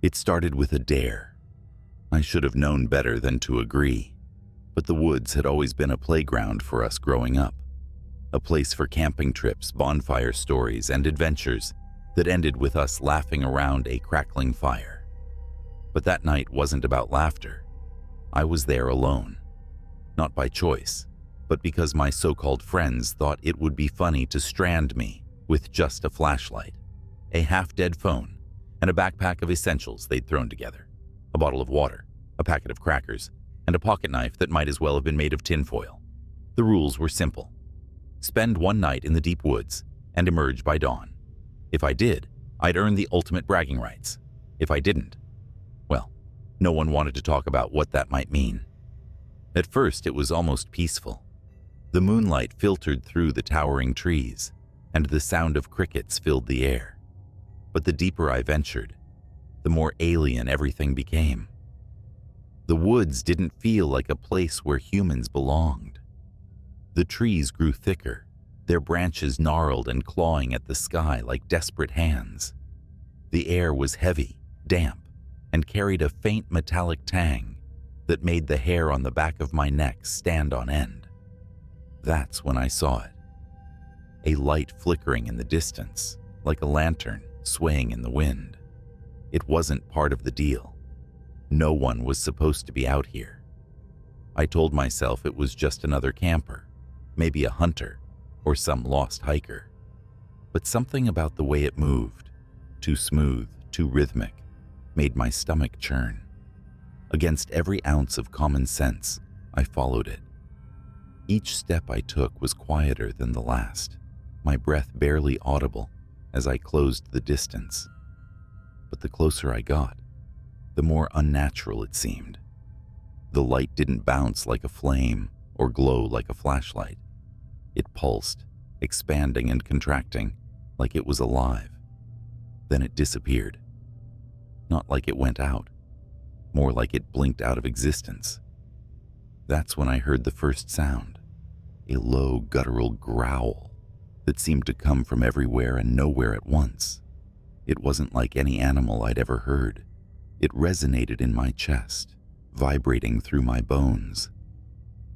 It started with a dare. I should have known better than to agree, but the woods had always been a playground for us growing up, a place for camping trips, bonfire stories, and adventures that ended with us laughing around a crackling fire. But that night wasn't about laughter. I was there alone, not by choice, but because my so-called friends thought it would be funny to strand me with just a flashlight, a half-dead phone, and a backpack of essentials they'd thrown together, a bottle of water, a packet of crackers, and a pocket knife that might as well have been made of tinfoil. The rules were simple. Spend one night in the deep woods and emerge by dawn. If I did, I'd earn the ultimate bragging rights. If I didn't, well, no one wanted to talk about what that might mean. At first, it was almost peaceful. The moonlight filtered through the towering trees, and the sound of crickets filled the air. But the deeper I ventured, the more alien everything became. The woods didn't feel like a place where humans belonged. The trees grew thicker, their branches gnarled and clawing at the sky like desperate hands. The air was heavy, damp, and carried a faint metallic tang that made the hair on the back of my neck stand on end. That's when I saw it. A light flickering in the distance, like a lantern swaying in the wind. It wasn't part of the deal. No one was supposed to be out here. I told myself it was just another camper, maybe a hunter, or some lost hiker. But something about the way it moved, too smooth, too rhythmic, made my stomach churn. Against every ounce of common sense, I followed it. Each step I took was quieter than the last, my breath barely audible as I closed the distance. But the closer I got, the more unnatural it seemed. The light didn't bounce like a flame or glow like a flashlight. It pulsed, expanding and contracting like it was alive. Then it disappeared. Not like it went out, more like it blinked out of existence. That's when I heard the first sound, a low, guttural growl that seemed to come from everywhere and nowhere at once. It wasn't like any animal I'd ever heard. It resonated in my chest, vibrating through my bones.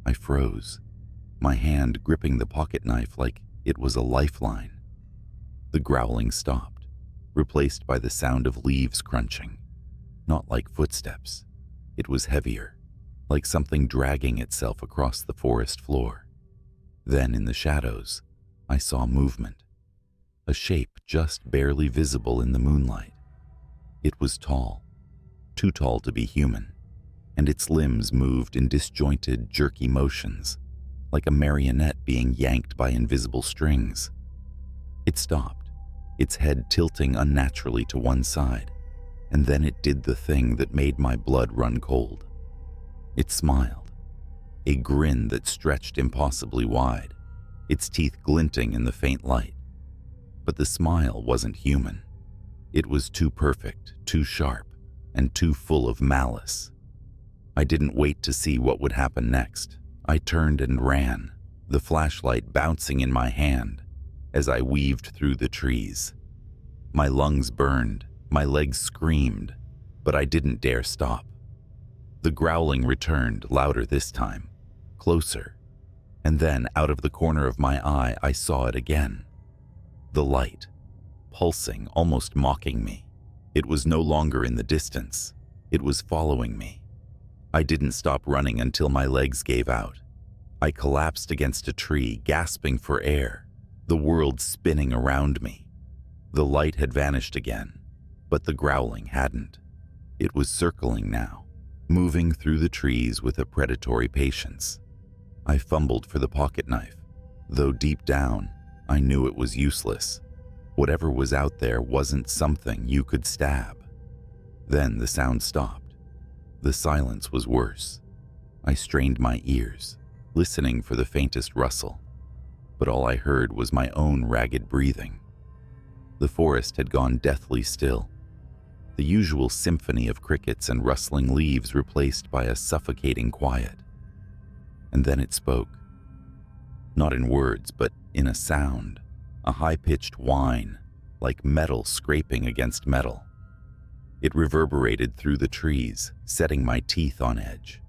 I froze, my hand gripping the pocket knife like it was a lifeline. The growling stopped, replaced by the sound of leaves crunching. Not like footsteps. It was heavier, like something dragging itself across the forest floor. Then in the shadows, I saw movement, a shape just barely visible in the moonlight. It was tall, too tall to be human, and its limbs moved in disjointed, jerky motions, like a marionette being yanked by invisible strings. It stopped, its head tilting unnaturally to one side, and then it did the thing that made my blood run cold. It smiled, a grin that stretched impossibly wide, its teeth glinting in the faint light. But the smile wasn't human. It was too perfect, too sharp, and too full of malice. I didn't wait to see what would happen next. I turned and ran, the flashlight bouncing in my hand as I weaved through the trees. My lungs burned, my legs screamed, but I didn't dare stop. The growling returned, louder this time, closer, and then out of the corner of my eye I saw it again. The light, pulsing, almost mocking me. It was no longer in the distance. It was following me. I didn't stop running until my legs gave out. I collapsed against a tree, gasping for air, the world spinning around me. The light had vanished again, but the growling hadn't. It was circling now, moving through the trees with a predatory patience. I fumbled for the pocket knife, though deep down, I knew it was useless. Whatever was out there wasn't something you could stab. Then the sound stopped. The silence was worse. I strained my ears, listening for the faintest rustle, but all I heard was my own ragged breathing. The forest had gone deathly still, the usual symphony of crickets and rustling leaves replaced by a suffocating quiet. And then it spoke. Not in words, but in a sound, a high-pitched whine, like metal scraping against metal. It reverberated through the trees, setting my teeth on edge.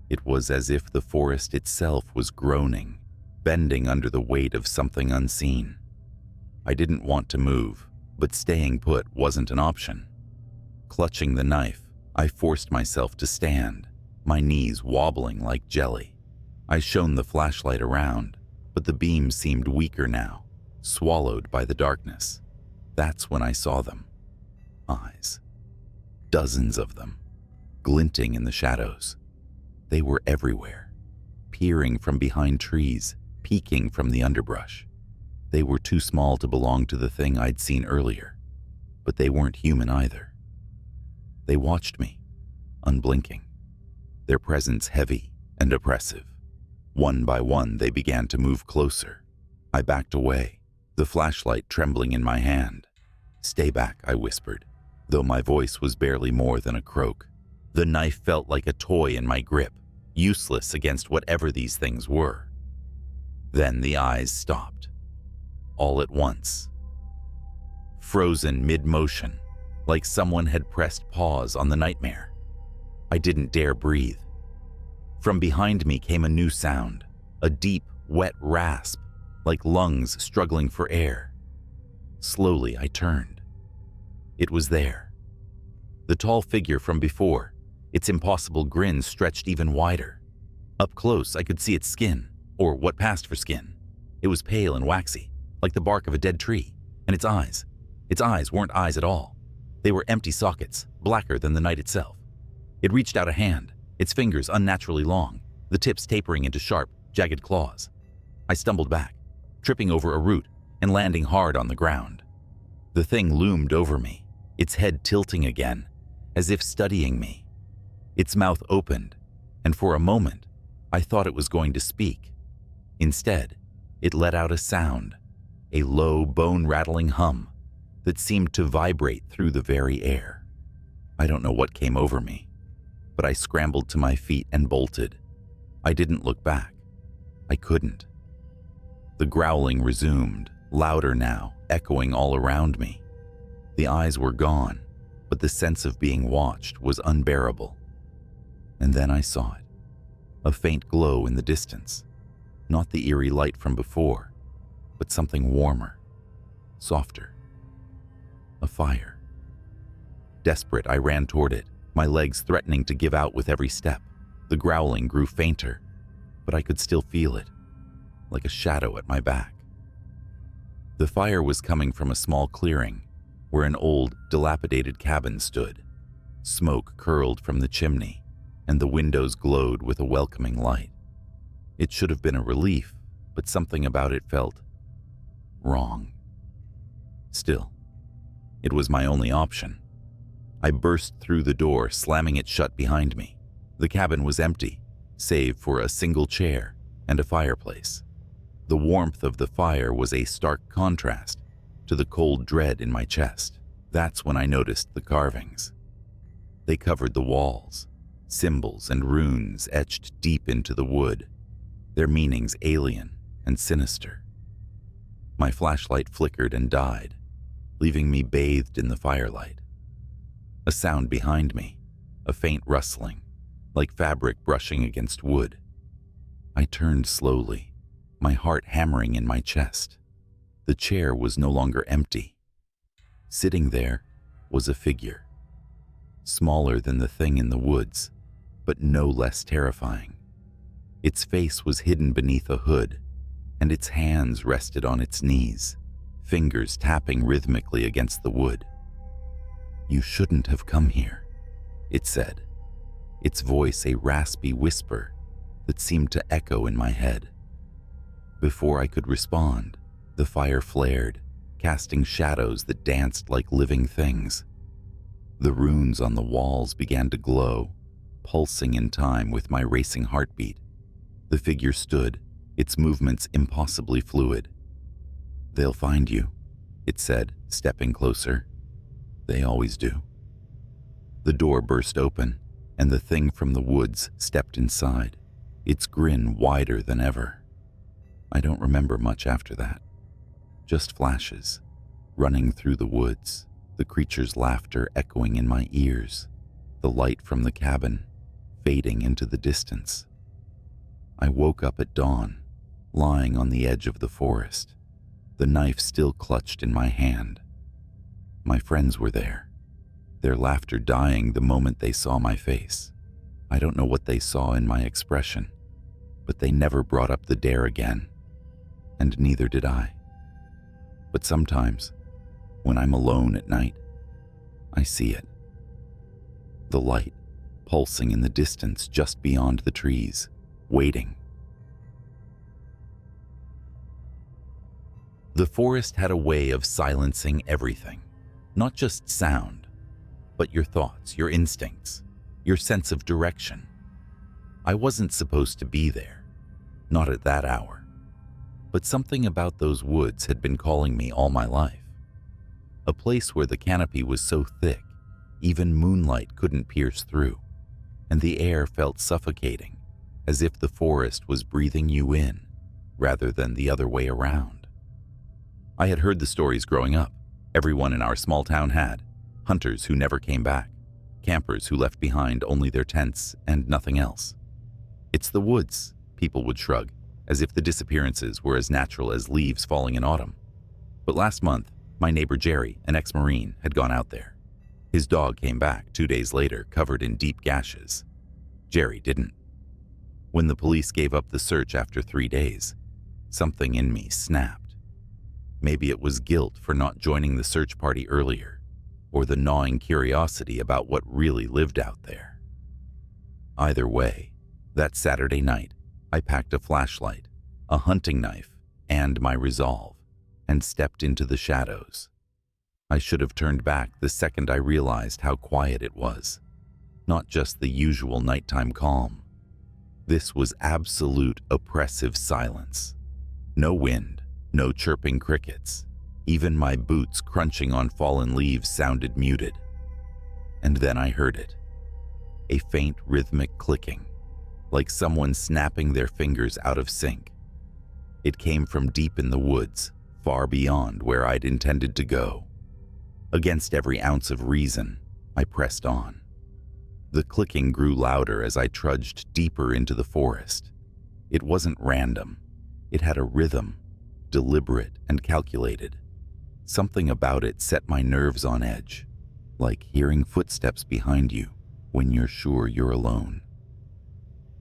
It was as if the forest itself was groaning, bending under the weight of something unseen. I didn't want to move, but staying put wasn't an option. Clutching the knife, I forced myself to stand, my knees wobbling like jelly. I shone the flashlight around, but the beam seemed weaker now, swallowed by the darkness. That's when I saw them. Eyes. Dozens of them, glinting in the shadows. They were everywhere, peering from behind trees, peeking from the underbrush. They were too small to belong to the thing I'd seen earlier, but they weren't human either. They watched me, unblinking, their presence heavy and oppressive. One by one, they began to move closer. I backed away, the flashlight trembling in my hand. "Stay back," I whispered, though my voice was barely more than a croak. The knife felt like a toy in my grip, useless against whatever these things were. Then the eyes stopped, all at once. Frozen mid-motion, like someone had pressed pause on the nightmare. I didn't dare breathe. From behind me came a new sound, a deep, wet rasp, like lungs struggling for air. Slowly, I turned. It was there. The tall figure from before, its impossible grin stretched even wider. Up close, I could see its skin, or what passed for skin. It was pale and waxy, like the bark of a dead tree, and its eyes weren't eyes at all. They were empty sockets, blacker than the night itself. It reached out a hand, its fingers unnaturally long, the tips tapering into sharp, jagged claws. I stumbled back, tripping over a root and landing hard on the ground. The thing loomed over me, its head tilting again, as if studying me. Its mouth opened, and for a moment, I thought it was going to speak. Instead, it let out a sound, a low, bone-rattling hum that seemed to vibrate through the very air. I don't know what came over me, but I scrambled to my feet and bolted. I didn't look back. I couldn't. The growling resumed, louder now, echoing all around me. The eyes were gone, but the sense of being watched was unbearable. And then I saw it, a faint glow in the distance, not the eerie light from before, but something warmer, softer. A fire. Desperate, I ran toward it, my legs threatening to give out with every step. The growling grew fainter, but I could still feel it, like a shadow at my back. The fire was coming from a small clearing where an old, dilapidated cabin stood. Smoke curled from the chimney, and the windows glowed with a welcoming light. It should have been a relief, but something about it felt wrong. Still, it was my only option. I burst through the door, slamming it shut behind me. The cabin was empty, save for a single chair and a fireplace. The warmth of the fire was a stark contrast to the cold dread in my chest. That's when I noticed the carvings. They covered the walls, symbols and runes etched deep into the wood, their meanings alien and sinister. My flashlight flickered and died, leaving me bathed in the firelight. A sound behind me, a faint rustling, like fabric brushing against wood. I turned slowly, my heart hammering in my chest. The chair was no longer empty. Sitting there was a figure, smaller than the thing in the woods, but no less terrifying. Its face was hidden beneath a hood, and its hands rested on its knees, fingers tapping rhythmically against the wood. "You shouldn't have come here," it said, its voice a raspy whisper that seemed to echo in my head. Before I could respond, the fire flared, casting shadows that danced like living things. The runes on the walls began to glow, pulsing in time with my racing heartbeat. The figure stood, its movements impossibly fluid. "They'll find you," it said, stepping closer. "They always do." The door burst open, and the thing from the woods stepped inside, its grin wider than ever. I don't remember much after that. Just flashes, running through the woods, the creature's laughter echoing in my ears, the light from the cabin fading into the distance. I woke up at dawn, lying on the edge of the forest, the knife still clutched in my hand. My friends were there, their laughter dying the moment they saw my face. I don't know what they saw in my expression, but they never brought up the dare again, and neither did I. But sometimes, when I'm alone at night, I see it. The light pulsing in the distance just beyond the trees, waiting. The forest had a way of silencing everything, not just sound, but your thoughts, your instincts, your sense of direction. I wasn't supposed to be there, not at that hour, but something about those woods had been calling me all my life. A place where the canopy was so thick, even moonlight couldn't pierce through, and the air felt suffocating, as if the forest was breathing you in, rather than the other way around. I had heard the stories growing up. Everyone in our small town had. Hunters who never came back, campers who left behind only their tents and nothing else. It's the woods, people would shrug, as if the disappearances were as natural as leaves falling in autumn. But last month, my neighbor Jerry, an ex-Marine, had gone out there. His dog came back 2 days later, covered in deep gashes. Jerry didn't. When the police gave up the search after 3 days, something in me snapped. Maybe it was guilt for not joining the search party earlier, or the gnawing curiosity about what really lived out there. Either way, that Saturday night, I packed a flashlight, a hunting knife, and my resolve, and stepped into the shadows. I should have turned back the second I realized how quiet it was. Not just the usual nighttime calm. This was absolute oppressive silence. No wind, no chirping crickets. Even my boots crunching on fallen leaves sounded muted. And then I heard it. A faint rhythmic clicking, like someone snapping their fingers out of sync. It came from deep in the woods, far beyond where I'd intended to go. Against every ounce of reason, I pressed on. The clicking grew louder as I trudged deeper into the forest. It wasn't random. It had a rhythm, deliberate and calculated. Something about it set my nerves on edge, like hearing footsteps behind you when you're sure you're alone.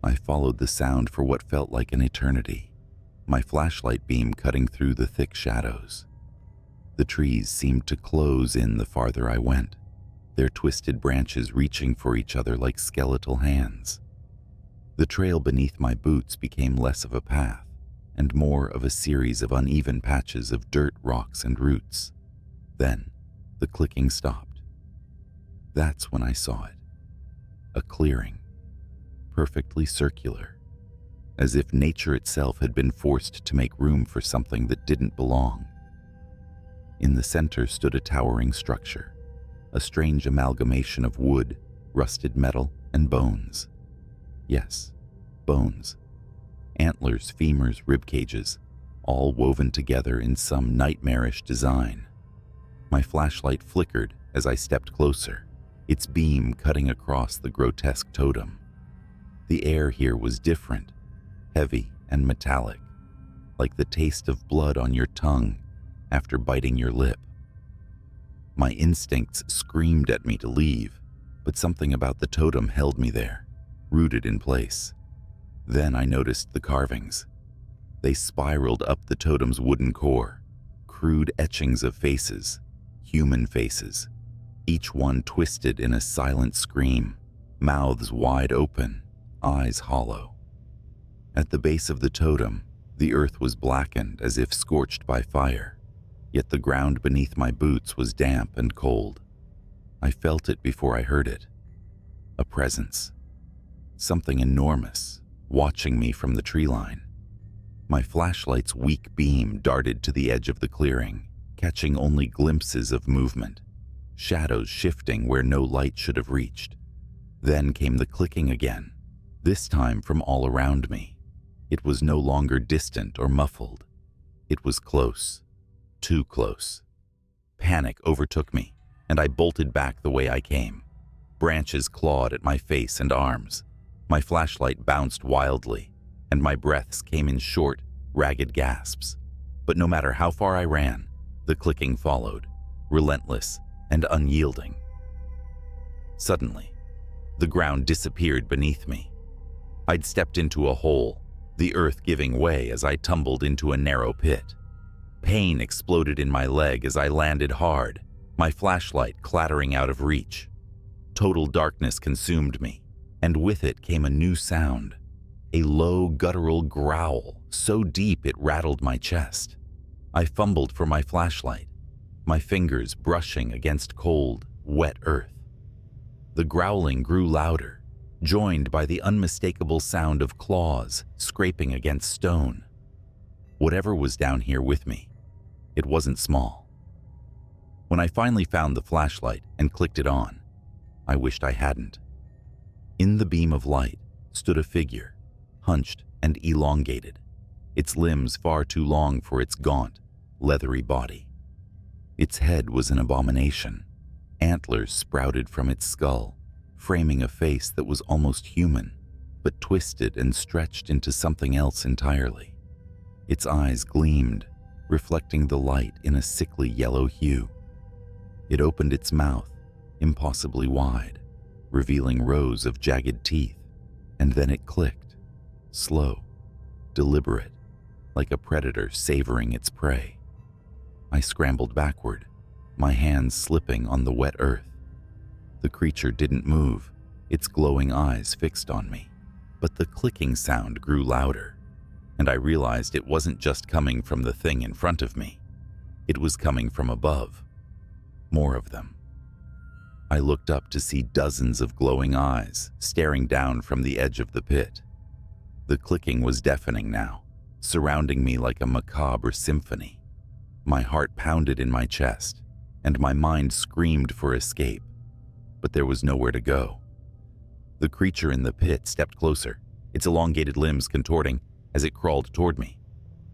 I followed the sound for what felt like an eternity, my flashlight beam cutting through the thick shadows. The trees seemed to close in the farther I went, their twisted branches reaching for each other like skeletal hands. The trail beneath my boots became less of a path and more of a series of uneven patches of dirt, rocks, and roots. Then, the clicking stopped. That's when I saw it. A clearing, perfectly circular, as if nature itself had been forced to make room for something that didn't belong. In the center stood a towering structure, a strange amalgamation of wood, rusted metal, and bones. Yes, bones. Antlers, femurs, rib cages, all woven together in some nightmarish design. My flashlight flickered as I stepped closer, its beam cutting across the grotesque totem. The air here was different, heavy and metallic, like the taste of blood on your tongue after biting your lip. My instincts screamed at me to leave, but something about the totem held me there, rooted in place. Then I noticed the carvings. They spiraled up the totem's wooden core, crude etchings of faces, human faces, each one twisted in a silent scream, mouths wide open, eyes hollow. At the base of the totem, the earth was blackened as if scorched by fire, yet the ground beneath my boots was damp and cold. I felt it before I heard it. A presence. Something enormous, watching me from the tree line. My flashlight's weak beam darted to the edge of the clearing, catching only glimpses of movement, shadows shifting where no light should have reached. Then came the clicking again, this time from all around me. It was no longer distant or muffled. It was close. Too close. Panic overtook me, and I bolted back the way I came. Branches clawed at my face and arms. My flashlight bounced wildly, and my breaths came in short, ragged gasps. But no matter how far I ran, the clicking followed, relentless and unyielding. Suddenly, the ground disappeared beneath me. I'd stepped into a hole, the earth giving way as I tumbled into a narrow pit. Pain exploded in my leg as I landed hard, my flashlight clattering out of reach. Total darkness consumed me, and with it came a new sound, a low, guttural growl so deep it rattled my chest. I fumbled for my flashlight, my fingers brushing against cold, wet earth. The growling grew louder, joined by the unmistakable sound of claws scraping against stone. Whatever was down here with me, it wasn't small. When I finally found the flashlight and clicked it on, I wished I hadn't. In the beam of light stood a figure, hunched and elongated, its limbs far too long for its gaunt, leathery body. Its head was an abomination. Antlers sprouted from its skull, framing a face that was almost human, but twisted and stretched into something else entirely. Its eyes gleamed, reflecting the light in a sickly yellow hue. It opened its mouth, impossibly wide, revealing rows of jagged teeth, and then it clicked, slow, deliberate, like a predator savoring its prey. I scrambled backward, my hands slipping on the wet earth. The creature didn't move, its glowing eyes fixed on me, but the clicking sound grew louder, and I realized it wasn't just coming from the thing in front of me. It was coming from above. More of them. I looked up to see dozens of glowing eyes staring down from the edge of the pit. The clicking was deafening now, surrounding me like a macabre symphony. My heart pounded in my chest, and my mind screamed for escape, but there was nowhere to go. The creature in the pit stepped closer, its elongated limbs contorting as it crawled toward me.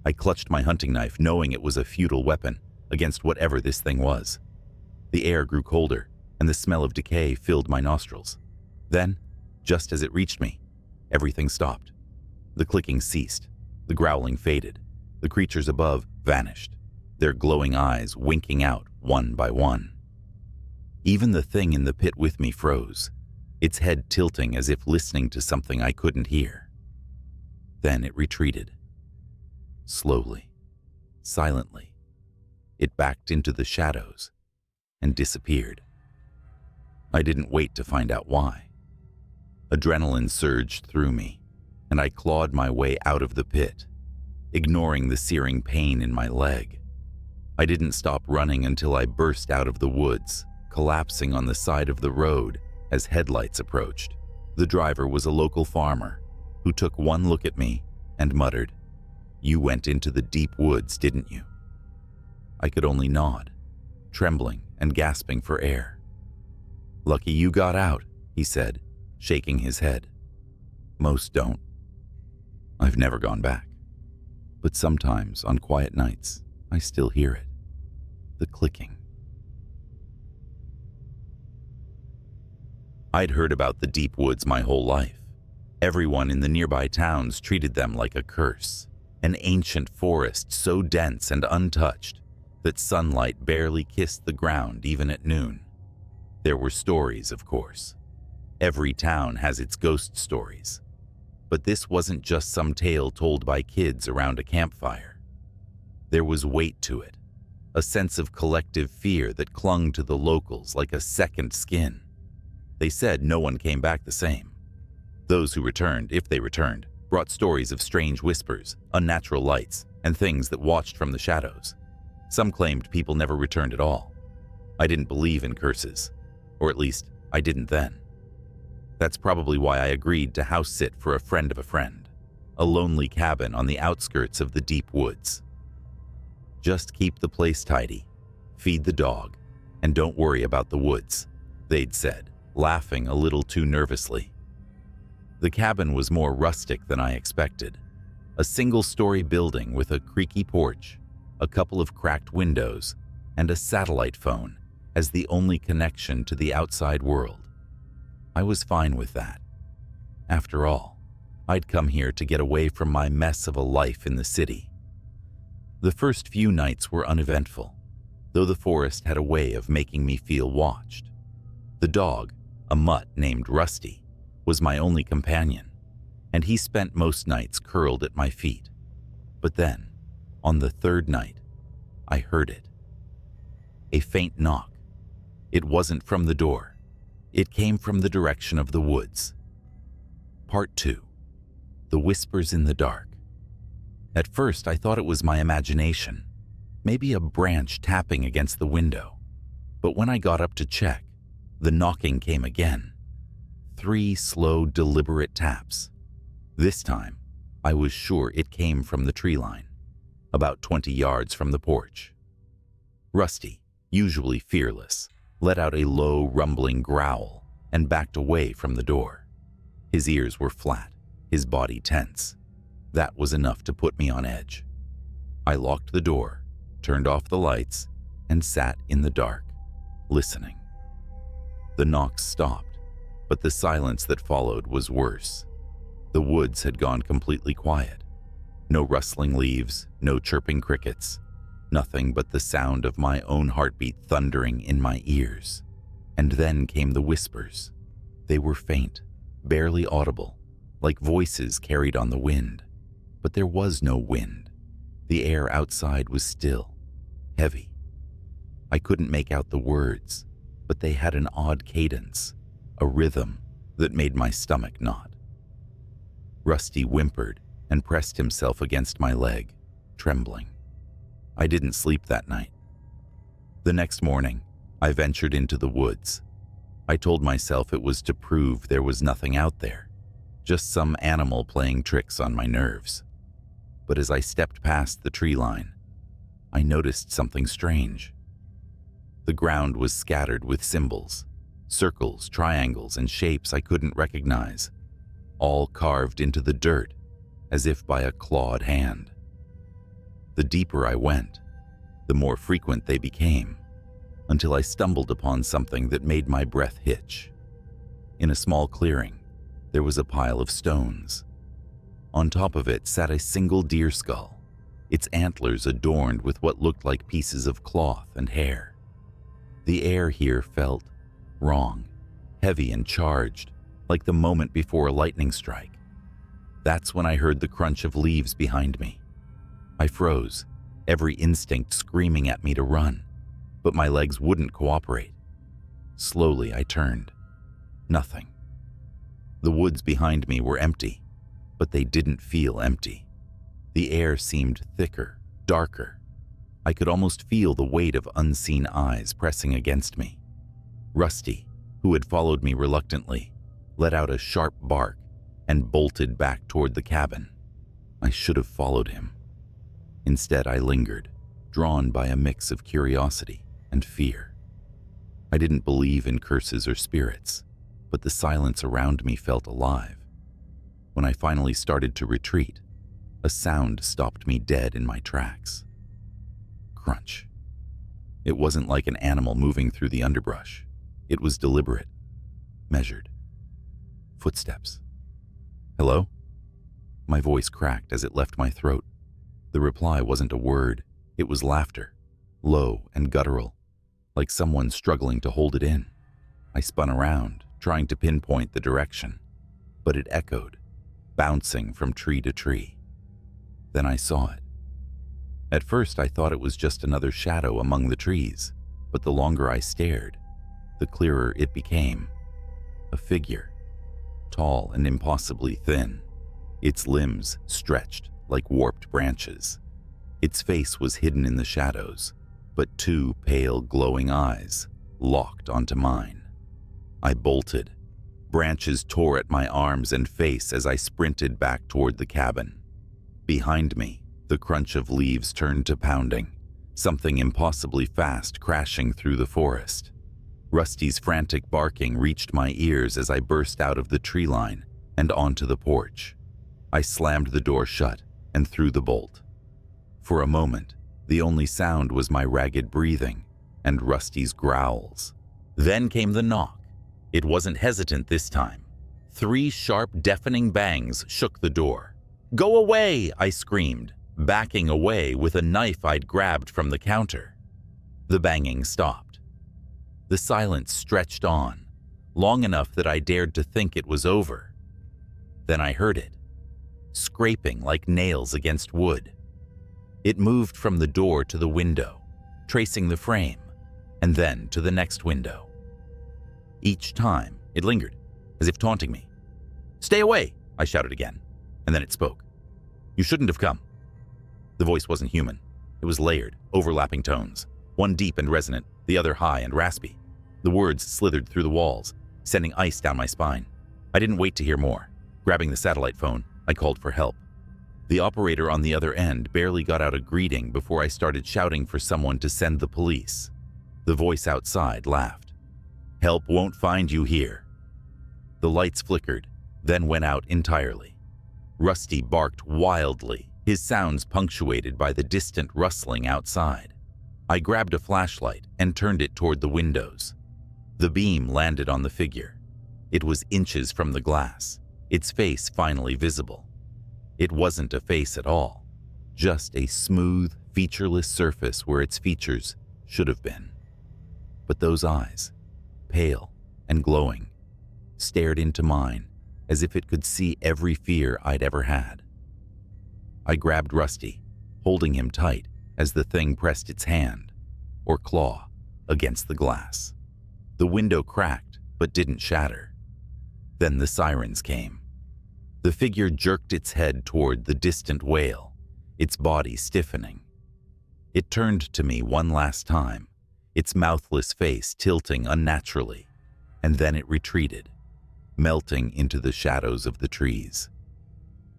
I clutched my hunting knife, knowing it was a futile weapon against whatever this thing was. The air grew colder, and the smell of decay filled my nostrils. Then, just as it reached me, everything stopped. The clicking ceased, the growling faded, the creatures above vanished, their glowing eyes winking out one by one. Even the thing in the pit with me froze, its head tilting as if listening to something I couldn't hear. Then it retreated. Slowly, silently, it backed into the shadows and disappeared. I didn't wait to find out why. Adrenaline surged through me, and I clawed my way out of the pit, ignoring the searing pain in my leg. I didn't stop running until I burst out of the woods, collapsing on the side of the road as headlights approached. The driver was a local farmer who took one look at me and muttered, "You went into the deep woods, didn't you?" I could only nod, trembling and gasping for air. "Lucky you got out," he said, shaking his head. "Most don't. I've never gone back. But sometimes, on quiet nights, I still hear it. The clicking." I'd heard about the deep woods my whole life. Everyone in the nearby towns treated them like a curse, an ancient forest so dense and untouched that sunlight barely kissed the ground even at noon. There were stories, of course. Every town has its ghost stories. But this wasn't just some tale told by kids around a campfire. There was weight to it, a sense of collective fear that clung to the locals like a second skin. They said no one came back the same. Those who returned, if they returned, brought stories of strange whispers, unnatural lights, and things that watched from the shadows. Some claimed people never returned at all. I didn't believe in curses, or at least I didn't then. That's probably why I agreed to house sit for a friend of a friend, a lonely cabin on the outskirts of the deep woods. "Just keep the place tidy, feed the dog, and don't worry about the woods," they'd said, laughing a little too nervously. The cabin was more rustic than I expected. A single-story building with a creaky porch, a couple of cracked windows, and a satellite phone, as the only connection to the outside world. I was fine with that. After all, I'd come here to get away from my mess of a life in the city. The first few nights were uneventful, though the forest had a way of making me feel watched. The dog, a mutt named Rusty, was my only companion, and he spent most nights curled at my feet. But then, on the third night, I heard it. A faint knock. It wasn't from the door. It came from the direction of the woods. Part 2. The Whispers in the Dark. At first, I thought it was my imagination, maybe a branch tapping against the window. But when I got up to check, the knocking came again. 3 slow, deliberate taps. This time, I was sure it came from the tree line, about 20 yards from the porch. Rusty, usually fearless, let out a low, rumbling growl and backed away from the door. His ears were flat, his body tense. That was enough to put me on edge. I locked the door, turned off the lights, and sat in the dark, listening. The knocks stopped, but the silence that followed was worse. The woods had gone completely quiet. No rustling leaves, no chirping crickets, nothing but the sound of my own heartbeat thundering in my ears. And then came the whispers. They were faint, barely audible, like voices carried on the wind. But there was no wind. The air outside was still, heavy. I couldn't make out the words, but they had an odd cadence, a rhythm that made my stomach knot. Rusty whimpered and pressed himself against my leg, trembling. I didn't sleep that night. The next morning, I ventured into the woods. I told myself it was to prove there was nothing out there, just some animal playing tricks on my nerves. But as I stepped past the tree line, I noticed something strange. The ground was scattered with symbols, circles, triangles, and shapes I couldn't recognize, all carved into the dirt as if by a clawed hand. The deeper I went, the more frequent they became, until I stumbled upon something that made my breath hitch. In a small clearing, there was a pile of stones. On top of it sat a single deer skull, its antlers adorned with what looked like pieces of cloth and hair. The air here felt wrong, heavy and charged, like the moment before a lightning strike. That's when I heard the crunch of leaves behind me. I froze, every instinct screaming at me to run, but my legs wouldn't cooperate. Slowly, I turned. Nothing. The woods behind me were empty, but they didn't feel empty. The air seemed thicker, darker. I could almost feel the weight of unseen eyes pressing against me. Rusty, who had followed me reluctantly, let out a sharp bark and bolted back toward the cabin. I should have followed him. Instead, I lingered, drawn by a mix of curiosity and fear. I didn't believe in curses or spirits, but the silence around me felt alive. When I finally started to retreat, a sound stopped me dead in my tracks. Crunch. It wasn't like an animal moving through the underbrush. It was deliberate, measured. Footsteps. Hello? My voice cracked as it left my throat. The reply wasn't a word. It was laughter, low and guttural, like someone struggling to hold it in. I spun around, trying to pinpoint the direction, but it echoed, bouncing from tree to tree. Then I saw it. At first, I thought it was just another shadow among the trees, but the longer I stared, the clearer it became. A figure, tall and impossibly thin, its limbs stretched like warped branches. Its face was hidden in the shadows, but 2 pale, glowing eyes locked onto mine. I bolted. Branches tore at my arms and face as I sprinted back toward the cabin. Behind me, the crunch of leaves turned to pounding, something impossibly fast crashing through the forest. Rusty's frantic barking reached my ears as I burst out of the tree line and onto the porch. I slammed the door shut and threw the bolt. For a moment, the only sound was my ragged breathing and Rusty's growls. Then came the knock. It wasn't hesitant this time. 3 sharp, deafening bangs shook the door. "Go away!" I screamed, backing away with a knife I'd grabbed from the counter. The banging stopped. The silence stretched on, long enough that I dared to think it was over. Then I heard it, scraping like nails against wood. It moved from the door to the window, tracing the frame, and then to the next window. Each time, it lingered, as if taunting me. "Stay away!" I shouted again, and then it spoke. "You shouldn't have come." The voice wasn't human. It was layered, overlapping tones, one deep and resonant, the other high and raspy. The words slithered through the walls, sending ice down my spine. I didn't wait to hear more. Grabbing the satellite phone, I called for help. The operator on the other end barely got out a greeting before I started shouting for someone to send the police. The voice outside laughed. "Help won't find you here." The lights flickered, then went out entirely. Rusty barked wildly, his sounds punctuated by the distant rustling outside. I grabbed a flashlight and turned it toward the windows. The beam landed on the figure. It was inches from the glass, its face finally visible. It wasn't a face at all, just a smooth, featureless surface where its features should have been. But those eyes, pale and glowing, stared into mine as if it could see every fear I'd ever had. I grabbed Rusty, holding him tight as the thing pressed its hand, or claw, against the glass. The window cracked, but didn't shatter. Then the sirens came. The figure jerked its head toward the distant wail, its body stiffening. It turned to me one last time, its mouthless face tilting unnaturally, and then it retreated, melting into the shadows of the trees.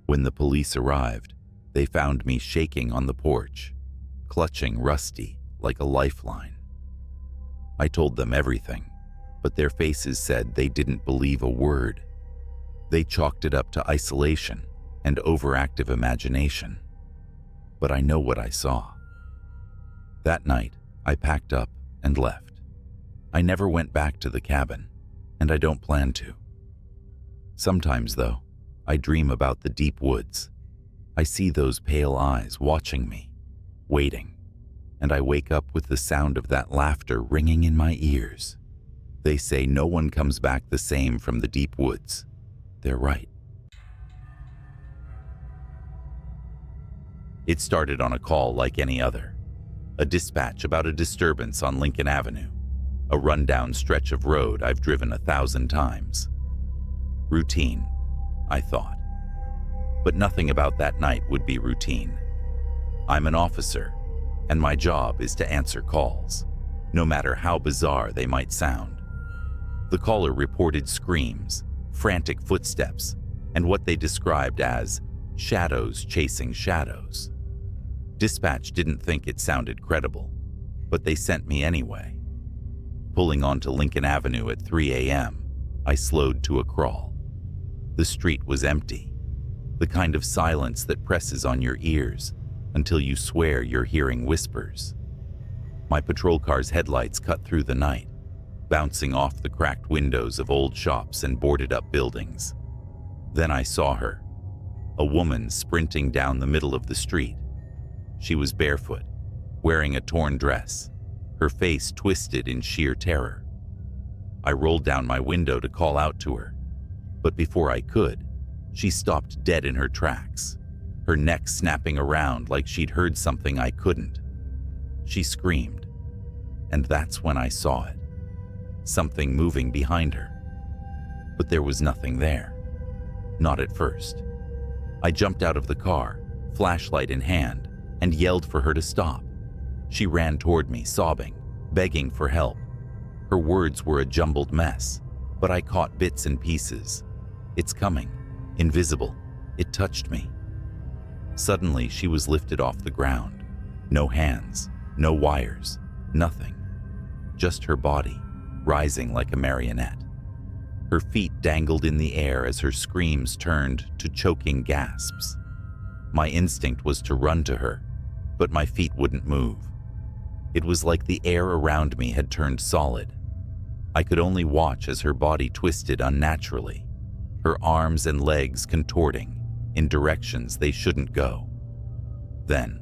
When the police arrived, they found me shaking on the porch, clutching Rusty like a lifeline. I told them everything, but their faces said they didn't believe a word. They chalked it up to isolation and overactive imagination. But I know what I saw. That night, I packed up and left. I never went back to the cabin, and I don't plan to. Sometimes, though, I dream about the deep woods. I see those pale eyes watching me, waiting, and I wake up with the sound of that laughter ringing in my ears. They say no one comes back the same from the deep woods. They're right. It started on a call like any other. A dispatch about a disturbance on Lincoln Avenue, a rundown stretch of road I've driven 1,000 times. Routine, I thought. But nothing about that night would be routine. I'm an officer, and my job is to answer calls, no matter how bizarre they might sound. The caller reported screams, frantic footsteps, and what they described as shadows chasing shadows. Dispatch didn't think it sounded credible, but they sent me anyway. Pulling onto Lincoln Avenue at 3 a.m., I slowed to a crawl. The street was empty, the kind of silence that presses on your ears until you swear you're hearing whispers. My patrol car's headlights cut through the night, bouncing off the cracked windows of old shops and boarded-up buildings. Then I saw her, a woman sprinting down the middle of the street. She was barefoot, wearing a torn dress, her face twisted in sheer terror. I rolled down my window to call out to her, but before I could, she stopped dead in her tracks, her neck snapping around like she'd heard something I couldn't. She screamed, and that's when I saw it. Something moving behind her. But there was nothing there. Not at first. I jumped out of the car, flashlight in hand, and yelled for her to stop. She ran toward me, sobbing, begging for help. Her words were a jumbled mess, but I caught bits and pieces. "It's coming. Invisible. It touched me." Suddenly, she was lifted off the ground. No hands, no wires, nothing. Just her body, rising like a marionette. Her feet dangled in the air as her screams turned to choking gasps. My instinct was to run to her, but my feet wouldn't move. It was like the air around me had turned solid. I could only watch as her body twisted unnaturally, her arms and legs contorting in directions they shouldn't go. Then,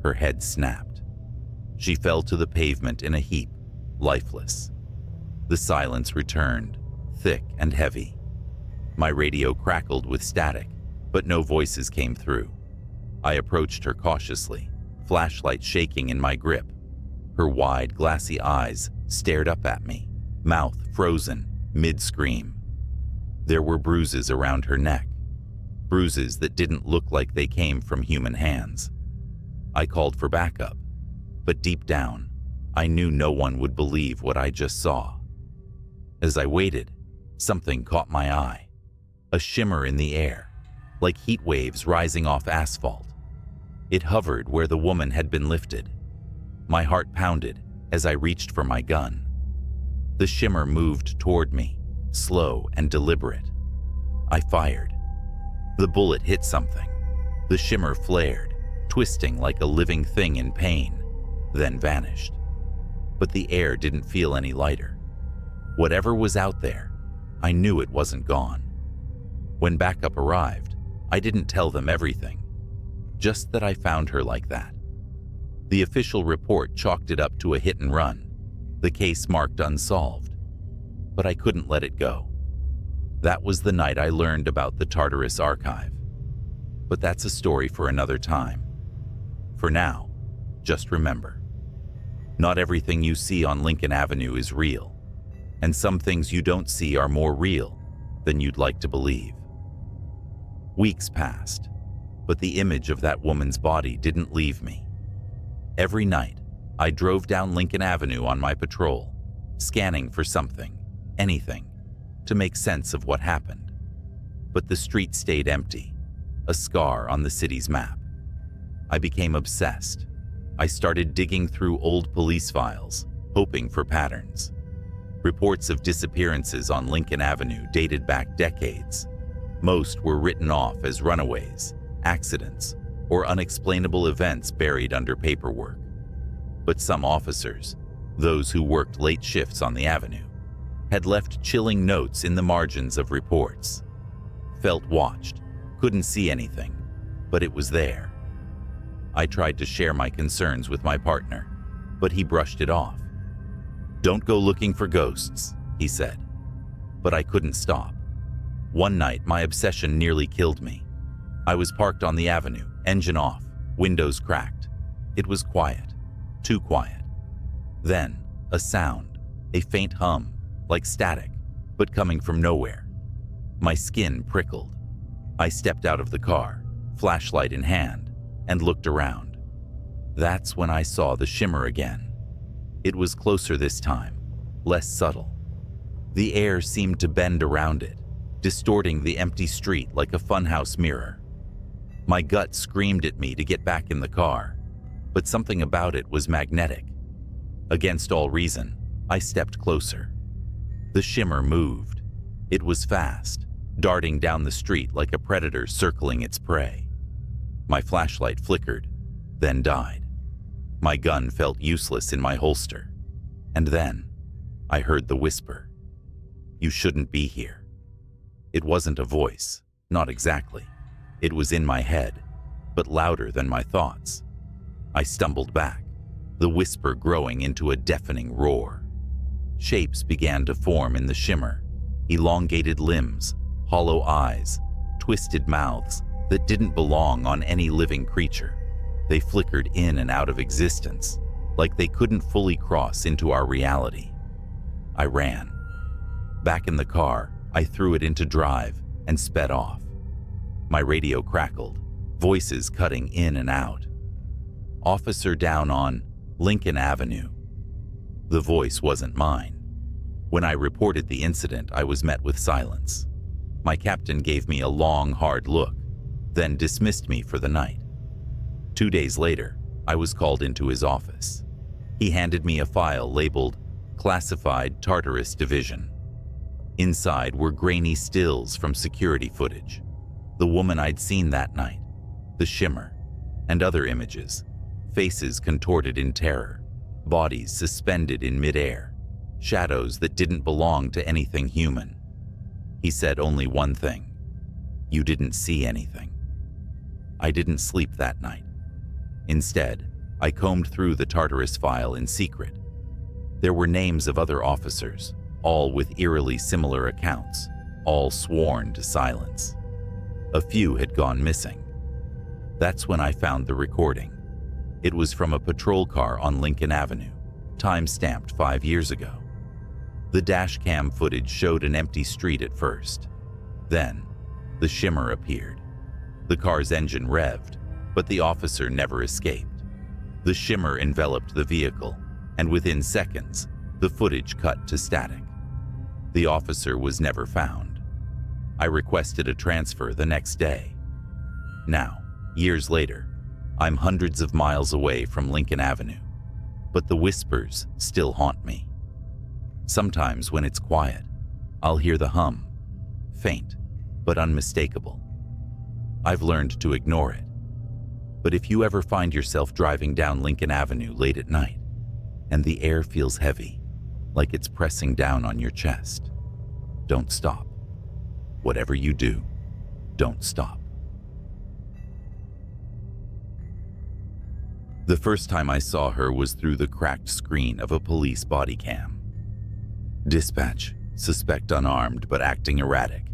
her head snapped. She fell to the pavement in a heap, lifeless. The silence returned, thick and heavy. My radio crackled with static, but no voices came through. I approached her cautiously, flashlight shaking in my grip. Her wide, glassy eyes stared up at me, mouth frozen, mid-scream. There were bruises around her neck, bruises that didn't look like they came from human hands. I called for backup, but deep down, I knew no one would believe what I just saw. As I waited, something caught my eye. A shimmer in the air, like heat waves rising off asphalt. It hovered where the woman had been lifted. My heart pounded as I reached for my gun. The shimmer moved toward me, slow and deliberate. I fired. The bullet hit something. The shimmer flared, twisting like a living thing in pain, then vanished. But the air didn't feel any lighter. Whatever was out there, I knew it wasn't gone. When backup arrived, I didn't tell them everything, just that I found her like that. The official report chalked it up to a hit and run, the case marked unsolved. But I couldn't let it go. That was the night I learned about the Tartarus Archive. But that's a story for another time. For now, just remember, not everything you see on Lincoln Avenue is real, and some things you don't see are more real than you'd like to believe. Weeks passed, but the image of that woman's body didn't leave me. Every night, I drove down Lincoln Avenue on my patrol, scanning for something, anything, to make sense of what happened. But the street stayed empty, a scar on the city's map. I became obsessed. I started digging through old police files, hoping for patterns. Reports of disappearances on Lincoln Avenue dated back decades. Most were written off as runaways, accidents, or unexplainable events buried under paperwork. But some officers, those who worked late shifts on the avenue, had left chilling notes in the margins of reports. Felt watched, couldn't see anything, but it was there. I tried to share my concerns with my partner, but he brushed it off. "Don't go looking for ghosts," he said. But I couldn't stop. One night, my obsession nearly killed me. I was parked on the avenue, engine off, windows cracked. It was quiet, too quiet. Then, a sound, a faint hum, like static, but coming from nowhere. My skin prickled. I stepped out of the car, flashlight in hand, and looked around. That's when I saw the shimmer again. It was closer this time, less subtle. The air seemed to bend around it, distorting the empty street like a funhouse mirror. My gut screamed at me to get back in the car, but something about it was magnetic. Against all reason, I stepped closer. The shimmer moved. It was fast, darting down the street like a predator circling its prey. My flashlight flickered, then died. My gun felt useless in my holster. And then, I heard the whisper, "You shouldn't be here." It wasn't a voice, not exactly. It was in my head, but louder than my thoughts. I stumbled back, the whisper growing into a deafening roar. Shapes began to form in the shimmer, elongated limbs, hollow eyes, twisted mouths that didn't belong on any living creature. They flickered in and out of existence, like they couldn't fully cross into our reality. I ran. Back in the car, I threw it into drive and sped off. My radio crackled, voices cutting in and out. "Officer down on Lincoln Avenue." The voice wasn't mine. When I reported the incident, I was met with silence. My captain gave me a long, hard look, then dismissed me for the night. 2 days later, I was called into his office. He handed me a file labeled Classified Tartarus Division. Inside were grainy stills from security footage, the woman I'd seen that night, the shimmer, and other images, faces contorted in terror, bodies suspended in midair, shadows that didn't belong to anything human. He said only one thing: "You didn't see anything." I didn't sleep that night. Instead, I combed through the Tartarus file in secret. There were names of other officers, all with eerily similar accounts, all sworn to silence. A few had gone missing. That's when I found the recording. It was from a patrol car on Lincoln Avenue, time-stamped 5 years ago. The dash cam footage showed an empty street at first. Then, the shimmer appeared. The car's engine revved, but the officer never escaped. The shimmer enveloped the vehicle, and within seconds, the footage cut to static. The officer was never found. I requested a transfer the next day. Now, years later, I'm hundreds of miles away from Lincoln Avenue, but the whispers still haunt me. Sometimes when it's quiet, I'll hear the hum, faint but unmistakable. I've learned to ignore it. But if you ever find yourself driving down Lincoln Avenue late at night, and the air feels heavy, like it's pressing down on your chest, don't stop. Whatever you do, don't stop. The first time I saw her was through the cracked screen of a police body cam. "Dispatch, suspect unarmed but acting erratic,"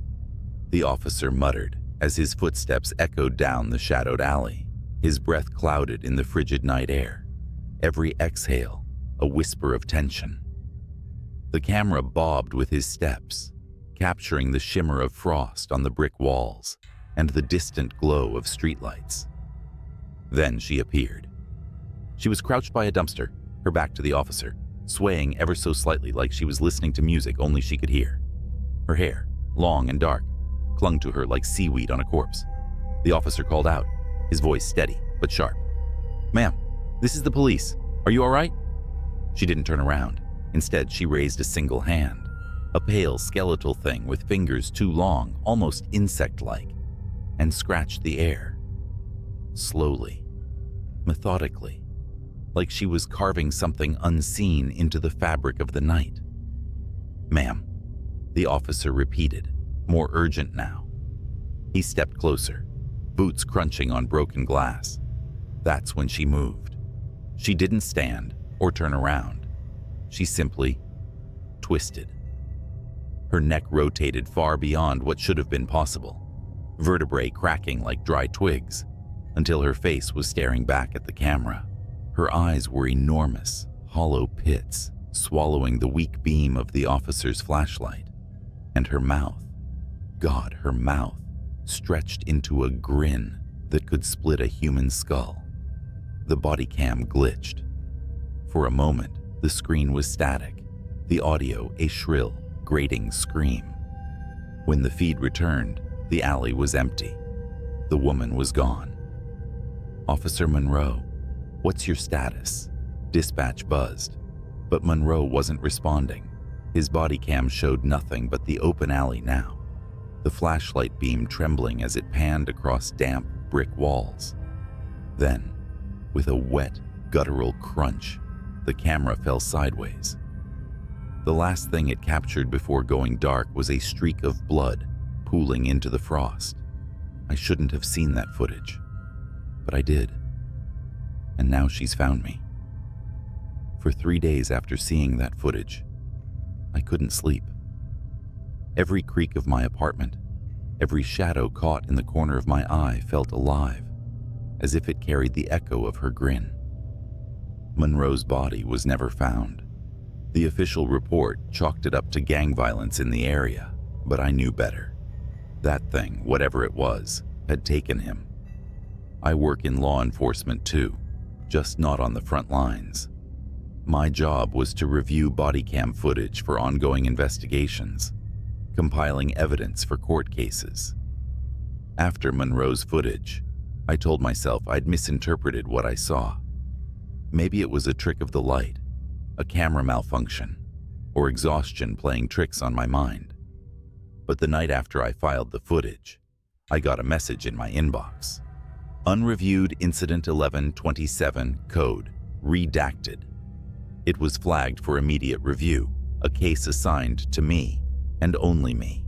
the officer muttered as his footsteps echoed down the shadowed alley, his breath clouded in the frigid night air. Every exhale, a whisper of tension. The camera bobbed with his steps, capturing the shimmer of frost on the brick walls and the distant glow of streetlights. Then she appeared. She was crouched by a dumpster, her back to the officer, swaying ever so slightly like she was listening to music only she could hear. Her hair, long and dark, clung to her like seaweed on a corpse. The officer called out, his voice steady but sharp. "Ma'am, this is the police. Are you all right?" She didn't turn around. Instead, she raised a single hand, a pale skeletal thing with fingers too long, almost insect-like, and scratched the air. Slowly, methodically, like she was carving something unseen into the fabric of the night. "Ma'am," the officer repeated, more urgent now. He stepped closer, boots crunching on broken glass. That's when she moved. She didn't stand or turn around. She simply twisted. Her neck rotated far beyond what should have been possible, vertebrae cracking like dry twigs, until her face was staring back at the camera. Her eyes were enormous, hollow pits, swallowing the weak beam of the officer's flashlight. And her mouth, God, her mouth, stretched into a grin that could split a human skull. The body cam glitched. For a moment, the screen was static, the audio a shrill, grating scream. When the feed returned, the alley was empty. The woman was gone. "Officer Monroe, what's your status?" Dispatch buzzed, but Monroe wasn't responding. His body cam showed nothing but the open alley now, the flashlight beam trembling as it panned across damp brick walls. Then, with a wet, guttural crunch, the camera fell sideways. The last thing it captured before going dark was a streak of blood pooling into the frost. I shouldn't have seen that footage, but I did. And now she's found me. For 3 days after seeing that footage, I couldn't sleep. Every creak of my apartment, every shadow caught in the corner of my eye felt alive, as if it carried the echo of her grin. Monroe's body was never found. The official report chalked it up to gang violence in the area, but I knew better. That thing, whatever it was, had taken him. I work in law enforcement too, just not on the front lines. My job was to review body cam footage for ongoing investigations, compiling evidence for court cases. After Monroe's footage, I told myself I'd misinterpreted what I saw. Maybe it was a trick of the light, a camera malfunction, or exhaustion playing tricks on my mind. But the night after I filed the footage, I got a message in my inbox. Unreviewed Incident 1127 code redacted. It was flagged for immediate review, a case assigned to me, and only me.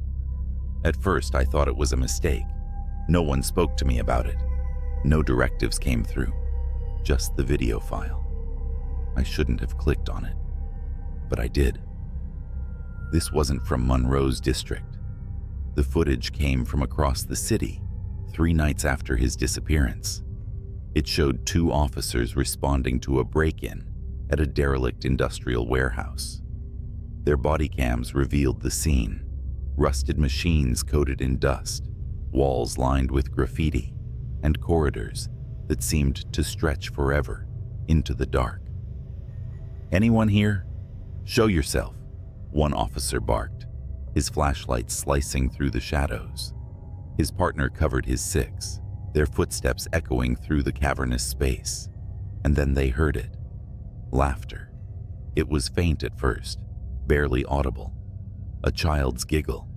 At first, I thought it was a mistake. No one spoke to me about it. No directives came through, just the video file. I shouldn't have clicked on it, but I did. This wasn't from Monroe's district. The footage came from across the city, 3 nights after his disappearance. It showed 2 officers responding to a break-in at a derelict industrial warehouse. Their body cams revealed the scene: rusted machines coated in dust, walls lined with graffiti, and corridors that seemed to stretch forever into the dark. "Anyone here? Show yourself," one officer barked, his flashlight slicing through the shadows. His partner covered his 6, their footsteps echoing through the cavernous space. And then they heard it. Laughter. It was faint at first, barely audible. A child's giggle.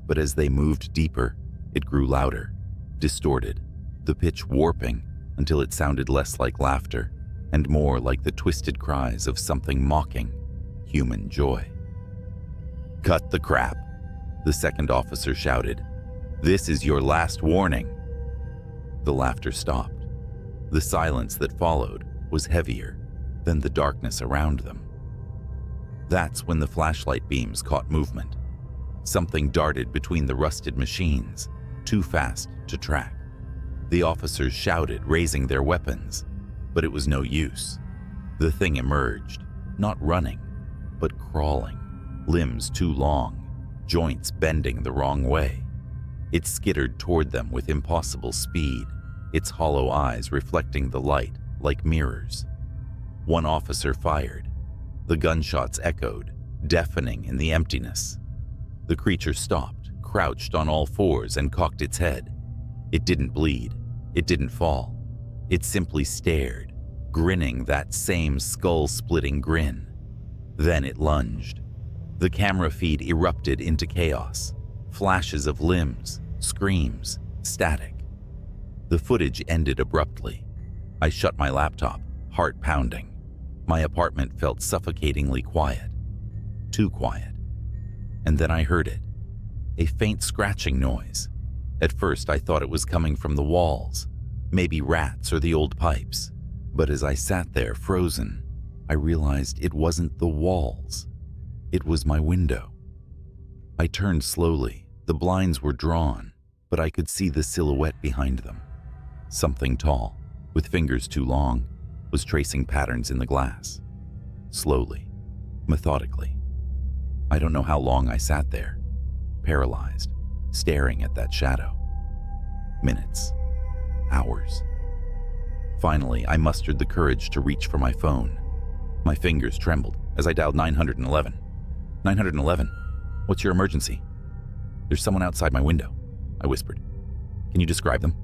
But as they moved deeper, it grew louder, distorted, the pitch warping until it sounded less like laughter and more like the twisted cries of something mocking human joy. "Cut the crap," the second officer shouted. "This is your last warning." The laughter stopped. The silence that followed was heavier than the darkness around them. That's when the flashlight beams caught movement. Something darted between the rusted machines, too fast to track. The officers shouted, raising their weapons, but it was no use. The thing emerged, not running, but crawling, limbs too long, joints bending the wrong way. It skittered toward them with impossible speed, its hollow eyes reflecting the light like mirrors. One officer fired. The gunshots echoed, deafening in the emptiness. The creature stopped, crouched on all 4s, and cocked its head. It didn't bleed. It didn't fall. It simply stared, grinning that same skull-splitting grin. Then it lunged. The camera feed erupted into chaos. Flashes of limbs, screams, static. The footage ended abruptly. I shut my laptop, heart pounding. My apartment felt suffocatingly quiet. Too quiet. And then I heard it. A faint scratching noise. At first I thought it was coming from the walls, maybe rats or the old pipes. But as I sat there frozen, I realized it wasn't the walls. It was my window. I turned slowly. The blinds were drawn, but I could see the silhouette behind them. Something tall, with fingers too long, was tracing patterns in the glass. Slowly, methodically. I don't know how long I sat there, paralyzed, staring at that shadow. Minutes. Hours. Finally, I mustered the courage to reach for my phone. My fingers trembled as I dialed 911. 911? What's your emergency? "There's someone outside my window," I whispered. "Can you describe them?"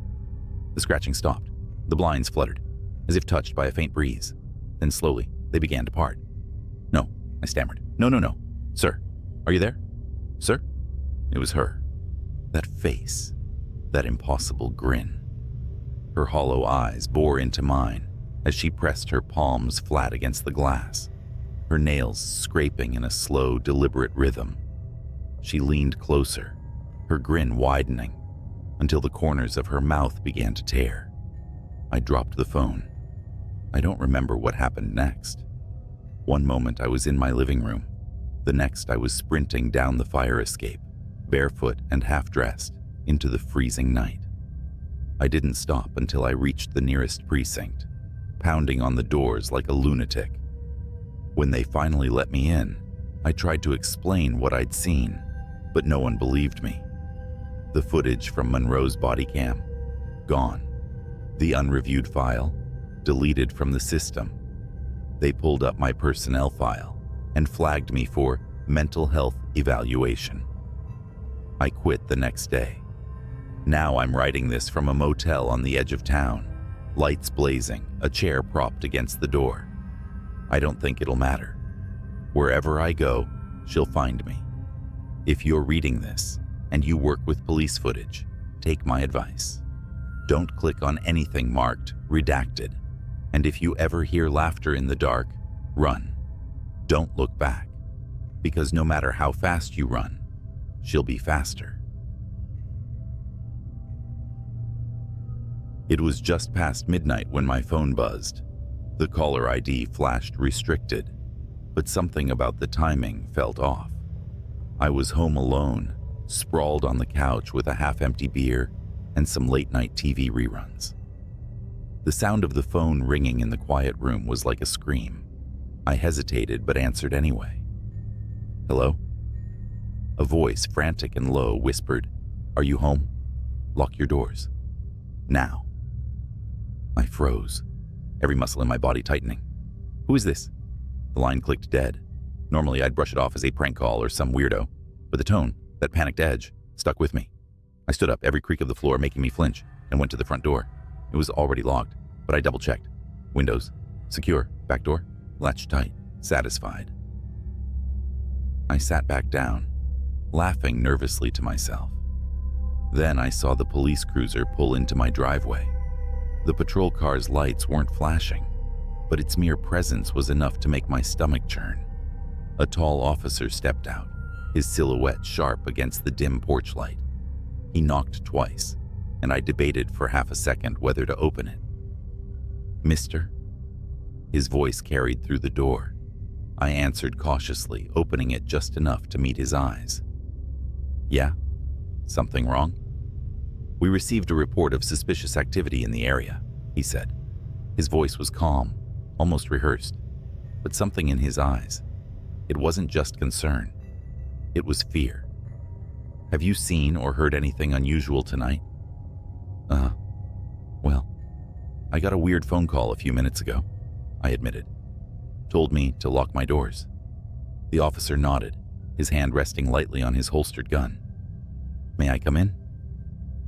The scratching stopped. The blinds fluttered, as if touched by a faint breeze. Then slowly, they began to part. "No," I stammered. No. Sir, are you there? Sir?" It was her. That face. That impossible grin. Her hollow eyes bore into mine as she pressed her palms flat against the glass, her nails scraping in a slow, deliberate rhythm. She leaned closer, her grin widening, until the corners of her mouth began to tear. I dropped the phone. I don't remember what happened next. One moment I was in my living room. The next I was sprinting down the fire escape, barefoot and half-dressed, into the freezing night. I didn't stop until I reached the nearest precinct, pounding on the doors like a lunatic. When they finally let me in, I tried to explain what I'd seen, but no one believed me. The footage from Monroe's body cam, gone. The unreviewed file, deleted from the system. They pulled up my personnel file and flagged me for mental health evaluation. I quit the next day. Now I'm writing this from a motel on the edge of town, lights blazing, a chair propped against the door. I don't think it'll matter. Wherever I go, she'll find me. If you're reading this and you work with police footage, take my advice. Don't click on anything marked redacted. And if you ever hear laughter in the dark, run. Don't look back, because no matter how fast you run, she'll be faster. It was just past midnight when my phone buzzed. The caller ID flashed restricted, but something about the timing felt off. I was home alone, sprawled on the couch with a half-empty beer and some late-night TV reruns. The sound of the phone ringing in the quiet room was like a scream. I hesitated but answered anyway. "Hello?" A voice, frantic and low, whispered, "Are you home? Lock your doors. Now." I froze, every muscle in my body tightening. "Who is this?" The line clicked dead. Normally I'd brush it off as a prank call or some weirdo, but the tone, that panicked edge, stuck with me. I stood up, every creak of the floor making me flinch, and went to the front door. It was already locked, but I double-checked. Windows, secure, back door, latched tight, satisfied. I sat back down, laughing nervously to myself. Then I saw the police cruiser pull into my driveway. The patrol car's lights weren't flashing, but its mere presence was enough to make my stomach churn. A tall officer stepped out, his silhouette sharp against the dim porch light. He knocked twice, and I debated for half a second whether to open it. "Mister?" His voice carried through the door. I answered cautiously, opening it just enough to meet his eyes. "Yeah? Something wrong?" "We received a report of suspicious activity in the area," he said. His voice was calm, almost rehearsed, but something in his eyes. It wasn't just concern. It was fear. "Have you seen or heard anything unusual tonight?" Well, I got a weird phone call a few minutes ago," I admitted. "Told me to lock my doors." The officer nodded, his hand resting lightly on his holstered gun. "May I come in?"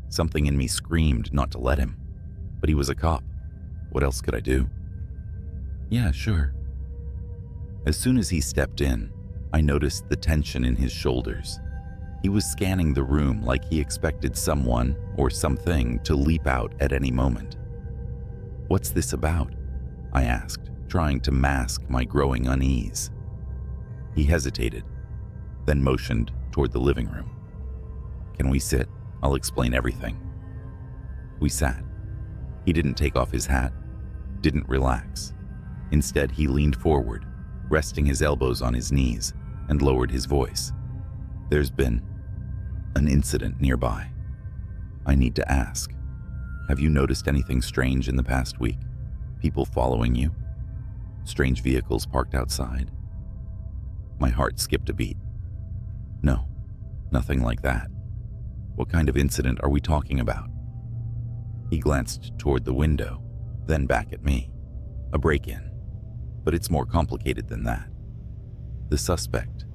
Something in me screamed not to let him, but he was a cop. What else could I do? "Yeah, sure." As soon as he stepped in, I noticed the tension in his shoulders. He was scanning the room like he expected someone or something to leap out at any moment. "What's this about?" I asked, trying to mask my growing unease. He hesitated, then motioned toward the living room. "Can we sit? I'll explain everything." We sat. He didn't take off his hat, didn't relax. Instead, he leaned forward, resting his elbows on his knees, and lowered his voice. "There's been an incident nearby. I need to ask, have you noticed anything strange in the past week? People following you? Strange vehicles parked outside?" My heart skipped a beat. "No, nothing like that. What kind of incident are we talking about?" He glanced toward the window, then back at me. "A break-in. But it's more complicated than that. The suspect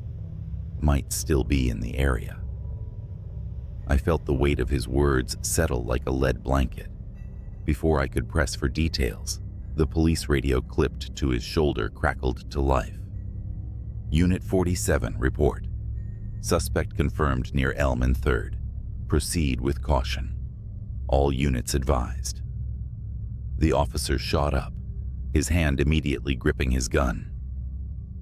might still be in the area." I felt the weight of his words settle like a lead blanket. Before I could press for details, the police radio clipped to his shoulder crackled to life. "Unit 47, report. Suspect confirmed near Elm and 3rd. Proceed with caution. All units advised." The officer shot up, his hand immediately gripping his gun.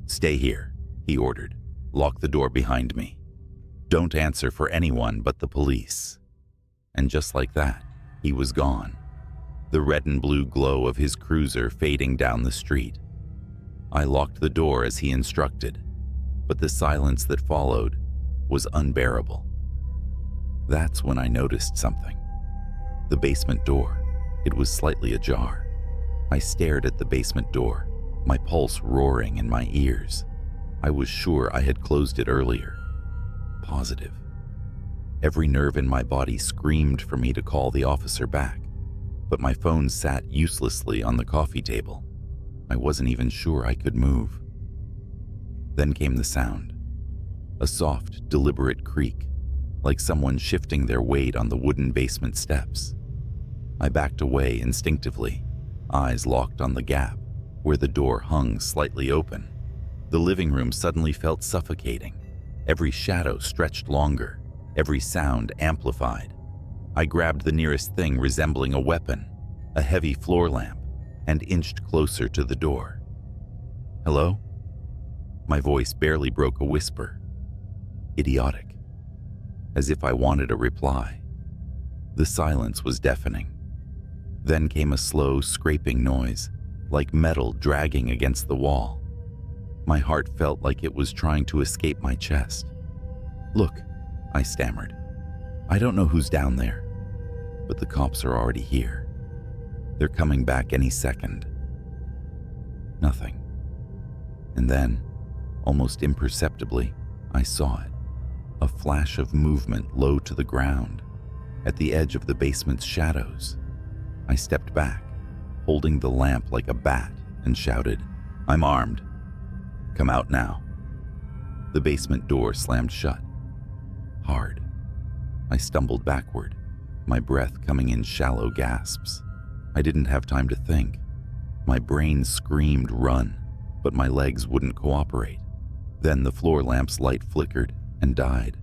"Stay here," he ordered. "Lock the door behind me. Don't answer for anyone but the police." And just like that, he was gone, the red and blue glow of his cruiser fading down the street. I locked the door as he instructed, but the silence that followed was unbearable. That's when I noticed something. The basement door. It was slightly ajar. I stared at the basement door, my pulse roaring in my ears. I was sure I had closed it earlier. Positive. Every nerve in my body screamed for me to call the officer back, but my phone sat uselessly on the coffee table. I wasn't even sure I could move. Then came the sound. A soft, deliberate creak, like someone shifting their weight on the wooden basement steps. I backed away instinctively, eyes locked on the gap where the door hung slightly open. The living room suddenly felt suffocating. Every shadow stretched longer, every sound amplified. I grabbed the nearest thing resembling a weapon, a heavy floor lamp, and inched closer to the door. "Hello?" My voice barely broke a whisper. Idiotic. As if I wanted a reply. The silence was deafening. Then came a slow, scraping noise, like metal dragging against the wall. My heart felt like it was trying to escape my chest. "Look," I stammered. "I don't know who's down there, but the cops are already here. They're coming back any second." Nothing. And then, almost imperceptibly, I saw it. A flash of movement low to the ground, at the edge of the basement's shadows. I stepped back, holding the lamp like a bat, and shouted, "I'm armed. Come out now." The basement door slammed shut. Hard. I stumbled backward, my breath coming in shallow gasps. I didn't have time to think. My brain screamed run, but my legs wouldn't cooperate. Then the floor lamp's light flickered and died,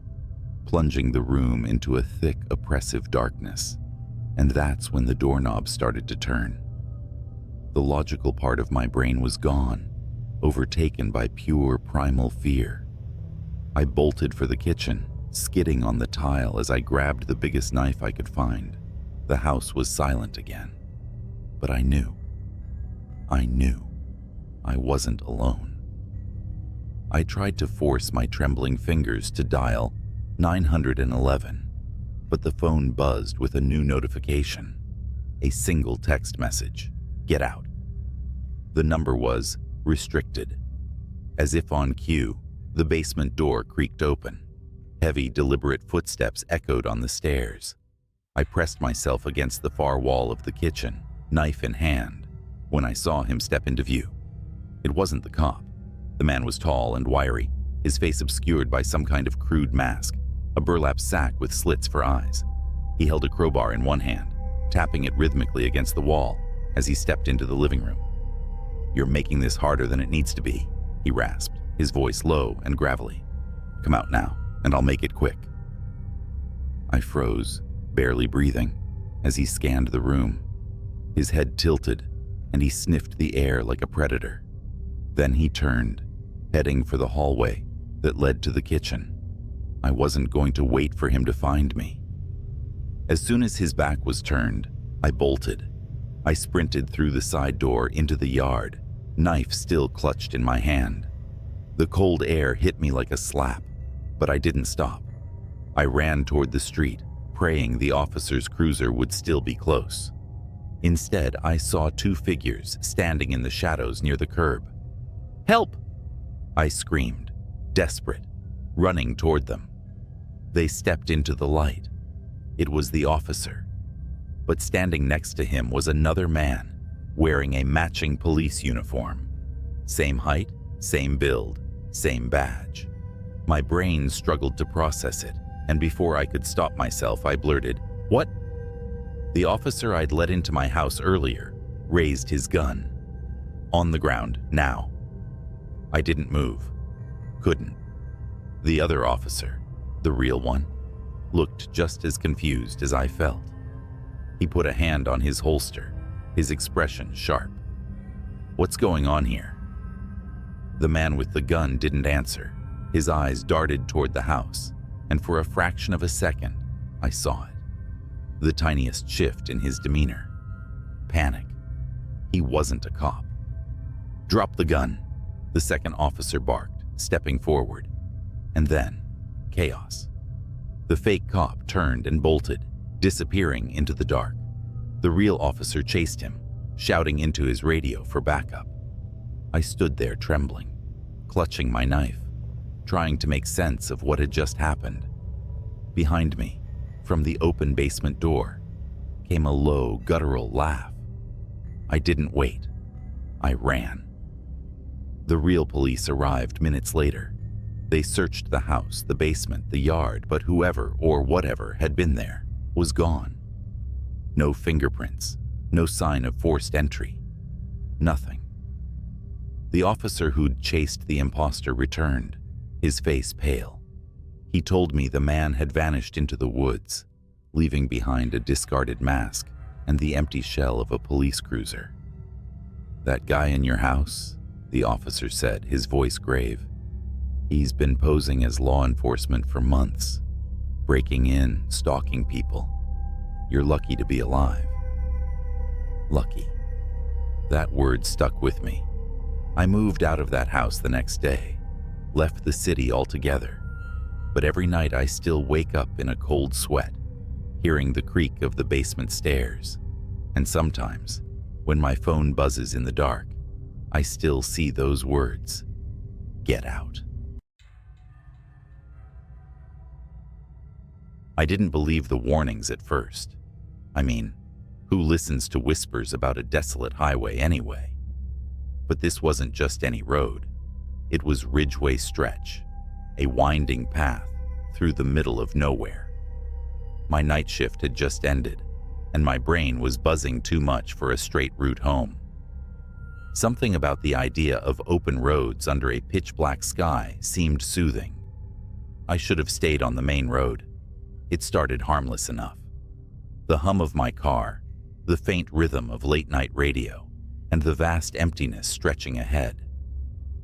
plunging the room into a thick, oppressive darkness. And that's when the doorknob started to turn. The logical part of my brain was gone, overtaken by pure primal fear. I bolted for the kitchen, skidding on the tile as I grabbed the biggest knife I could find. The house was silent again. But I knew I wasn't alone. I tried to force my trembling fingers to dial 911, but the phone buzzed with a new notification. A single text message: "Get out." The number was restricted. As if on cue, the basement door creaked open. Heavy, deliberate footsteps echoed on the stairs. I pressed myself against the far wall of the kitchen, knife in hand, when I saw him step into view. It wasn't the cop. The man was tall and wiry, his face obscured by some kind of crude mask, a burlap sack with slits for eyes. He held a crowbar in one hand, tapping it rhythmically against the wall as he stepped into the living room. "You're making this harder than it needs to be," he rasped, his voice low and gravelly. "Come out now, and I'll make it quick." I froze, barely breathing, as he scanned the room. His head tilted, and he sniffed the air like a predator. Then he turned, heading for the hallway that led to the kitchen. I wasn't going to wait for him to find me. As soon as his back was turned, I bolted. I sprinted through the side door into the yard, knife still clutched in my hand. The cold air hit me like a slap, but I didn't stop. I ran toward the street, praying the officer's cruiser would still be close. Instead, I saw two figures standing in the shadows near the curb. "Help!" I screamed, desperate, running toward them. They stepped into the light. It was the officer. But standing next to him was another man, wearing a matching police uniform. Same height, same build, same badge. My brain struggled to process it, and before I could stop myself, I blurted, "What?" The officer I'd let into my house earlier raised his gun. "On the ground, now." I didn't move. Couldn't. The other officer, the real one, looked just as confused as I felt. He put a hand on his holster, his expression sharp. "What's going on here?" The man with the gun didn't answer. His eyes darted toward the house, and for a fraction of a second, I saw it. The tiniest shift in his demeanor. Panic. He wasn't a cop. "Drop the gun," the second officer barked, stepping forward. And then, chaos. The fake cop turned and bolted, disappearing into the dark. The real officer chased him, shouting into his radio for backup. I stood there trembling, clutching my knife, trying to make sense of what had just happened. Behind me, from the open basement door, came a low, guttural laugh. I didn't wait. I ran. The real police arrived minutes later. They searched the house, the basement, the yard, but whoever or whatever had been there was gone. No fingerprints, no sign of forced entry. Nothing. The officer who'd chased the imposter returned, his face pale. He told me the man had vanished into the woods, leaving behind a discarded mask and the empty shell of a police cruiser. "That guy in your house?" the officer said, his voice grave. He's been posing as law enforcement for months, breaking in, stalking people. You're lucky to be alive. Lucky. That word stuck with me. I moved out of that house the next day, left the city altogether. But every night I still wake up in a cold sweat, hearing the creak of the basement stairs. And sometimes, when my phone buzzes in the dark, I still see those words, "Get out." I didn't believe the warnings at first. I mean, who listens to whispers about a desolate highway anyway? But this wasn't just any road. It was Ridgeway Stretch, a winding path through the middle of nowhere. My night shift had just ended, and my brain was buzzing too much for a straight route home. Something about the idea of open roads under a pitch-black sky seemed soothing. I should have stayed on the main road. It started harmless enough. The hum of my car, the faint rhythm of late-night radio, and the vast emptiness stretching ahead.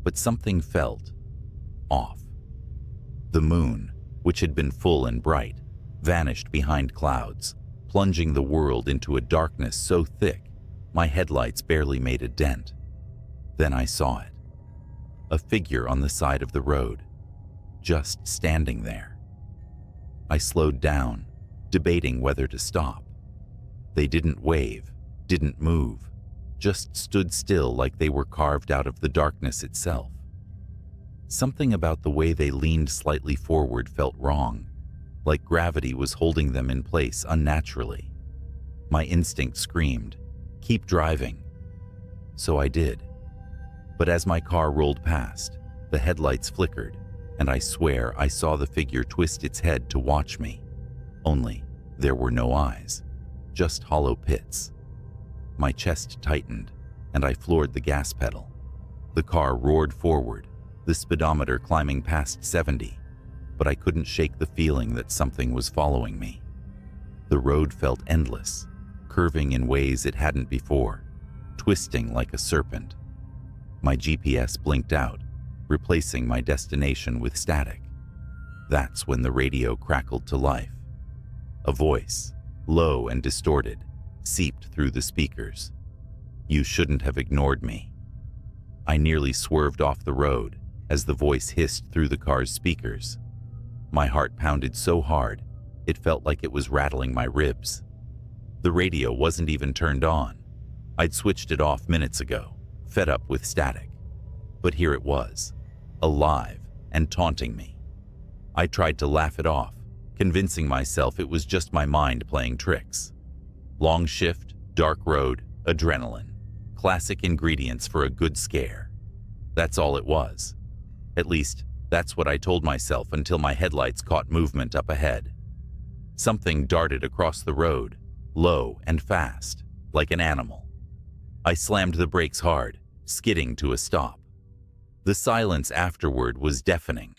But something felt off. The moon, which had been full and bright, vanished behind clouds, plunging the world into a darkness so thick my headlights barely made a dent. Then I saw it. A figure on the side of the road, just standing there. I slowed down, debating whether to stop. They didn't wave, didn't move, just stood still like they were carved out of the darkness itself. Something about the way they leaned slightly forward felt wrong, like gravity was holding them in place unnaturally. My instinct screamed, "Keep driving." So I did. But as my car rolled past, the headlights flickered, and I swear I saw the figure twist its head to watch me. Only, there were no eyes, just hollow pits. My chest tightened, and I floored the gas pedal. The car roared forward, the speedometer climbing past 70, but I couldn't shake the feeling that something was following me. The road felt endless, curving in ways it hadn't before, twisting like a serpent. My GPS blinked out, replacing my destination with static. That's when the radio crackled to life. A voice, low and distorted, seeped through the speakers. "You shouldn't have ignored me." I nearly swerved off the road as the voice hissed through the car's speakers. My heart pounded so hard, it felt like it was rattling my ribs. The radio wasn't even turned on. I'd switched it off minutes ago, fed up with static. But here it was, alive and taunting me. I tried to laugh it off, convincing myself it was just my mind playing tricks. Long shift, dark road, adrenaline. Classic ingredients for a good scare. That's all it was. At least, that's what I told myself until my headlights caught movement up ahead. Something darted across the road, low and fast, like an animal. I slammed the brakes hard, skidding to a stop. The silence afterward was deafening.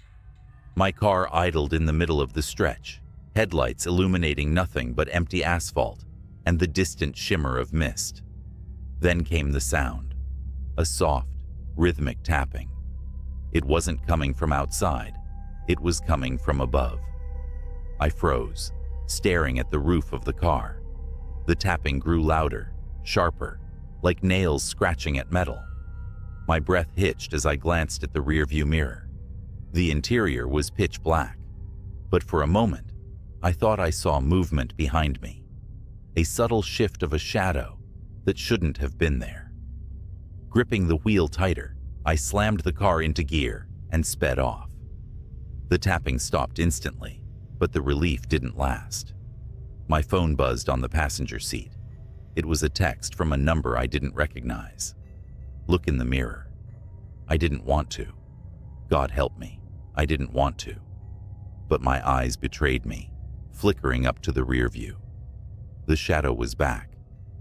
My car idled in the middle of the stretch, headlights illuminating nothing but empty asphalt and the distant shimmer of mist. Then came the sound, a soft, rhythmic tapping. It wasn't coming from outside, it was coming from above. I froze, staring at the roof of the car. The tapping grew louder, sharper, like nails scratching at metal. My breath hitched as I glanced at the rearview mirror. The interior was pitch black, but for a moment, I thought I saw movement behind me. A subtle shift of a shadow that shouldn't have been there. Gripping the wheel tighter, I slammed the car into gear and sped off. The tapping stopped instantly, but the relief didn't last. My phone buzzed on the passenger seat. It was a text from a number I didn't recognize. Look in the mirror. I didn't want to. God help me, I didn't want to. But my eyes betrayed me, flickering up to the rear view. The shadow was back,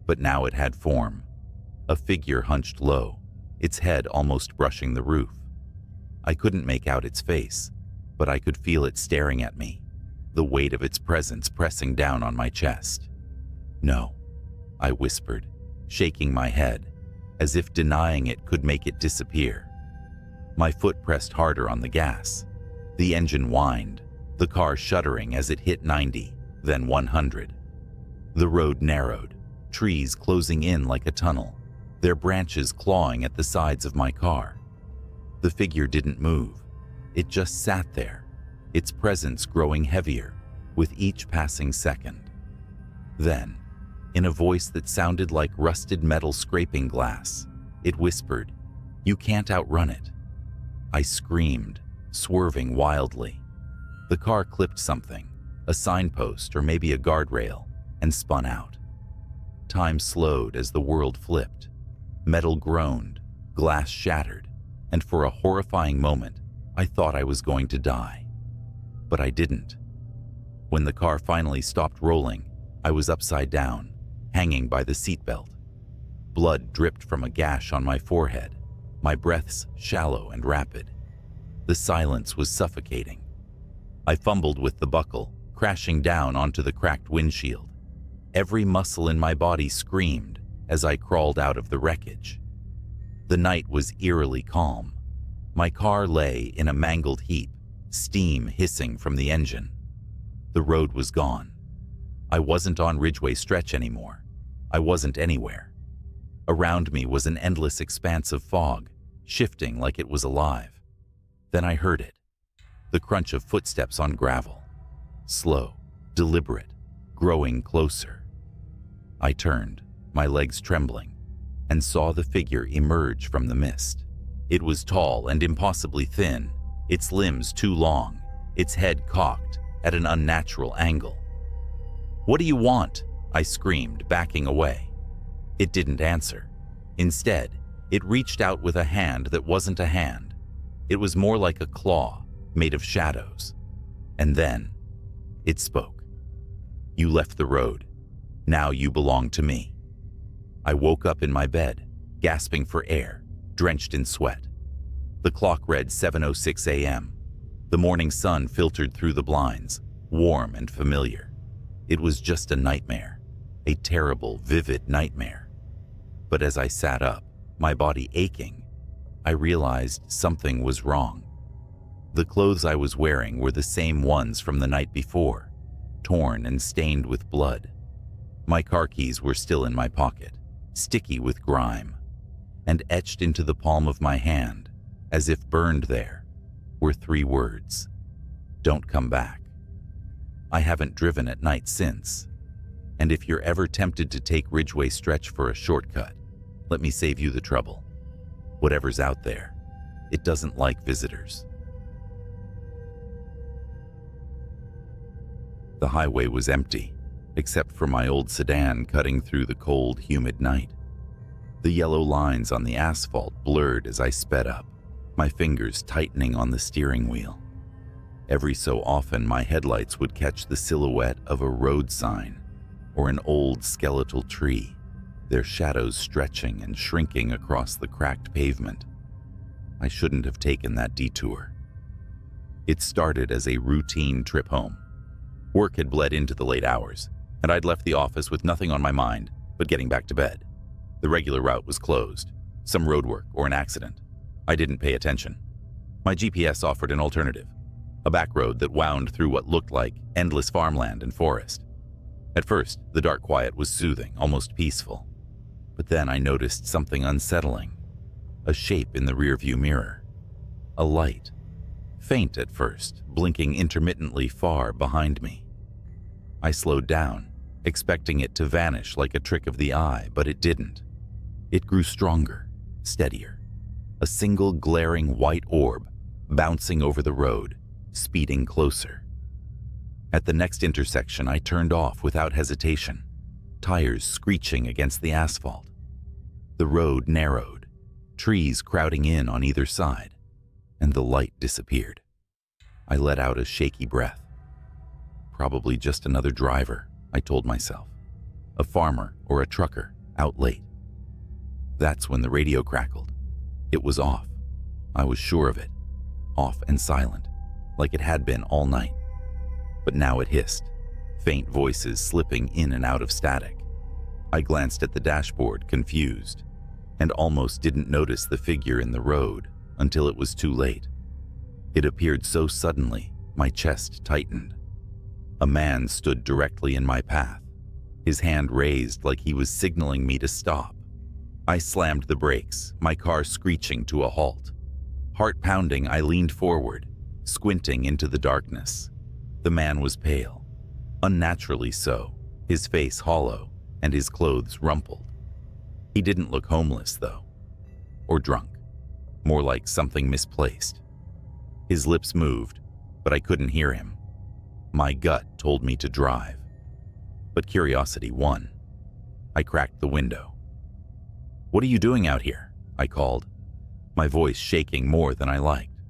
but now it had form. A figure hunched low, its head almost brushing the roof. I couldn't make out its face, but I could feel it staring at me, the weight of its presence pressing down on my chest. "No," I whispered, shaking my head, as if denying it could make it disappear. My foot pressed harder on the gas. The engine whined, the car shuddering as it hit 90, then 100. The road narrowed, trees closing in like a tunnel, their branches clawing at the sides of my car. The figure didn't move. It just sat there, its presence growing heavier with each passing second. Then, in a voice that sounded like rusted metal scraping glass, it whispered, "You can't outrun it." I screamed, swerving wildly. The car clipped something, a signpost or maybe a guardrail, and spun out. Time slowed as the world flipped. Metal groaned, glass shattered, and for a horrifying moment, I thought I was going to die. But I didn't. When the car finally stopped rolling, I was upside down, hanging by the seatbelt. Blood dripped from a gash on my forehead, my breaths shallow and rapid. The silence was suffocating. I fumbled with the buckle, crashing down onto the cracked windshield. Every muscle in my body screamed as I crawled out of the wreckage. The night was eerily calm. My car lay in a mangled heap, steam hissing from the engine. The road was gone. I wasn't on Ridgway Stretch anymore. I wasn't anywhere. Around me was an endless expanse of fog, shifting like it was alive. Then I heard it, the crunch of footsteps on gravel. Slow, deliberate, growing closer. I turned, my legs trembling, and saw the figure emerge from the mist. It was tall and impossibly thin, its limbs too long, its head cocked at an unnatural angle. "What do you want?" I screamed, backing away. It didn't answer. Instead, it reached out with a hand that wasn't a hand. It was more like a claw, made of shadows. And then, it spoke. "You left the road. Now you belong to me." I woke up in my bed, gasping for air, drenched in sweat. The clock read 7:06 a.m. The morning sun filtered through the blinds, warm and familiar. It was just a nightmare, a terrible, vivid nightmare. But as I sat up, my body aching, I realized something was wrong. The clothes I was wearing were the same ones from the night before, torn and stained with blood. My car keys were still in my pocket, sticky with grime, and etched into the palm of my hand, as if burned there, were 3 words: "Don't come back." I haven't driven at night since, and if you're ever tempted to take Ridgway Stretch for a shortcut, let me save you the trouble. Whatever's out there, it doesn't like visitors. The highway was empty, except for my old sedan cutting through the cold, humid night. The yellow lines on the asphalt blurred as I sped up, my fingers tightening on the steering wheel. Every so often, my headlights would catch the silhouette of a road sign or an old skeletal tree, their shadows stretching and shrinking across the cracked pavement. I shouldn't have taken that detour. It started as a routine trip home. Work had bled into the late hours, and I'd left the office with nothing on my mind but getting back to bed. The regular route was closed, some roadwork or an accident. I didn't pay attention. My GPS offered an alternative, a back road that wound through what looked like endless farmland and forest. At first, the dark quiet was soothing, almost peaceful. But then I noticed something unsettling, a shape in the rearview mirror, a light, faint at first, blinking intermittently far behind me. I slowed down, expecting it to vanish like a trick of the eye, but it didn't. It grew stronger, steadier, a single glaring white orb bouncing over the road, speeding closer. At the next intersection, I turned off without hesitation, tires screeching against the asphalt. The road narrowed, trees crowding in on either side, and the light disappeared. I let out a shaky breath. Probably just another driver, I told myself. A farmer or a trucker, out late. That's when the radio crackled. It was off. I was sure of it. Off and silent, like it had been all night. But now it hissed, faint voices slipping in and out of static. I glanced at the dashboard, confused, and almost didn't notice the figure in the road until it was too late. It appeared so suddenly, my chest tightened. A man stood directly in my path, his hand raised like he was signaling me to stop. I slammed the brakes, my car screeching to a halt. Heart pounding, I leaned forward, squinting into the darkness. The man was pale, unnaturally so, his face hollow and his clothes rumpled. He didn't look homeless, though, or drunk, more like something misplaced. His lips moved, but I couldn't hear him. My gut told me to drive, but curiosity won. I cracked the window. "What are you doing out here?" I called, my voice shaking more than I liked.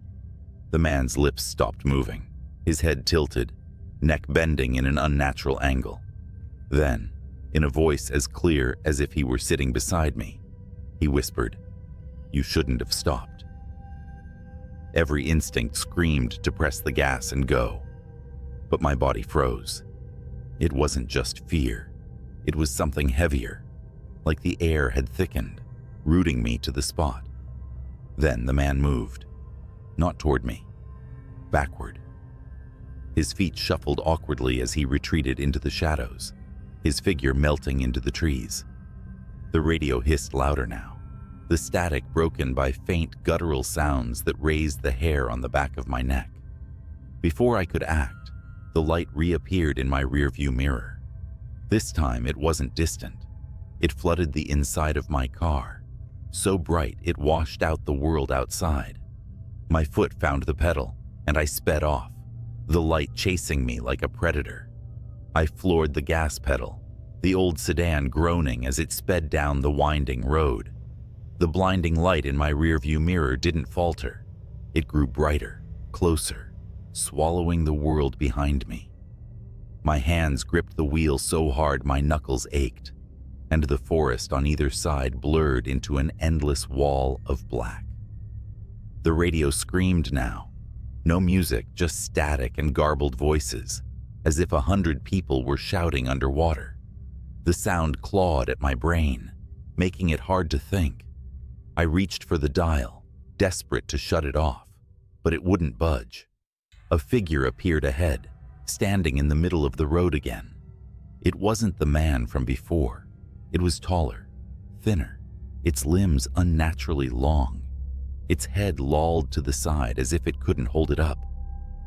The man's lips stopped moving, his head tilted, neck bending in an unnatural angle. Then, in a voice as clear as if he were sitting beside me, he whispered, "You shouldn't have stopped." Every instinct screamed to press the gas and go, but my body froze. It wasn't just fear, it was something heavier, like the air had thickened, rooting me to the spot. Then the man moved, not toward me, backward. His feet shuffled awkwardly as he retreated into the shadows, his figure melting into the trees. The radio hissed louder now, the static broken by faint guttural sounds that raised the hair on the back of my neck. Before I could act, the light reappeared in my rearview mirror. This time it wasn't distant. It flooded the inside of my car, so bright it washed out the world outside. My foot found the pedal, and I sped off, the light chasing me like a predator. I floored the gas pedal, the old sedan groaning as it sped down the winding road. The blinding light in my rearview mirror didn't falter. It grew brighter, closer, swallowing the world behind me. My hands gripped the wheel so hard my knuckles ached, and the forest on either side blurred into an endless wall of black. The radio screamed now. No music, just static and garbled voices, as if 100 people were shouting underwater. The sound clawed at my brain, making it hard to think. I reached for the dial, desperate to shut it off, but it wouldn't budge. A figure appeared ahead, standing in the middle of the road again. It wasn't the man from before. It was taller, thinner, its limbs unnaturally long. Its head lolled to the side as if it couldn't hold it up.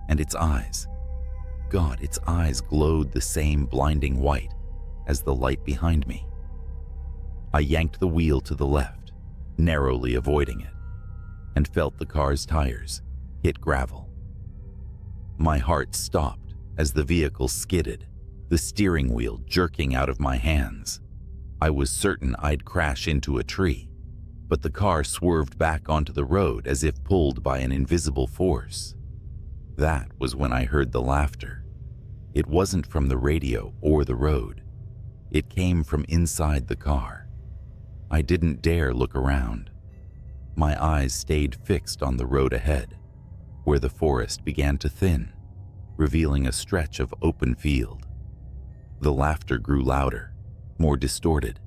And its eyes, God, its eyes glowed the same blinding white as the light behind me. I yanked the wheel to the left, narrowly avoiding it, and felt the car's tires hit gravel. My heart stopped as the vehicle skidded, the steering wheel jerking out of my hands. I was certain I'd crash into a tree, but the car swerved back onto the road as if pulled by an invisible force. That was when I heard the laughter. It wasn't from the radio or the road. It came from inside the car. I didn't dare look around. My eyes stayed fixed on the road ahead, where the forest began to thin, revealing a stretch of open field. The laughter grew louder, more distorted,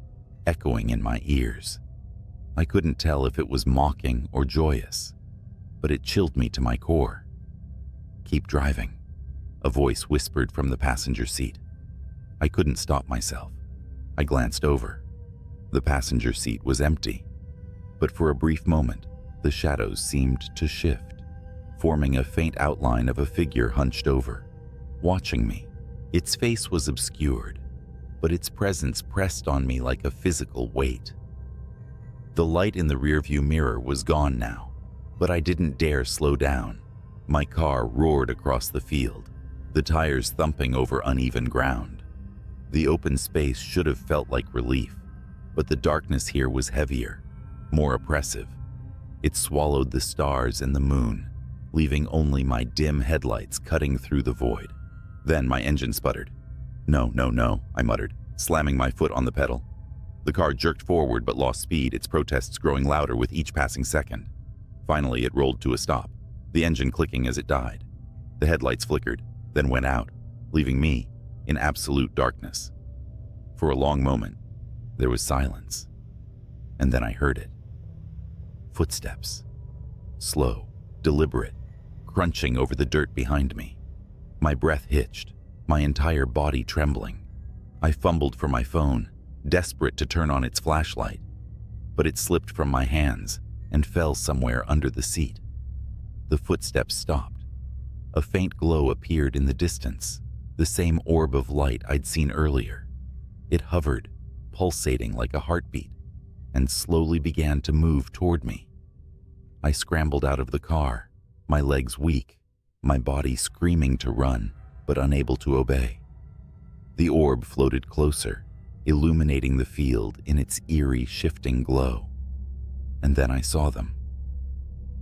echoing in my ears. I couldn't tell if it was mocking or joyous, but it chilled me to my core. "Keep driving," a voice whispered from the passenger seat. I couldn't stop myself. I glanced over. The passenger seat was empty, but for a brief moment, the shadows seemed to shift, forming a faint outline of a figure hunched over, watching me. Its face was obscured, but its presence pressed on me like a physical weight. The light in the rearview mirror was gone now, but I didn't dare slow down. My car roared across the field, the tires thumping over uneven ground. The open space should have felt like relief, but the darkness here was heavier, more oppressive. It swallowed the stars and the moon, leaving only my dim headlights cutting through the void. Then my engine sputtered. No, I muttered, slamming my foot on the pedal. The car jerked forward but lost speed, its protests growing louder with each passing second. Finally, it rolled to a stop, the engine clicking as it died. The headlights flickered, then went out, leaving me in absolute darkness. For a long moment, there was silence, and then I heard it. Footsteps. slow, deliberate, crunching over the dirt behind me. My breath hitched, my entire body trembling. I fumbled for my phone, desperate to turn on its flashlight, but it slipped from my hands and fell somewhere under the seat. The footsteps stopped. A faint glow appeared in the distance, the same orb of light I'd seen earlier. It hovered, pulsating like a heartbeat, and slowly began to move toward me. I scrambled out of the car, my legs weak, my body screaming to run, but unable to obey. The orb floated closer, illuminating the field in its eerie, shifting glow. And then I saw them.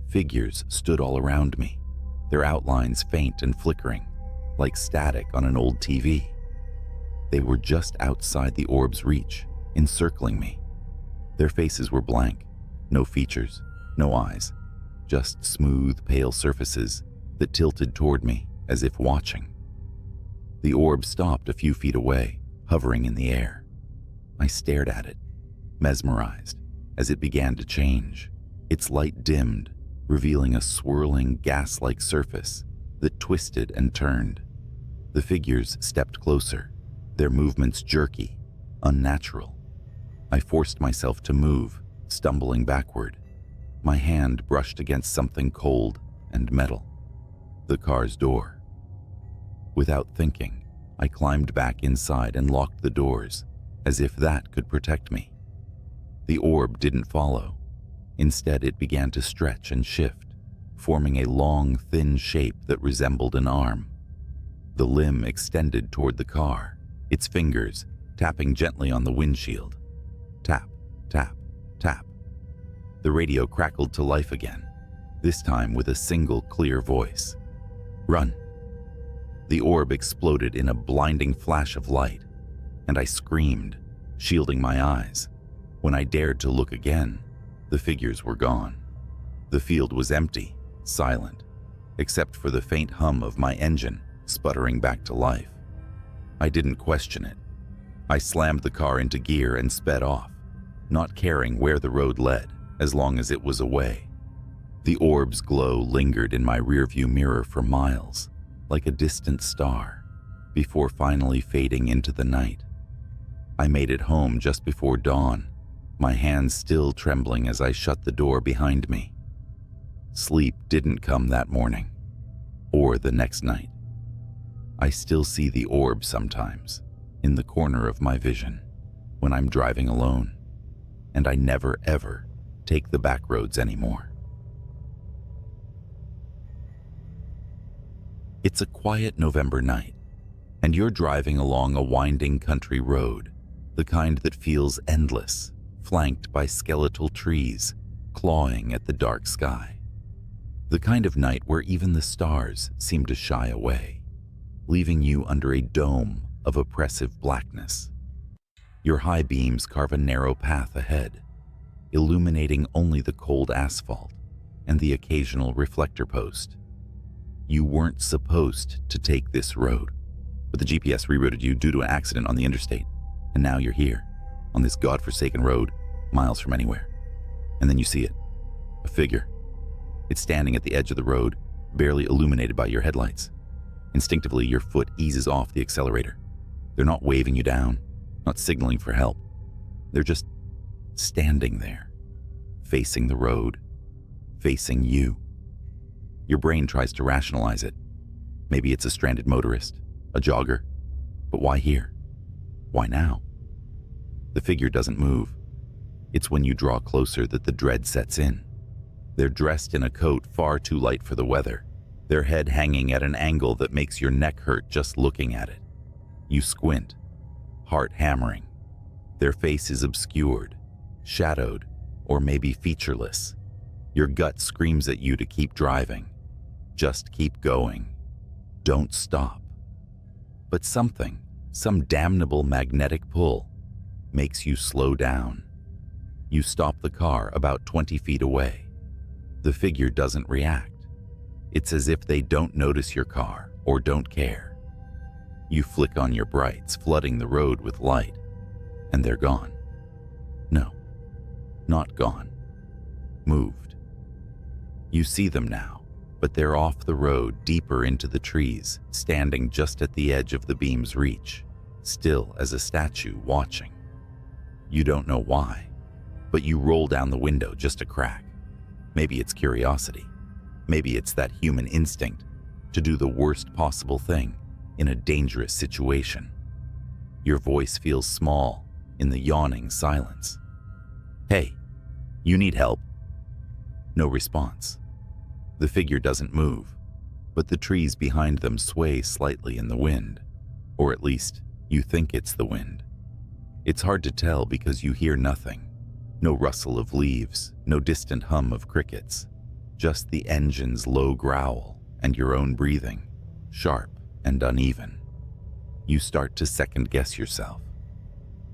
Figures stood all around me, their outlines faint and flickering, like static on an old TV. They were just outside the orb's reach, encircling me. Their faces were blank, no features, no eyes, just smooth, pale surfaces that tilted toward me as if watching. The orb stopped a few feet away, hovering in the air. I stared at it, mesmerized, as it began to change. Its light dimmed, revealing a swirling, gas-like surface that twisted and turned. The figures stepped closer, their movements jerky, unnatural. I forced myself to move, stumbling backward. My hand brushed against something cold and metal. The car's door. Without thinking, I climbed back inside and locked the doors, as if that could protect me. The orb didn't follow. Instead, it began to stretch and shift, forming a long, thin shape that resembled an arm. The limb extended toward the car, its fingers tapping gently on the windshield. Tap, tap, tap. The radio crackled to life again, this time with a single clear voice. Run. The orb exploded in a blinding flash of light, and I screamed, shielding my eyes. When I dared to look again, the figures were gone. The field was empty, silent, except for the faint hum of my engine sputtering back to life. I didn't question it. I slammed the car into gear and sped off, not caring where the road led, as long as it was away. The orb's glow lingered in my rearview mirror for miles, like a distant star, before finally fading into the night. I made it home just before dawn, my hands still trembling as I shut the door behind me. Sleep didn't come that morning, or the next night. I still see the orb sometimes, in the corner of my vision, when I'm driving alone, and I never ever take the back roads anymore. It's a quiet November night, and you're driving along a winding country road, the kind that feels endless, flanked by skeletal trees, clawing at the dark sky. The kind of night where even the stars seem to shy away, leaving you under a dome of oppressive blackness. Your high beams carve a narrow path ahead, illuminating only the cold asphalt and the occasional reflector post. You weren't supposed to take this road, but the GPS rerouted you due to an accident on the interstate, and now you're here, on this godforsaken road, miles from anywhere. And then you see it, a figure. It's standing at the edge of the road, barely illuminated by your headlights. Instinctively, your foot eases off the accelerator. They're not waving you down, not signaling for help. They're just standing there, facing the road, facing you. Your brain tries to rationalize it. Maybe it's a stranded motorist, a jogger. But why here? Why now? The figure doesn't move. It's when you draw closer that the dread sets in. They're dressed in a coat far too light for the weather, their head hanging at an angle that makes your neck hurt just looking at it. You squint, heart hammering. Their face is obscured, shadowed, or maybe featureless. Your gut screams at you to keep driving. Just keep going. Don't stop. But something, some damnable magnetic pull, makes you slow down. You stop the car about 20 feet away. The figure doesn't react. It's as if they don't notice your car or don't care. You flick on your brights, flooding the road with light, and they're gone. No, not gone. Moved. You see them now, but they're off the road deeper into the trees, standing just at the edge of the beam's reach, still as a statue watching. You don't know why, but you roll down the window just a crack. Maybe it's curiosity. Maybe it's that human instinct to do the worst possible thing in a dangerous situation. Your voice feels small in the yawning silence. "Hey, you need help?" No response. The figure doesn't move, but the trees behind them sway slightly in the wind, or at least you think it's the wind. It's hard to tell because you hear nothing. No rustle of leaves, no distant hum of crickets, just the engine's low growl and your own breathing, sharp and uneven. You start to second-guess yourself.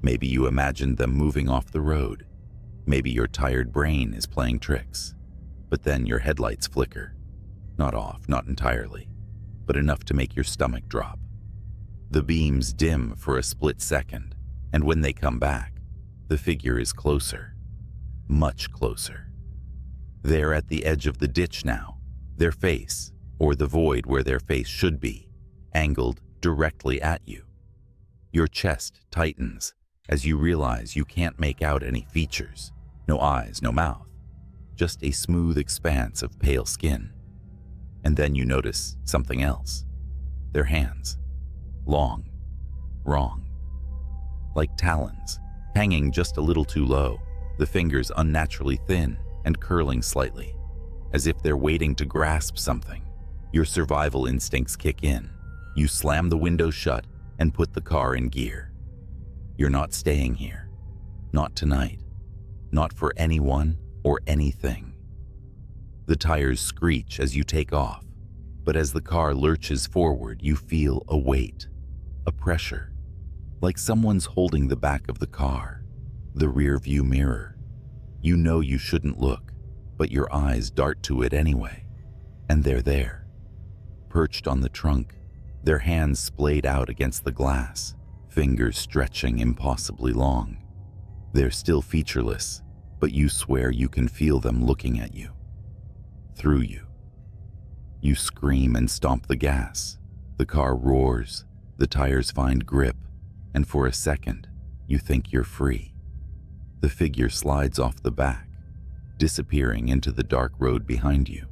Maybe you imagined them moving off the road. Maybe your tired brain is playing tricks. But then your headlights flicker. Not off, not entirely, but enough to make your stomach drop. The beams dim for a split second, and when they come back, the figure is closer. Much closer. They're at the edge of the ditch now, their face, or the void where their face should be, angled directly at you. Your chest tightens as you realize you can't make out any features. No eyes, no mouth. Just a smooth expanse of pale skin. And then you notice something else. Their hands. Long. Wrong. Like talons, hanging just a little too low, the fingers unnaturally thin and curling slightly, as if they're waiting to grasp something. Your survival instincts kick in. You slam the window shut and put the car in gear. You're not staying here. Not tonight. Not for anyone or anything. The tires screech as you take off, but as the car lurches forward, you feel a weight, a pressure, like someone's holding the back of the car, the rear view mirror. You know you shouldn't look, but your eyes dart to it anyway, and they're there, perched on the trunk, their hands splayed out against the glass, fingers stretching impossibly long. They're still featureless, but you swear you can feel them looking at you. Through you. You scream and stomp the gas. The car roars, the tires find grip, and for a second, you think you're free. The figure slides off the back, disappearing into the dark road behind you.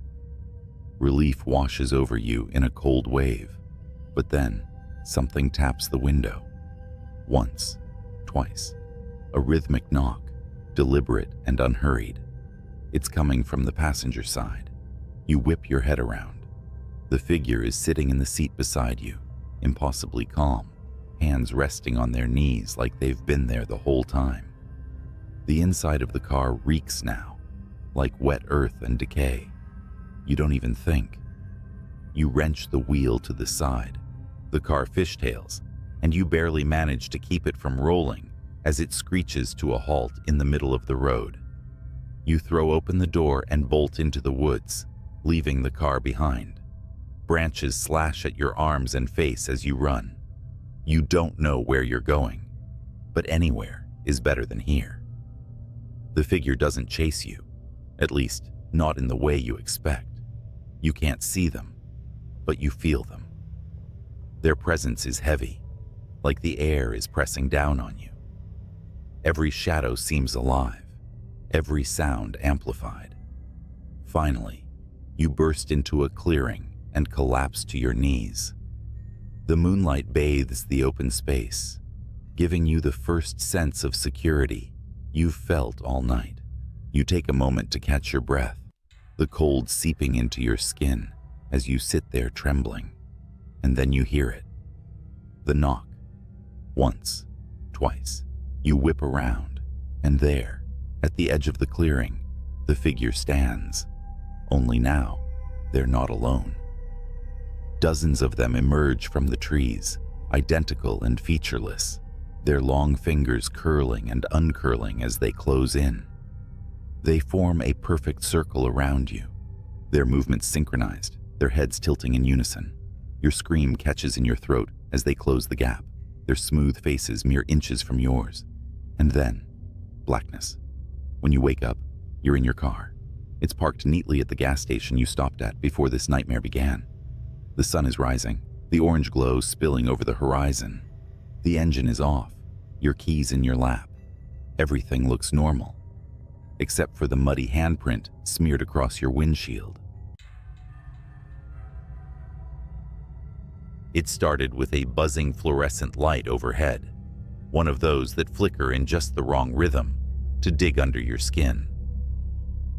Relief washes over you in a cold wave, but then something taps the window. Once, twice. A rhythmic knock, deliberate and unhurried. It's coming from the passenger side. You whip your head around. The figure is sitting in the seat beside you, impossibly calm, hands resting on their knees like they've been there the whole time. The inside of the car reeks now, like wet earth and decay. You don't even think. You wrench the wheel to the side. The car fishtails, and you barely manage to keep it from rolling as it screeches to a halt in the middle of the road. You throw open the door and bolt into the woods, leaving the car behind. Branches slash at your arms and face as you run. You don't know where you're going, but anywhere is better than here. The figure doesn't chase you, at least not in the way you expect. You can't see them, but you feel them. Their presence is heavy, like the air is pressing down on you. Every shadow seems alive, every sound amplified. Finally, you burst into a clearing and collapse to your knees. The moonlight bathes the open space, giving you the first sense of security you've felt all night. You take a moment to catch your breath, the cold seeping into your skin as you sit there trembling, and then you hear it. The knock. Once, twice. You whip around, and there, at the edge of the clearing, the figure stands. Only now, they're not alone. Dozens of them emerge from the trees, identical and featureless, their long fingers curling and uncurling as they close in. They form a perfect circle around you, their movements synchronized, their heads tilting in unison. Your scream catches in your throat as they close the gap, their smooth faces mere inches from yours. And then, blackness. When you wake up, you're in your car. It's parked neatly at the gas station you stopped at before this nightmare began. The sun is rising, the orange glow spilling over the horizon. The engine is off, your keys in your lap. Everything looks normal, except for the muddy handprint smeared across your windshield. It started with a buzzing fluorescent light overhead, one of those that flicker in just the wrong rhythm to dig under your skin.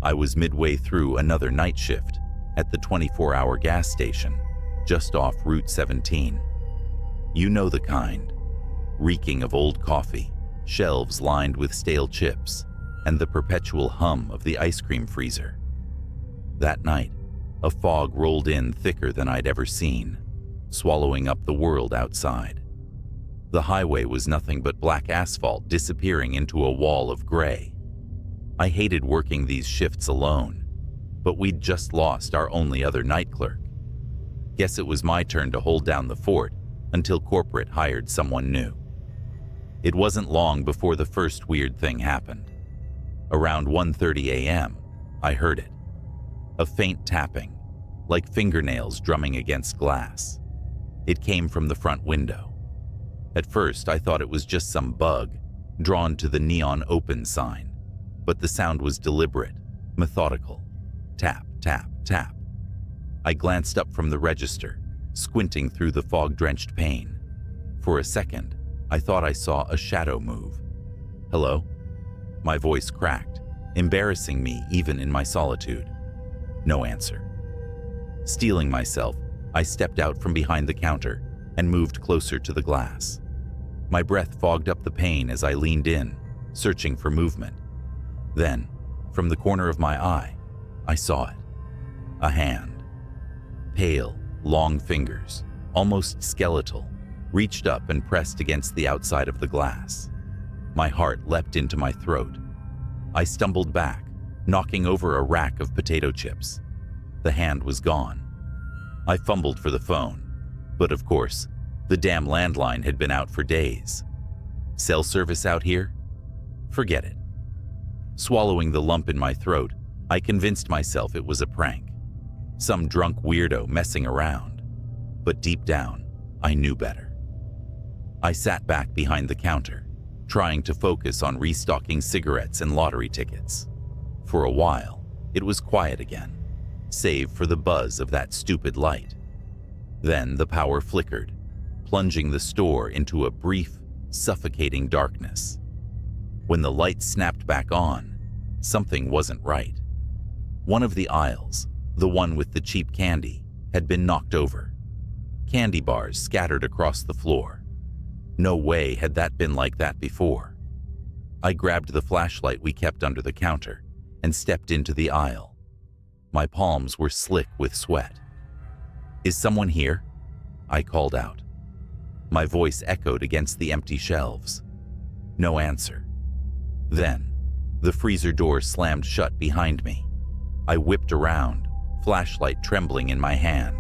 I was midway through another night shift at the 24-hour gas station, just off Route 17. You know the kind, reeking of old coffee, shelves lined with stale chips, and the perpetual hum of the ice cream freezer. That night, a fog rolled in thicker than I'd ever seen, swallowing up the world outside. The highway was nothing but black asphalt disappearing into a wall of gray. I hated working these shifts alone, but we'd just lost our only other night clerk. Guess it was my turn to hold down the fort until corporate hired someone new. It wasn't long before the first weird thing happened. Around 1:30 a.m., I heard it. A faint tapping, like fingernails drumming against glass. It came from the front window. At first, I thought it was just some bug drawn to the neon open sign, but the sound was deliberate, methodical. Tap, tap, tap. I glanced up from the register, squinting through the fog-drenched pane. For a second, I thought I saw a shadow move. Hello? My voice cracked, embarrassing me even in my solitude. No answer. Steeling myself, I stepped out from behind the counter and moved closer to the glass. My breath fogged up the pane as I leaned in, searching for movement. Then, from the corner of my eye, I saw it. A hand. Pale, long fingers, almost skeletal, reached up and pressed against the outside of the glass. My heart leapt into my throat. I stumbled back, knocking over a rack of potato chips. The hand was gone. I fumbled for the phone, but of course, the damn landline had been out for days. Cell service out here? Forget it. Swallowing the lump in my throat, I convinced myself it was a prank. Some drunk weirdo messing around. But deep down, I knew better. I sat back behind the counter, trying to focus on restocking cigarettes and lottery tickets. For a while, it was quiet again, save for the buzz of that stupid light. Then the power flickered, plunging the store into a brief, suffocating darkness. When the light snapped back on, something wasn't right. One of the aisles, the one with the cheap candy, had been knocked over. Candy bars scattered across the floor. No way had that been like that before. I grabbed the flashlight we kept under the counter and stepped into the aisle. My palms were slick with sweat. "Is someone here?" I called out. My voice echoed against the empty shelves. No answer. Then, the freezer door slammed shut behind me. I whipped around, flashlight trembling in my hand.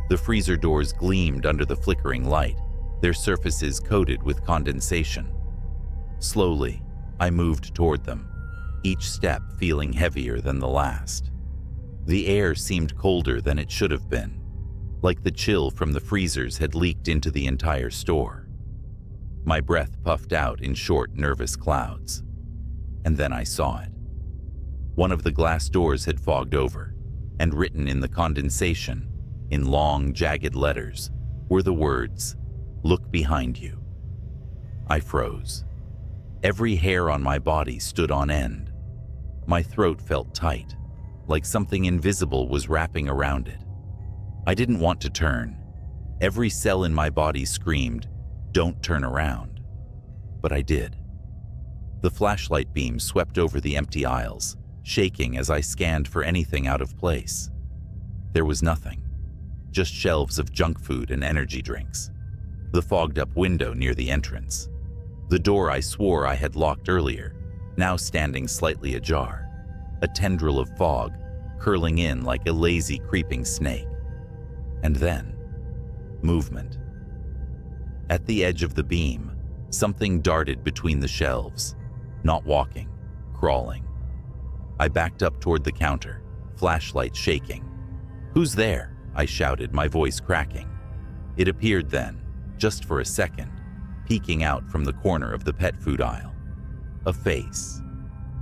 The freezer doors gleamed under the flickering light, their surfaces coated with condensation. Slowly, I moved toward them, each step feeling heavier than the last. The air seemed colder than it should have been, like the chill from the freezers had leaked into the entire store. My breath puffed out in short, nervous clouds. And then I saw it. One of the glass doors had fogged over, and written in the condensation, in long, jagged letters, were the words, "Look behind you." I froze. Every hair on my body stood on end. My throat felt tight, like something invisible was wrapping around it. I didn't want to turn. Every cell in my body screamed, "Don't turn around." But I did. The flashlight beam swept over the empty aisles, shaking as I scanned for anything out of place. There was nothing, just shelves of junk food and energy drinks. The fogged-up window near the entrance. The door I swore I had locked earlier, now standing slightly ajar. A tendril of fog curling in like a lazy, creeping snake. And then, movement. At the edge of the beam, something darted between the shelves, not walking, crawling. I backed up toward the counter, flashlight shaking. "Who's there?" I shouted, my voice cracking. It appeared then, just for a second, peeking out from the corner of the pet food aisle. A face.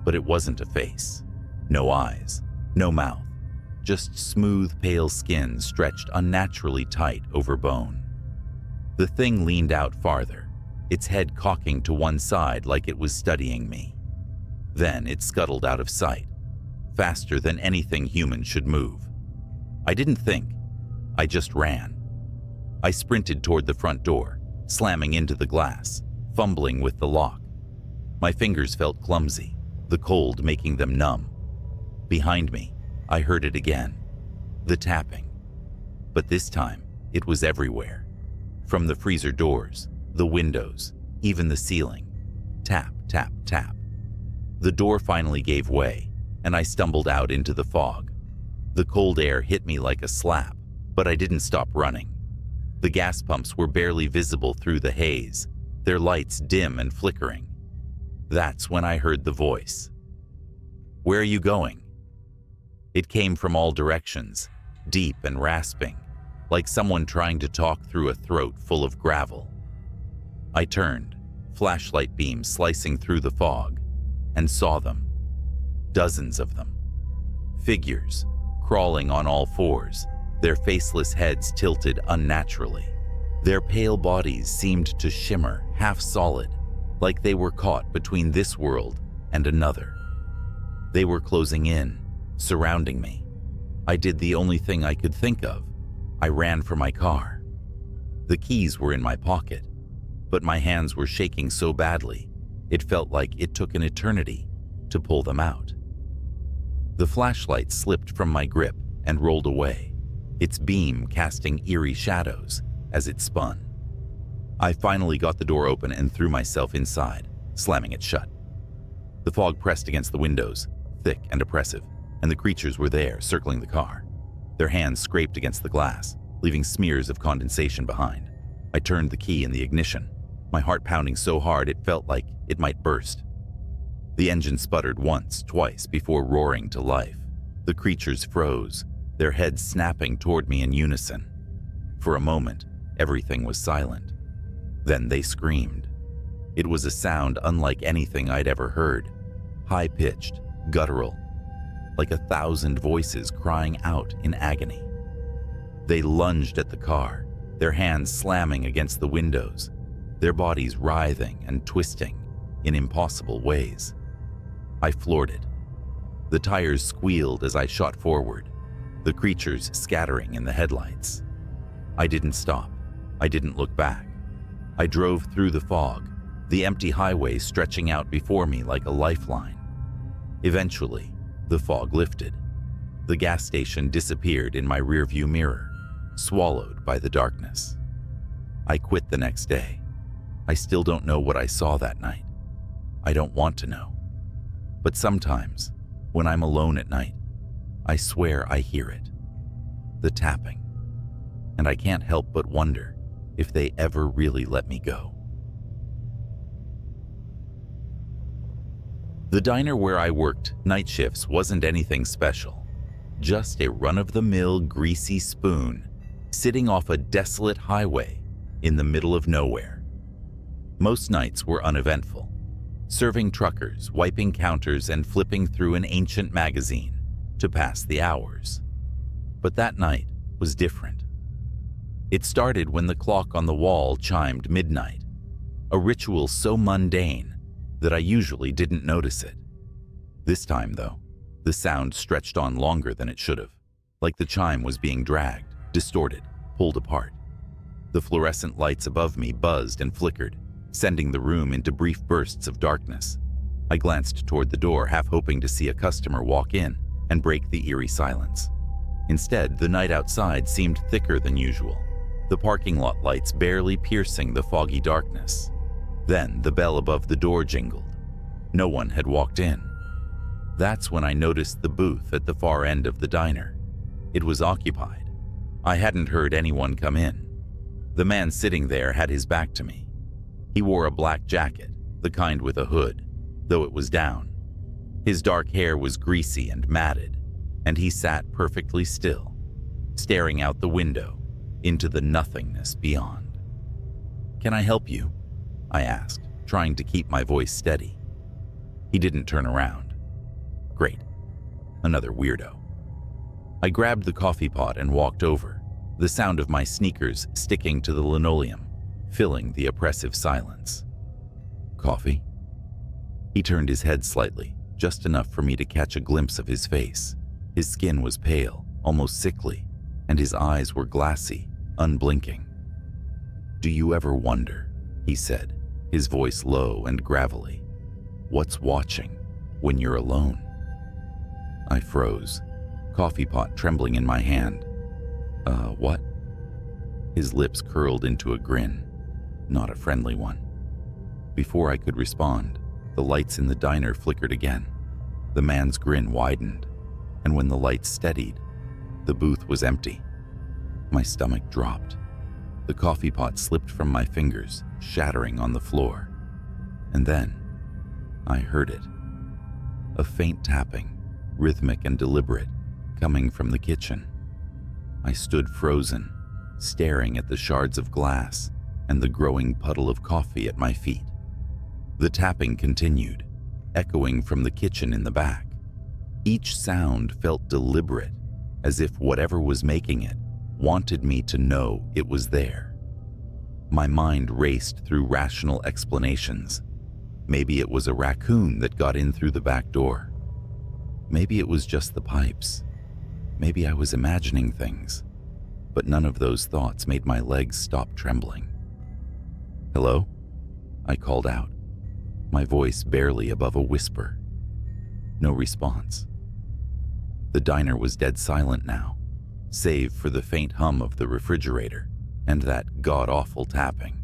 But it wasn't a face. No eyes, no mouth, just smooth, pale skin stretched unnaturally tight over bone. The thing leaned out farther, its head cocking to one side like it was studying me. Then it scuttled out of sight, faster than anything human should move. I didn't think. I just ran. I sprinted toward the front door, slamming into the glass, fumbling with the lock. My fingers felt clumsy, the cold making them numb. Behind me, I heard it again, the tapping. But this time, it was everywhere. From the freezer doors, the windows, even the ceiling. Tap, tap, tap. The door finally gave way, and I stumbled out into the fog. The cold air hit me like a slap, but I didn't stop running. The gas pumps were barely visible through the haze, their lights dim and flickering. That's when I heard the voice. "Where are you going?" It came from all directions, deep and rasping, like someone trying to talk through a throat full of gravel. I turned, flashlight beam slicing through the fog, and saw them. Dozens of them. Figures, crawling on all fours, their faceless heads tilted unnaturally. Their pale bodies seemed to shimmer, half solid, like they were caught between this world and another. They were closing in, surrounding me. I did the only thing I could think of. I ran for my car. The keys were in my pocket, but my hands were shaking so badly, it felt like it took an eternity to pull them out. The flashlight slipped from my grip and rolled away, its beam casting eerie shadows as it spun. I finally got the door open and threw myself inside, slamming it shut. The fog pressed against the windows, thick and oppressive, and the creatures were there, circling the car. Their hands scraped against the glass, leaving smears of condensation behind. I turned the key in the ignition, my heart pounding so hard it felt like it might burst. The engine sputtered once, twice, before roaring to life. The creatures froze, their heads snapping toward me in unison. For a moment, everything was silent. Then they screamed. It was a sound unlike anything I'd ever heard, high-pitched, guttural, like 1,000 voices crying out in agony. They lunged at the car, their hands slamming against the windows, their bodies writhing and twisting in impossible ways. I floored it. The tires squealed as I shot forward, the creatures scattering in the headlights. I didn't stop. I didn't look back. I drove through the fog, the empty highway stretching out before me like a lifeline. Eventually, the fog lifted. The gas station disappeared in my rearview mirror, swallowed by the darkness. I quit the next day. I still don't know what I saw that night. I don't want to know. But sometimes, when I'm alone at night, I swear I hear it. The tapping. And I can't help but wonder if they ever really let me go. The diner where I worked night shifts wasn't anything special. Just a run-of-the-mill greasy spoon sitting off a desolate highway in the middle of nowhere. Most nights were uneventful, serving truckers, wiping counters, and flipping through an ancient magazine to pass the hours. But that night was different. It started when the clock on the wall chimed midnight, a ritual so mundane that I usually didn't notice it. This time, though, the sound stretched on longer than it should have, like the chime was being dragged, distorted, pulled apart. The fluorescent lights above me buzzed and flickered, sending the room into brief bursts of darkness. I glanced toward the door, half hoping to see a customer walk in and break the eerie silence. Instead, the night outside seemed thicker than usual, the parking lot lights barely piercing the foggy darkness. Then the bell above the door jingled. No one had walked in. That's when I noticed the booth at the far end of the diner. It was occupied. I hadn't heard anyone come in. The man sitting there had his back to me. He wore a black jacket, the kind with a hood, though it was down. His dark hair was greasy and matted, and he sat perfectly still, staring out the window into the nothingness beyond. "Can I help you?" I asked, trying to keep my voice steady. He didn't turn around. Great. Another weirdo. I grabbed the coffee pot and walked over, the sound of my sneakers sticking to the linoleum, filling the oppressive silence. "Coffee?" He turned his head slightly, just enough for me to catch a glimpse of his face. His skin was pale, almost sickly, and his eyes were glassy, unblinking. "Do you ever wonder," he said, his voice low and gravelly, "what's watching when you're alone?" I froze, coffee pot trembling in my hand. What?" His lips curled into a grin, not a friendly one. Before I could respond, the lights in the diner flickered again. The man's grin widened, and when the lights steadied, the booth was empty. My stomach dropped. The coffee pot slipped from my fingers, shattering on the floor. And then, I heard it. A faint tapping, rhythmic and deliberate, coming from the kitchen. I stood frozen, staring at the shards of glass and the growing puddle of coffee at my feet. The tapping continued, echoing from the kitchen in the back. Each sound felt deliberate, as if whatever was making it wanted me to know it was there. My mind raced through rational explanations. Maybe it was a raccoon that got in through the back door. Maybe it was just the pipes. Maybe I was imagining things. But none of those thoughts made my legs stop trembling. "Hello?" I called out, my voice barely above a whisper. No response. The diner was dead silent now, save for the faint hum of the refrigerator and that god-awful tapping.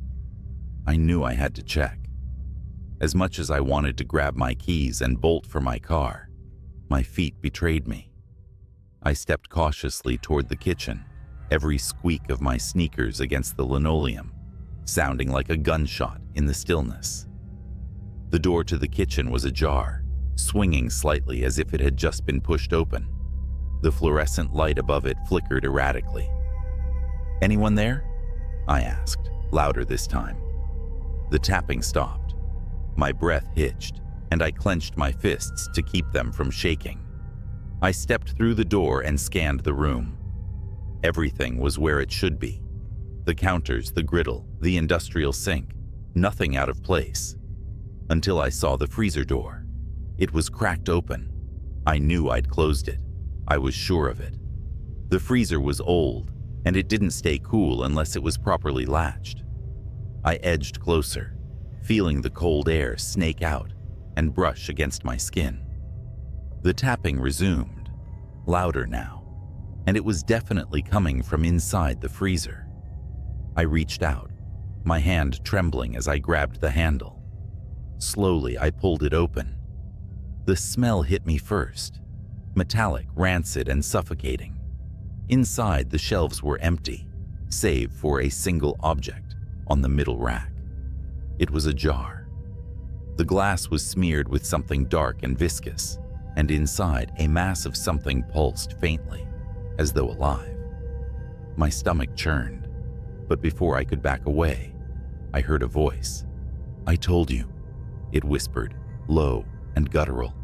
I knew I had to check. As much as I wanted to grab my keys and bolt for my car, my feet betrayed me. I stepped cautiously toward the kitchen, every squeak of my sneakers against the linoleum, sounding like a gunshot in the stillness. The door to the kitchen was ajar, swinging slightly as if it had just been pushed open. The fluorescent light above it flickered erratically. "Anyone there?" I asked, louder this time. The tapping stopped. My breath hitched, and I clenched my fists to keep them from shaking. I stepped through the door and scanned the room. Everything was where it should be. The counters, the griddle, the industrial sink, nothing out of place. Until I saw the freezer door. It was cracked open. I knew I'd closed it. I was sure of it. The freezer was old, and it didn't stay cool unless it was properly latched. I edged closer, feeling the cold air snake out and brush against my skin. The tapping resumed, louder now, and it was definitely coming from inside the freezer. I reached out, my hand trembling as I grabbed the handle. Slowly, I pulled it open. The smell hit me first, metallic, rancid, and suffocating. Inside, the shelves were empty, save for a single object on the middle rack. It was a jar. The glass was smeared with something dark and viscous, and inside, a mass of something pulsed faintly, as though alive. My stomach churned, but before I could back away, I heard a voice. "I told you," it whispered, low and guttural.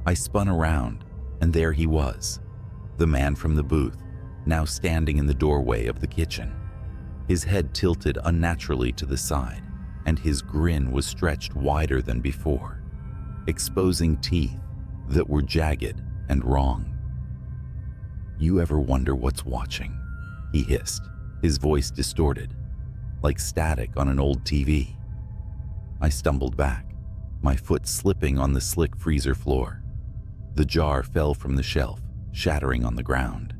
I spun around, and there he was, the man from the booth, now standing in the doorway of the kitchen. His head tilted unnaturally to the side, and his grin was stretched wider than before, exposing teeth that were jagged and wrong. "You ever wonder what's watching?" he hissed, his voice distorted, like static on an old TV. I stumbled back, my foot slipping on the slick freezer floor. The jar fell from the shelf, shattering on the ground.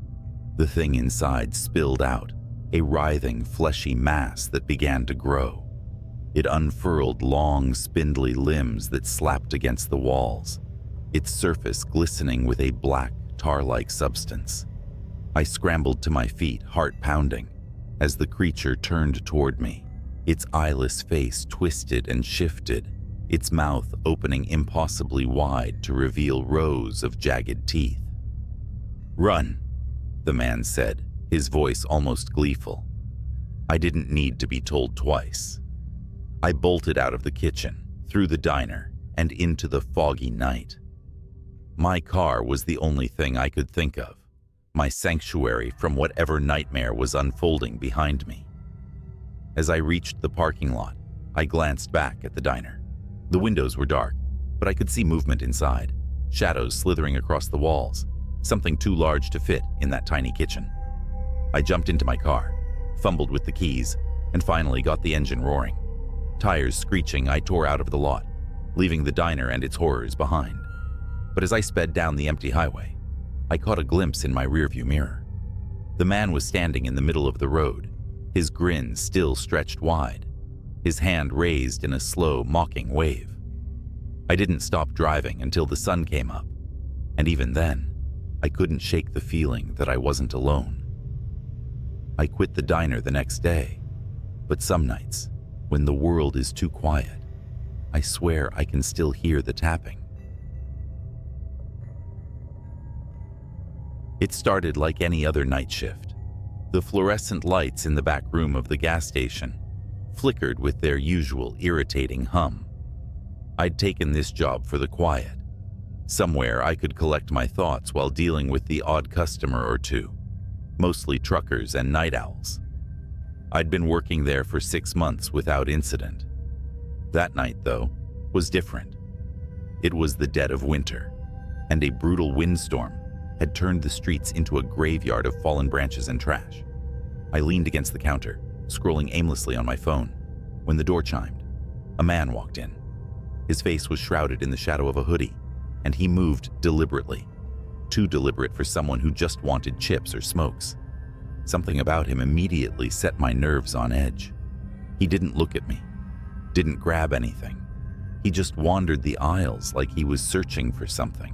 The thing inside spilled out, a writhing, fleshy mass that began to grow. It unfurled long, spindly limbs that slapped against the walls, its surface glistening with a black, tar-like substance. I scrambled to my feet, heart pounding, as the creature turned toward me, its eyeless face twisted and shifted its mouth opening impossibly wide to reveal rows of jagged teeth. "Run," the man said, his voice almost gleeful. I didn't need to be told twice. I bolted out of the kitchen, through the diner, and into the foggy night. My car was the only thing I could think of, my sanctuary from whatever nightmare was unfolding behind me. As I reached the parking lot, I glanced back at the diner. The windows were dark, but I could see movement inside, shadows slithering across the walls, something too large to fit in that tiny kitchen. I jumped into my car, fumbled with the keys, and finally got the engine roaring. Tires screeching, I tore out of the lot, leaving the diner and its horrors behind. But as I sped down the empty highway, I caught a glimpse in my rearview mirror. The man was standing in the middle of the road, his grin still stretched wide, his hand raised in a slow, mocking wave. I didn't stop driving until the sun came up, and even then, I couldn't shake the feeling that I wasn't alone. I quit the diner the next day, but some nights, when the world is too quiet, I swear I can still hear the tapping. It started like any other night shift. The fluorescent lights in the back room of the gas station flickered with their usual irritating hum. I'd taken this job for the quiet. Somewhere I could collect my thoughts while dealing with the odd customer or two, mostly truckers and night owls. I'd been working there for 6 months without incident. That night, though, was different. It was the dead of winter, and a brutal windstorm had turned the streets into a graveyard of fallen branches and trash. I leaned against the counter, scrolling aimlessly on my phone, when the door chimed. A man walked in. His face was shrouded in the shadow of a hoodie, and he moved deliberately. Too deliberate for someone who just wanted chips or smokes. Something about him immediately set my nerves on edge. He didn't look at me, didn't grab anything. He just wandered the aisles like he was searching for something.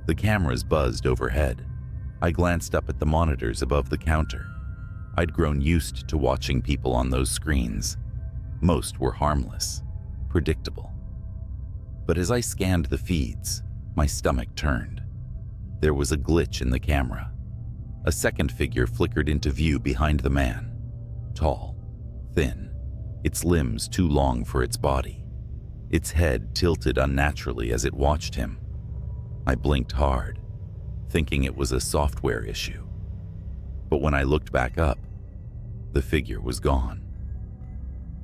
The cameras buzzed overhead. I glanced up at the monitors above the counter. I'd grown used to watching people on those screens. Most were harmless, predictable. But as I scanned the feeds, my stomach turned. There was a glitch in the camera. A second figure flickered into view behind the man. Tall, thin, its limbs too long for its body. Its head tilted unnaturally as it watched him. I blinked hard, thinking it was a software issue. But when I looked back up, the figure was gone.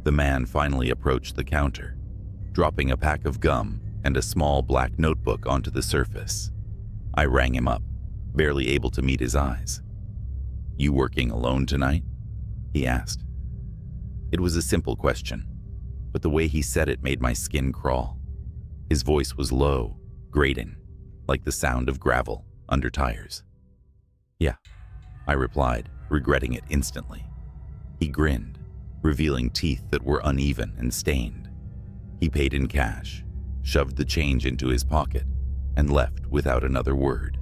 The man finally approached the counter, dropping a pack of gum and a small black notebook onto the surface. I rang him up, barely able to meet his eyes. "You working alone tonight?" he asked. It was a simple question, but the way he said it made my skin crawl. His voice was low, grating, like the sound of gravel under tires. "Yeah," I replied, regretting it instantly. He grinned, revealing teeth that were uneven and stained. He paid in cash, shoved the change into his pocket, and left without another word.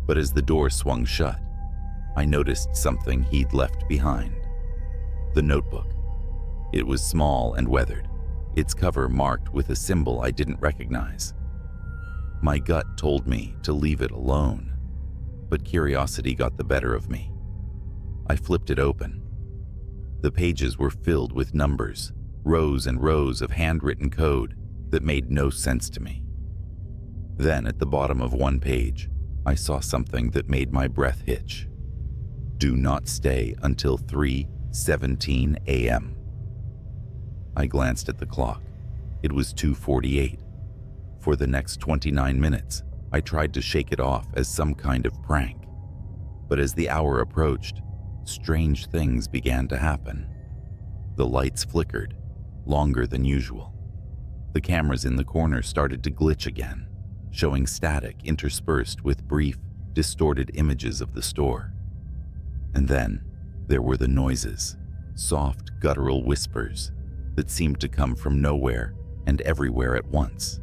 But as the door swung shut, I noticed something he'd left behind. The notebook. It was small and weathered, its cover marked with a symbol I didn't recognize. My gut told me to leave it alone, but curiosity got the better of me. I flipped it open. The pages were filled with numbers, rows and rows of handwritten code that made no sense to me. Then at the bottom of one page, I saw something that made my breath hitch. "Do not stay until 3:17 a.m. I glanced at the clock. It was 2:48. For the next 29 minutes, I tried to shake it off as some kind of prank. But as the hour approached, strange things began to happen. The lights flickered, longer than usual. The cameras in the corner started to glitch again, showing static interspersed with brief, distorted images of the store. And then there were the noises, soft, guttural whispers that seemed to come from nowhere and everywhere at once.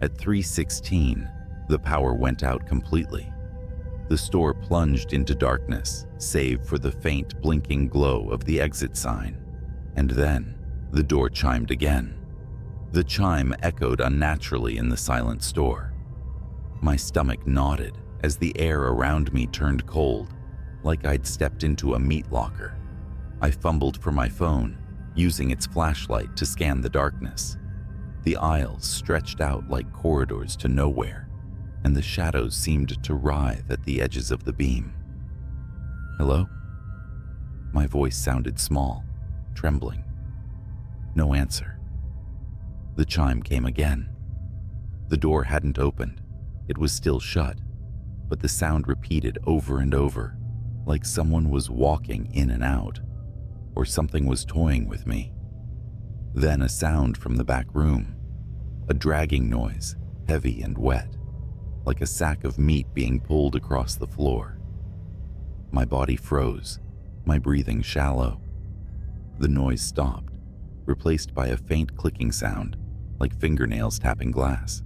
At 3:16, the power went out completely. The store plunged into darkness, save for the faint blinking glow of the exit sign. And then the door chimed again. The chime echoed unnaturally in the silent store. My stomach knotted as the air around me turned cold, like I'd stepped into a meat locker. I fumbled for my phone, using its flashlight to scan the darkness. The aisles stretched out like corridors to nowhere, and the shadows seemed to writhe at the edges of the beam. "Hello?" My voice sounded small, trembling. No answer. The chime came again. The door hadn't opened. It was still shut, but the sound repeated over and over, like someone was walking in and out, or something was toying with me. Then a sound from the back room, a dragging noise, heavy and wet, like a sack of meat being pulled across the floor. My body froze, my breathing shallow. The noise stopped, replaced by a faint clicking sound, like fingernails tapping glass.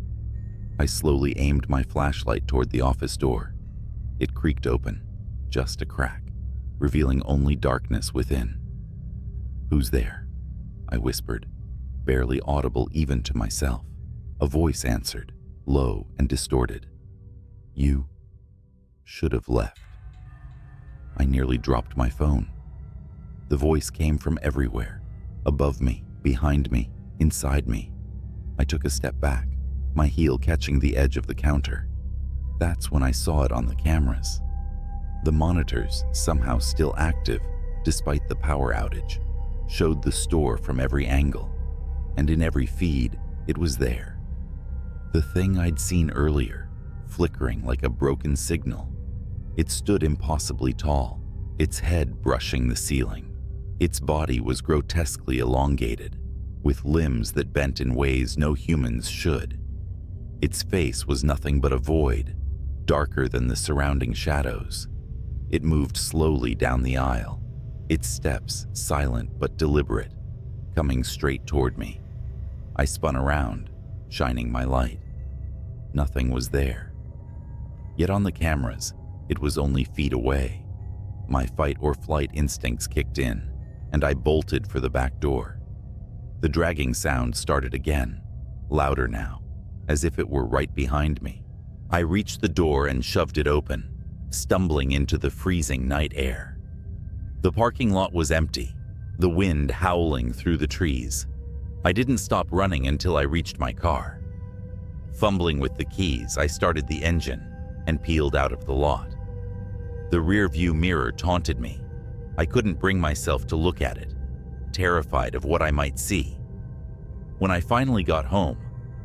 I slowly aimed my flashlight toward the office door. It creaked open, just a crack, revealing only darkness within. "Who's there?" I whispered, barely audible even to myself. A voice answered, low and distorted. "You should have left." I nearly dropped my phone. The voice came from everywhere, above me, behind me, inside me. I took a step back, my heel catching the edge of the counter. That's when I saw it on the cameras. The monitors, somehow still active despite the power outage, showed the store from every angle, and in every feed, it was there. The thing I'd seen earlier, flickering like a broken signal. It stood impossibly tall, its head brushing the ceiling. Its body was grotesquely elongated, with limbs that bent in ways no humans should. Its face was nothing but a void, darker than the surrounding shadows. It moved slowly down the aisle, its steps silent but deliberate, coming straight toward me. I spun around, shining my light. Nothing was there. Yet on the cameras, it was only feet away. My fight or flight instincts kicked in, and I bolted for the back door. The dragging sound started again, louder now, as if it were right behind me. I reached the door and shoved it open, stumbling into the freezing night air. The parking lot was empty, the wind howling through the trees. I didn't stop running until I reached my car. Fumbling with the keys, I started the engine and peeled out of the lot. The rear-view mirror taunted me. I couldn't bring myself to look at it, terrified of what I might see. When I finally got home,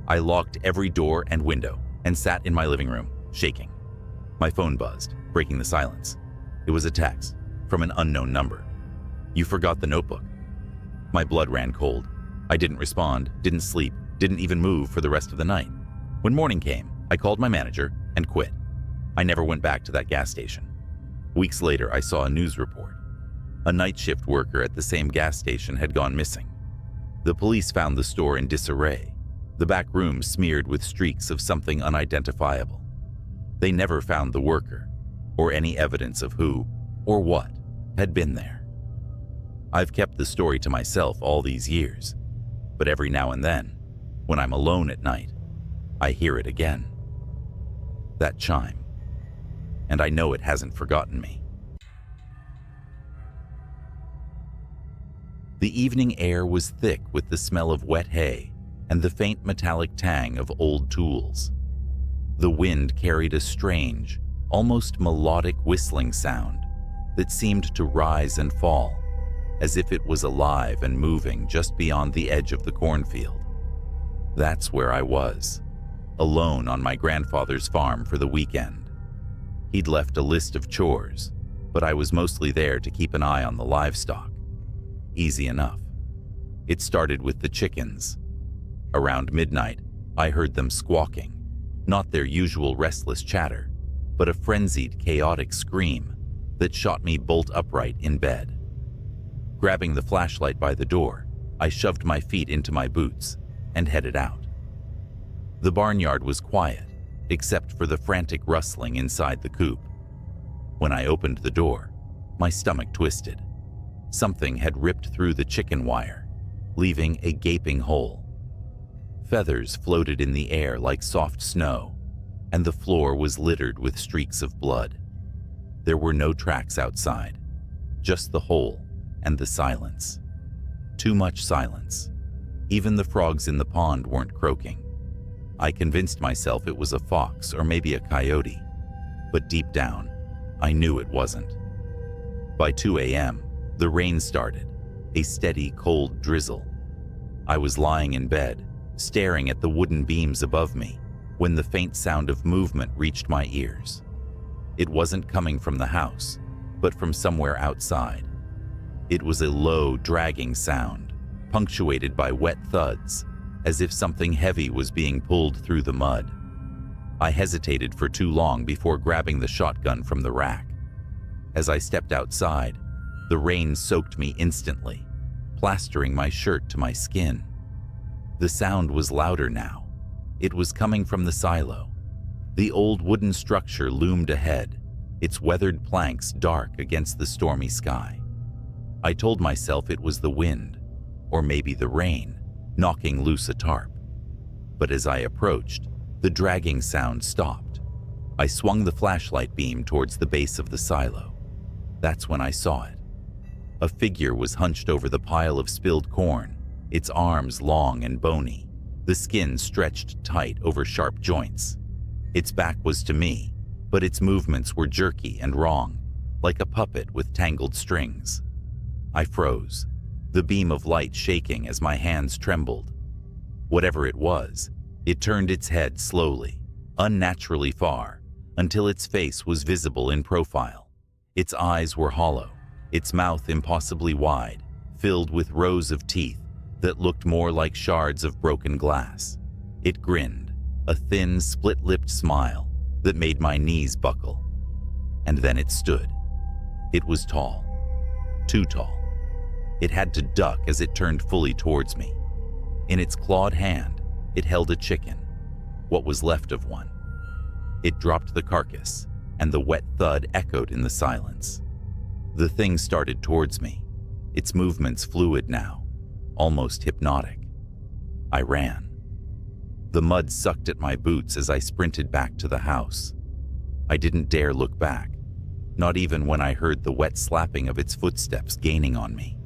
I locked every door and window and sat in my living room, shaking. My phone buzzed, breaking the silence. It was a text from an unknown number. "You forgot the notebook." My blood ran cold. I didn't respond, didn't sleep, didn't even move for the rest of the night. When morning came, I called my manager and quit. I never went back to that gas station. Weeks later, I saw a news report. A night shift worker at the same gas station had gone missing. The police found the store in disarray, the back room smeared with streaks of something unidentifiable. They never found the worker, or any evidence of who or what had been there. I've kept the story to myself all these years, but every now and then, when I'm alone at night, I hear it again. That chime. And I know it hasn't forgotten me. The evening air was thick with the smell of wet hay and the faint metallic tang of old tools. The wind carried a strange, almost melodic whistling sound that seemed to rise and fall, as if it was alive and moving just beyond the edge of the cornfield. That's where I was, alone on my grandfather's farm for the weekend. He'd left a list of chores, but I was mostly there to keep an eye on the livestock. Easy enough. It started with the chickens. Around midnight, I heard them squawking, not their usual restless chatter, but a frenzied, chaotic scream that shot me bolt upright in bed. Grabbing the flashlight by the door, I shoved my feet into my boots and headed out. The barnyard was quiet, except for the frantic rustling inside the coop. When I opened the door, my stomach twisted. Something had ripped through the chicken wire, leaving a gaping hole. Feathers floated in the air like soft snow, and the floor was littered with streaks of blood. There were no tracks outside, just the hole and the silence. Too much silence. Even the frogs in the pond weren't croaking. I convinced myself it was a fox or maybe a coyote, but deep down, I knew it wasn't. By 2 a.m., the rain started, a steady, cold drizzle. I was lying in bed, staring at the wooden beams above me, when the faint sound of movement reached my ears. It wasn't coming from the house, but from somewhere outside. It was a low, dragging sound, punctuated by wet thuds, as if something heavy was being pulled through the mud. I hesitated for too long before grabbing the shotgun from the rack. As I stepped outside, the rain soaked me instantly, plastering my shirt to my skin. The sound was louder now. It was coming from the silo. The old wooden structure loomed ahead, its weathered planks dark against the stormy sky. I told myself it was the wind, or maybe the rain, knocking loose a tarp. But as I approached, the dragging sound stopped. I swung the flashlight beam towards the base of the silo. That's when I saw it. A figure was hunched over the pile of spilled corn, its arms long and bony, the skin stretched tight over sharp joints. Its back was to me, but its movements were jerky and wrong, like a puppet with tangled strings. I froze, the beam of light shaking as my hands trembled. Whatever it was, it turned its head slowly, unnaturally far, until its face was visible in profile. Its eyes were hollow, its mouth impossibly wide, filled with rows of teeth that looked more like shards of broken glass. It grinned, a thin, split-lipped smile that made my knees buckle. And then it stood. It was tall, too tall. It had to duck as it turned fully towards me. In its clawed hand, it held a chicken, what was left of one. It dropped the carcass, and the wet thud echoed in the silence. The thing started towards me, its movements fluid now, almost hypnotic. I ran. The mud sucked at my boots as I sprinted back to the house. I didn't dare look back, not even when I heard the wet slapping of its footsteps gaining on me.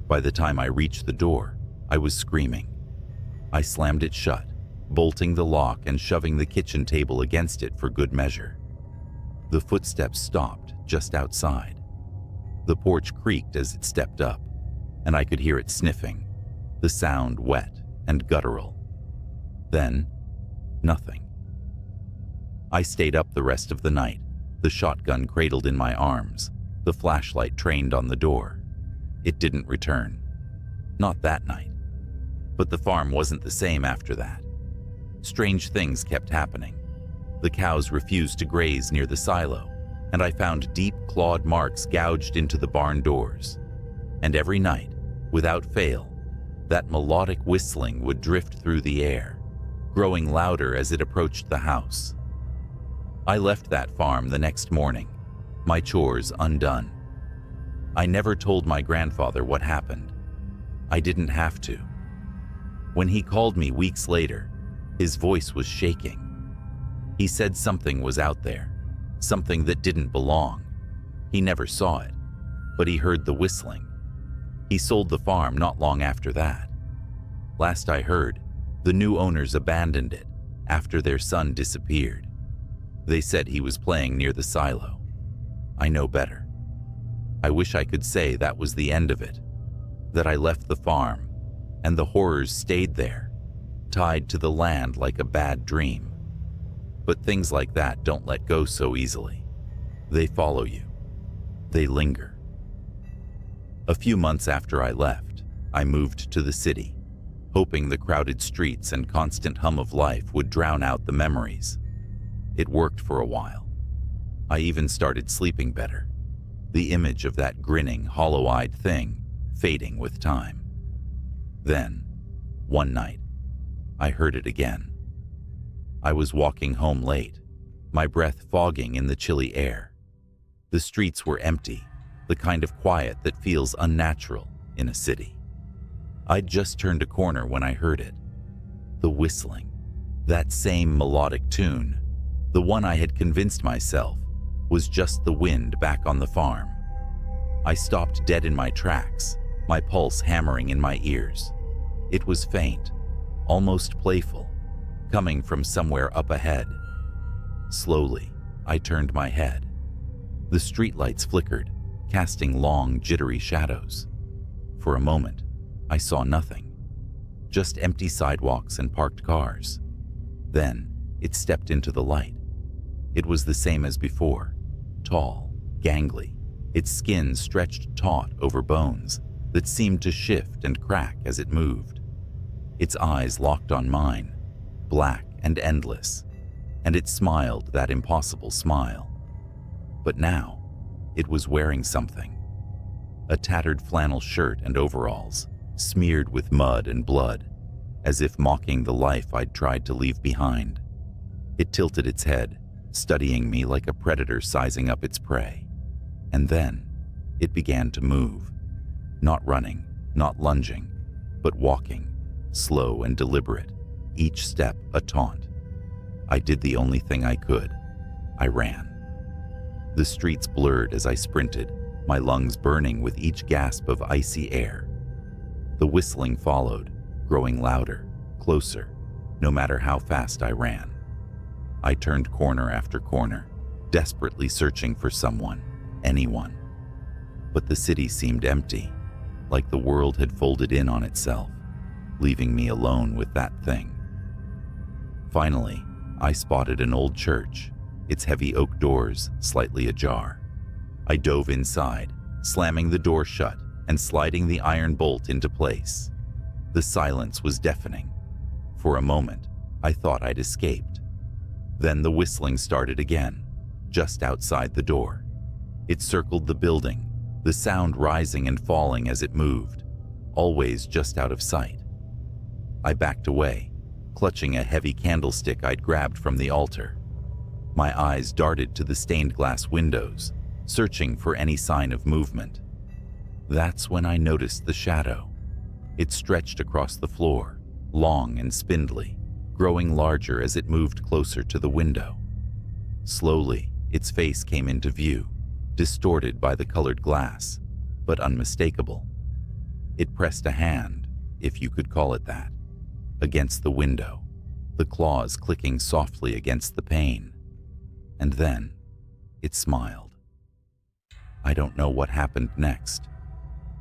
By the time I reached the door, I was screaming. I slammed it shut, bolting the lock and shoving the kitchen table against it for good measure. The footsteps stopped just outside. The porch creaked as it stepped up, and I could hear it sniffing, the sound wet and guttural. Then, nothing. I stayed up the rest of the night, the shotgun cradled in my arms, the flashlight trained on the door. It didn't return. Not that night. But the farm wasn't the same after that. Strange things kept happening. The cows refused to graze near the silo, and I found deep clawed marks gouged into the barn doors. And every night, without fail, that melodic whistling would drift through the air, growing louder as it approached the house. I left that farm the next morning, my chores undone. I never told my grandfather what happened. I didn't have to. When he called me weeks later, his voice was shaking. He said something was out there, something that didn't belong. He never saw it, but he heard the whistling. He sold the farm not long after that. Last I heard, the new owners abandoned it after their son disappeared. They said he was playing near the silo. I know better. I wish I could say that was the end of it, that I left the farm and the horrors stayed there, tied to the land like a bad dream. But things like that don't let go so easily. They follow you. They linger. A few months after I left, I moved to the city, hoping the crowded streets and constant hum of life would drown out the memories. It worked for a while. I even started sleeping better, the image of that grinning, hollow-eyed thing fading with time. Then, one night, I heard it again. I was walking home late, my breath fogging in the chilly air. The streets were empty, the kind of quiet that feels unnatural in a city. I'd just turned a corner when I heard it. The whistling. That same melodic tune, the one I had convinced myself was just the wind back on the farm. I stopped dead in my tracks, my pulse hammering in my ears. It was faint, almost playful, coming from somewhere up ahead. Slowly, I turned my head. The streetlights flickered, casting long, jittery shadows. For a moment, I saw nothing, just empty sidewalks and parked cars. Then, it stepped into the light. It was the same as before, tall, gangly, its skin stretched taut over bones that seemed to shift and crack as it moved. Its eyes locked on mine, black and endless, and it smiled that impossible smile. But now, it was wearing something. A tattered flannel shirt and overalls, smeared with mud and blood, as if mocking the life I'd tried to leave behind. It tilted its head, studying me like a predator sizing up its prey. And then, it began to move. Not running, not lunging, but walking, slow and deliberate, each step a taunt. I did the only thing I could. I ran. The streets blurred as I sprinted, my lungs burning with each gasp of icy air. The whistling followed, growing louder, closer, no matter how fast I ran. I turned corner after corner, desperately searching for someone, anyone. But the city seemed empty, like the world had folded in on itself, leaving me alone with that thing. Finally, I spotted an old church, its heavy oak doors slightly ajar. I dove inside, slamming the door shut and sliding the iron bolt into place. The silence was deafening. For a moment, I thought I'd escaped. Then the whistling started again, just outside the door. It circled the building, the sound rising and falling as it moved, always just out of sight. I backed away, clutching a heavy candlestick I'd grabbed from the altar. My eyes darted to the stained glass windows, searching for any sign of movement. That's when I noticed the shadow. It stretched across the floor, long and spindly, growing larger as it moved closer to the window. Slowly, its face came into view, distorted by the colored glass, but unmistakable. It pressed a hand, if you could call it that, against the window, the claws clicking softly against the pane. And then, it smiled. I don't know what happened next.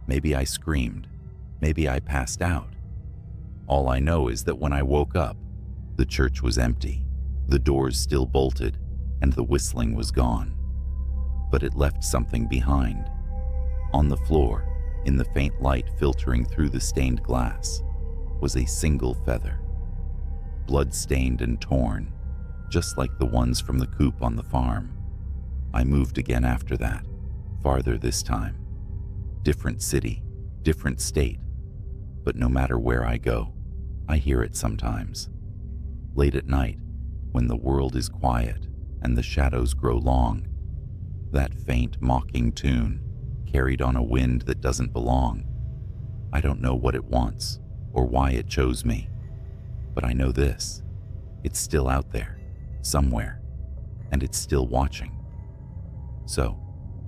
Maybe I screamed. Maybe I passed out. All I know is that when I woke up, the church was empty, the doors still bolted, and the whistling was gone. But it left something behind. On the floor, in the faint light filtering through the stained glass, was a single feather. Blood-stained and torn, just like the ones from the coop on the farm. I moved again after that, farther this time. Different city, different state. But no matter where I go, I hear it sometimes. Late at night, when the world is quiet and the shadows grow long, that faint, mocking tune, carried on a wind that doesn't belong. I don't know what it wants or why it chose me, but I know this: it's still out there, somewhere, and it's still watching. So,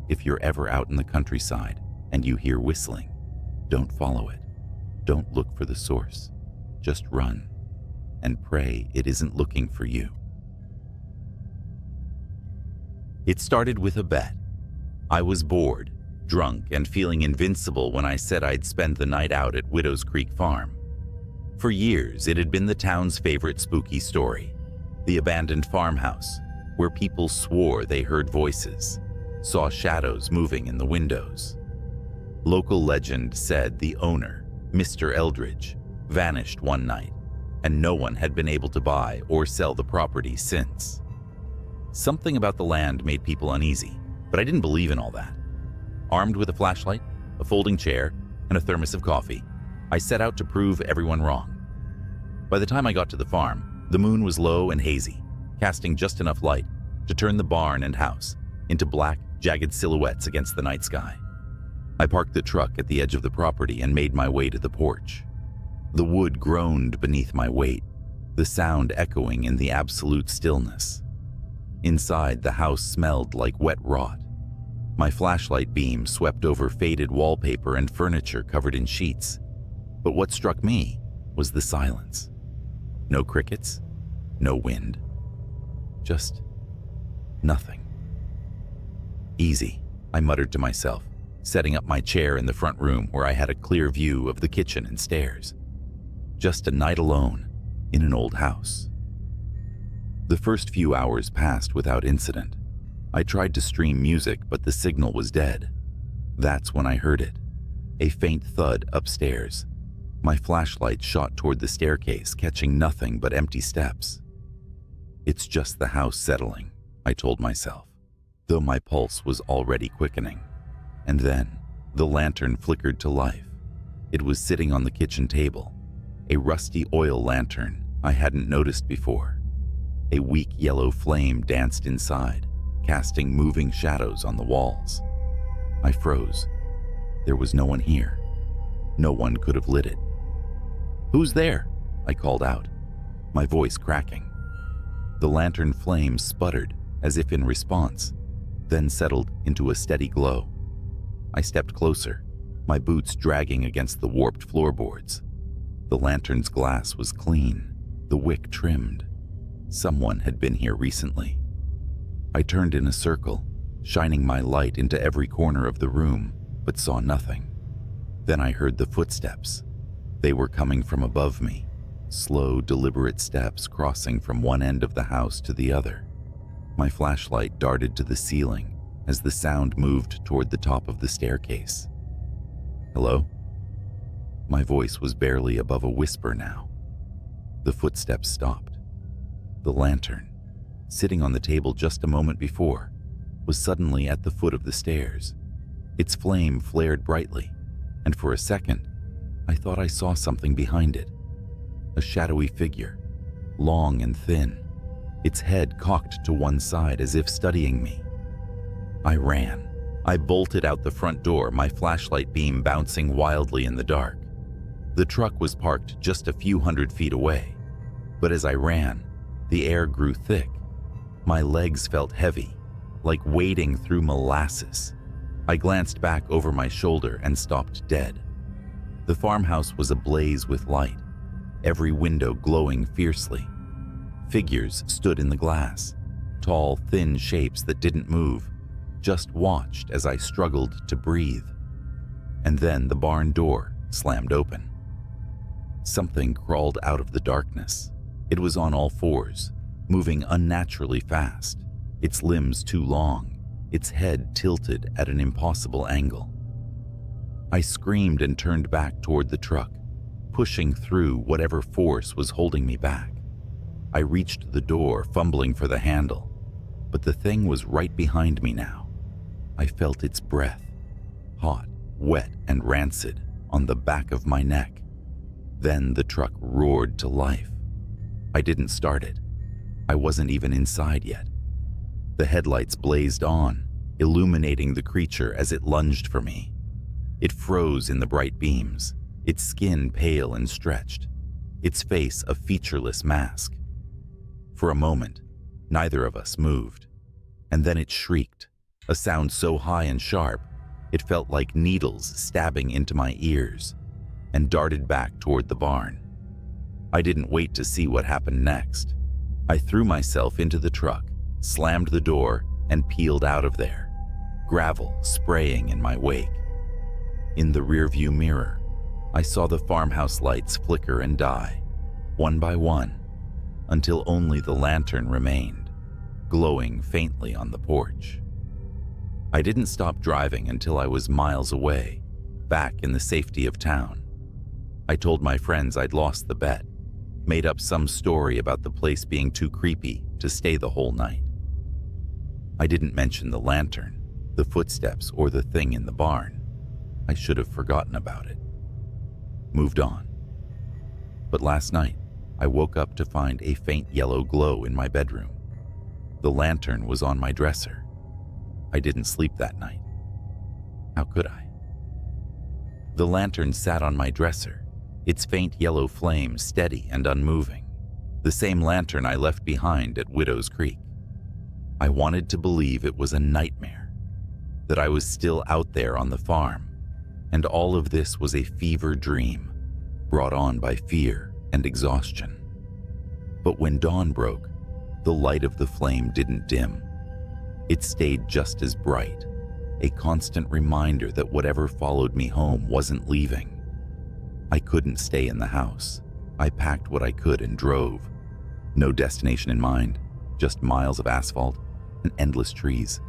if you're ever out in the countryside and you hear whistling, don't follow it. Don't look for the source. Just run and pray it isn't looking for you. It started with a bet. I was bored, drunk, and feeling invincible when I said I'd spend the night out at Widow's Creek Farm. For years, it had been the town's favorite spooky story, the abandoned farmhouse, where people swore they heard voices, saw shadows moving in the windows. Local legend said the owner, Mr. Eldridge, vanished one night, and no one had been able to buy or sell the property since. Something about the land made people uneasy, but I didn't believe in all that. Armed with a flashlight, a folding chair, and a thermos of coffee, I set out to prove everyone wrong. By the time I got to the farm, the moon was low and hazy, casting just enough light to turn the barn and house into black, jagged silhouettes against the night sky. I parked the truck at the edge of the property and made my way to the porch. The wood groaned beneath my weight, the sound echoing in the absolute stillness. Inside, the house smelled like wet rot. My flashlight beam swept over faded wallpaper and furniture covered in sheets. But what struck me was the silence. No crickets, no wind, just nothing. Easy, I muttered to myself, setting up my chair in the front room where I had a clear view of the kitchen and stairs. Just a night alone in an old house. The first few hours passed without incident. I tried to stream music, but the signal was dead. That's when I heard it. A faint thud upstairs. My flashlight shot toward the staircase, catching nothing but empty steps. It's just the house settling, I told myself, though my pulse was already quickening. And then, the lantern flickered to life. It was sitting on the kitchen table, a rusty oil lantern I hadn't noticed before. A weak yellow flame danced inside, casting moving shadows on the walls. I froze. There was no one here. No one could have lit it. "Who's there?" I called out, my voice cracking. The lantern flame sputtered as if in response, then settled into a steady glow. I stepped closer, my boots dragging against the warped floorboards. The lantern's glass was clean, the wick trimmed. Someone had been here recently. I turned in a circle, shining my light into every corner of the room, but saw nothing. Then I heard the footsteps. They were coming from above me, slow, deliberate steps crossing from one end of the house to the other. My flashlight darted to the ceiling as the sound moved toward the top of the staircase. "Hello?" My voice was barely above a whisper now. The footsteps stopped. The lantern, sitting on the table just a moment before, was suddenly at the foot of the stairs. Its flame flared brightly, and for a second, I thought I saw something behind it. A shadowy figure, long and thin, its head cocked to one side as if studying me. I ran. I bolted out the front door, my flashlight beam bouncing wildly in the dark. The truck was parked just a few hundred feet away, but as I ran, the air grew thick. My legs felt heavy, like wading through molasses. I glanced back over my shoulder and stopped dead. The farmhouse was ablaze with light, every window glowing fiercely. Figures stood in the glass, tall, thin shapes that didn't move, just watched as I struggled to breathe. And then the barn door slammed open. Something crawled out of the darkness. It was on all fours, moving unnaturally fast, its limbs too long, its head tilted at an impossible angle. I screamed and turned back toward the truck, pushing through whatever force was holding me back. I reached the door, fumbling for the handle, but the thing was right behind me now. I felt its breath, hot, wet, and rancid, on the back of my neck. Then the truck roared to life. I didn't start it. I wasn't even inside yet. The headlights blazed on, illuminating the creature as it lunged for me. It froze in the bright beams, its skin pale and stretched, its face a featureless mask. For a moment, neither of us moved, and then it shrieked, a sound so high and sharp, it felt like needles stabbing into my ears, and darted back toward the barn. I didn't wait to see what happened next. I threw myself into the truck, slammed the door, and peeled out of there, gravel spraying in my wake. In the rearview mirror, I saw the farmhouse lights flicker and die, one by one, until only the lantern remained, glowing faintly on the porch. I didn't stop driving until I was miles away, back in the safety of town. I told my friends I'd lost the bet, made up some story about the place being too creepy to stay the whole night. I didn't mention the lantern, the footsteps, or the thing in the barn. I should have forgotten about it. Moved on. But last night, I woke up to find a faint yellow glow in my bedroom. The lantern was on my dresser. I didn't sleep that night. How could I? The lantern sat on my dresser, its faint yellow flame steady and unmoving. the same lantern I left behind at Widow's Creek. I wanted to believe it was a nightmare, that I was still out there on the farm, and all of this was a fever dream brought on by fear and exhaustion. But when dawn broke, the light of the flame didn't dim. It stayed just as bright, a constant reminder that whatever followed me home wasn't leaving. I couldn't stay in the house. I packed what I could and drove. No destination in mind, just miles of asphalt and endless trees.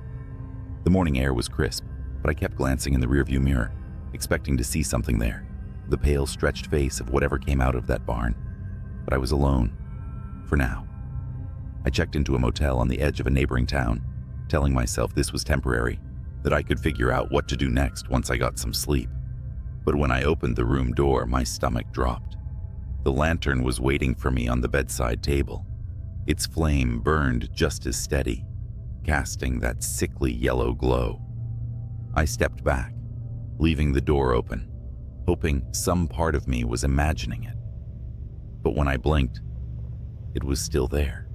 The morning air was crisp, but I kept glancing in the rearview mirror, expecting to see something there, the pale, stretched face of whatever came out of that barn. But I was alone, for now. I checked into a motel on the edge of a neighboring town, telling myself this was temporary, that I could figure out what to do next once I got some sleep. But when I opened the room door, my stomach dropped. The lantern was waiting for me on the bedside table. Its flame burned just as steady, casting that sickly yellow glow. I stepped back, leaving the door open, hoping some part of me was imagining it. But when I blinked, it was still there.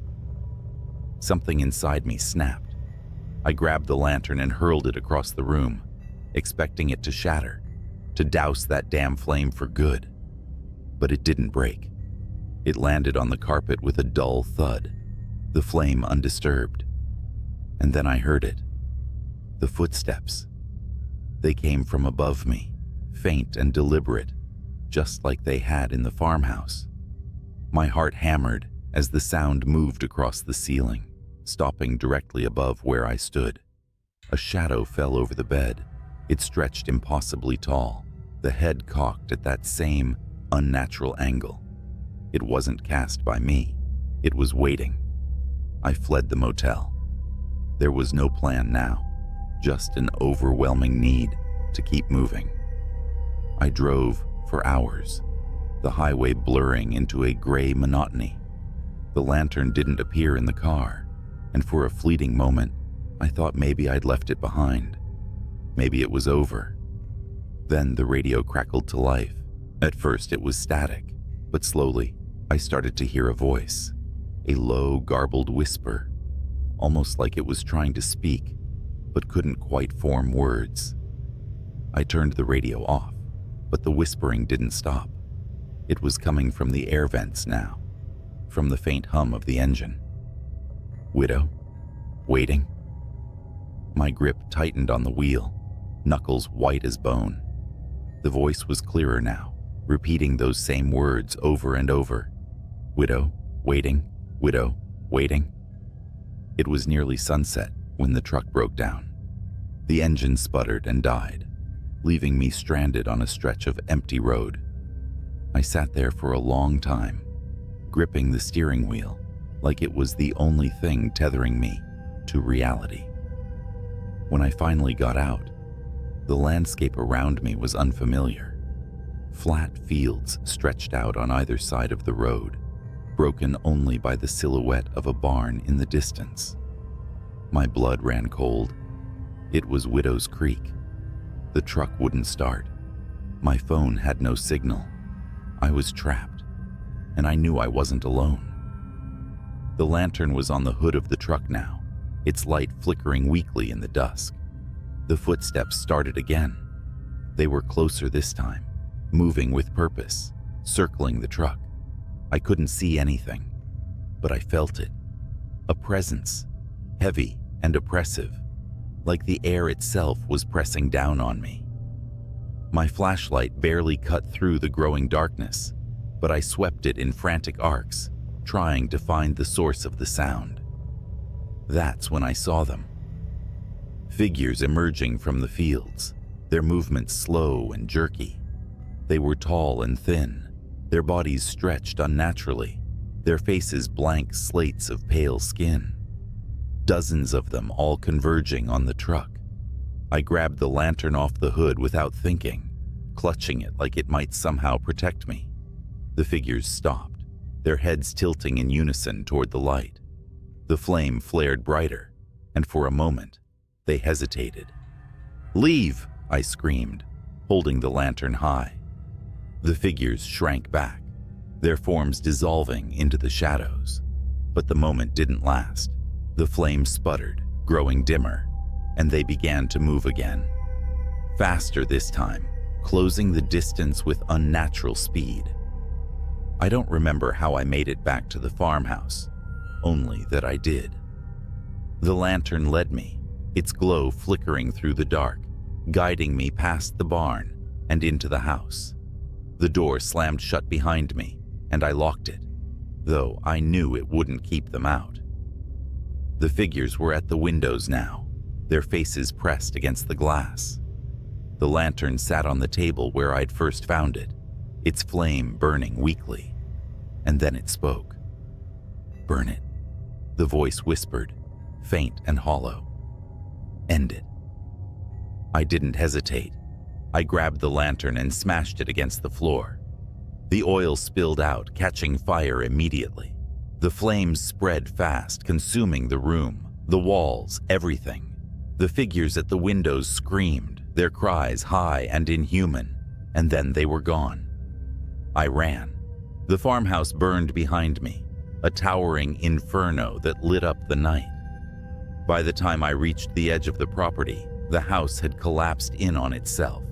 Something inside me snapped. I grabbed the lantern and hurled it across the room, expecting it to shatter, to douse that damn flame for good. But it didn't break. It landed on the carpet with a dull thud, the flame undisturbed. And then I heard it. The footsteps. They came from above me, faint and deliberate, just like they had in the farmhouse. My heart hammered as the sound moved across the ceiling, stopping directly above where I stood. A shadow fell over the bed. It stretched impossibly tall, the head cocked at that same unnatural angle. It wasn't cast by me. It was waiting. I fled the motel. There was no plan now, just an overwhelming need to keep moving. I drove for hours, the highway blurring into a gray monotony. The lantern didn't appear in the car, and for a fleeting moment, I thought maybe I'd left it behind. Maybe it was over. Then the radio crackled to life. At first it was static, but slowly I started to hear a voice, a low, garbled whisper, almost like it was trying to speak, but couldn't quite form words. I turned the radio off, but the whispering didn't stop. It was coming from the air vents now, from the faint hum of the engine. Widow? Waiting? My grip tightened on the wheel, knuckles white as bone. The voice was clearer now, repeating those same words over and over. Widow, waiting, widow, waiting. It was nearly sunset when the truck broke down. The engine sputtered and died, leaving me stranded on a stretch of empty road. I sat there for a long time, gripping the steering wheel like it was the only thing tethering me to reality. When I finally got out, the landscape around me was unfamiliar. Flat fields stretched out on either side of the road, broken only by the silhouette of a barn in the distance. My blood ran cold. It was Widow's Creek. The truck wouldn't start. My phone had no signal. I was trapped, and I knew I wasn't alone. The lantern was on the hood of the truck now, its light flickering weakly in the dusk. The footsteps started again. They were closer this time, moving with purpose, circling the truck. I couldn't see anything, but I felt it. A presence, heavy and oppressive, like the air itself was pressing down on me. My flashlight barely cut through the growing darkness, but I swept it in frantic arcs, trying to find the source of the sound. That's when I saw them. Figures emerging from the fields, their movements slow and jerky. They were tall and thin, their bodies stretched unnaturally, their faces blank slates of pale skin. Dozens of them all converging on the truck. I grabbed the lantern off the hood without thinking, clutching it like it might somehow protect me. The figures stopped, their heads tilting in unison toward the light. The flame flared brighter, and for a moment, they hesitated. "Leave!" I screamed, holding the lantern high. The figures shrank back, their forms dissolving into the shadows. But the moment didn't last. The flames sputtered, growing dimmer, and they began to move again. Faster this time, closing the distance with unnatural speed. I don't remember how I made it back to the farmhouse, only that I did. The lantern led me, its glow flickering through the dark, guiding me past the barn and into the house. The door slammed shut behind me, and I locked it, though I knew it wouldn't keep them out. The figures were at the windows now, their faces pressed against the glass. The lantern sat on the table where I'd first found it, its flame burning weakly. And then it spoke. "Burn it," the voice whispered, faint and hollow. "End it." I didn't hesitate. I grabbed the lantern and smashed it against the floor. The oil spilled out, catching fire immediately. The flames spread fast, consuming the room, the walls, everything. The figures at the windows screamed, their cries high and inhuman, and then they were gone. I ran. The farmhouse burned behind me, a towering inferno that lit up the night. By the time I reached the edge of the property, the house had collapsed in on itself,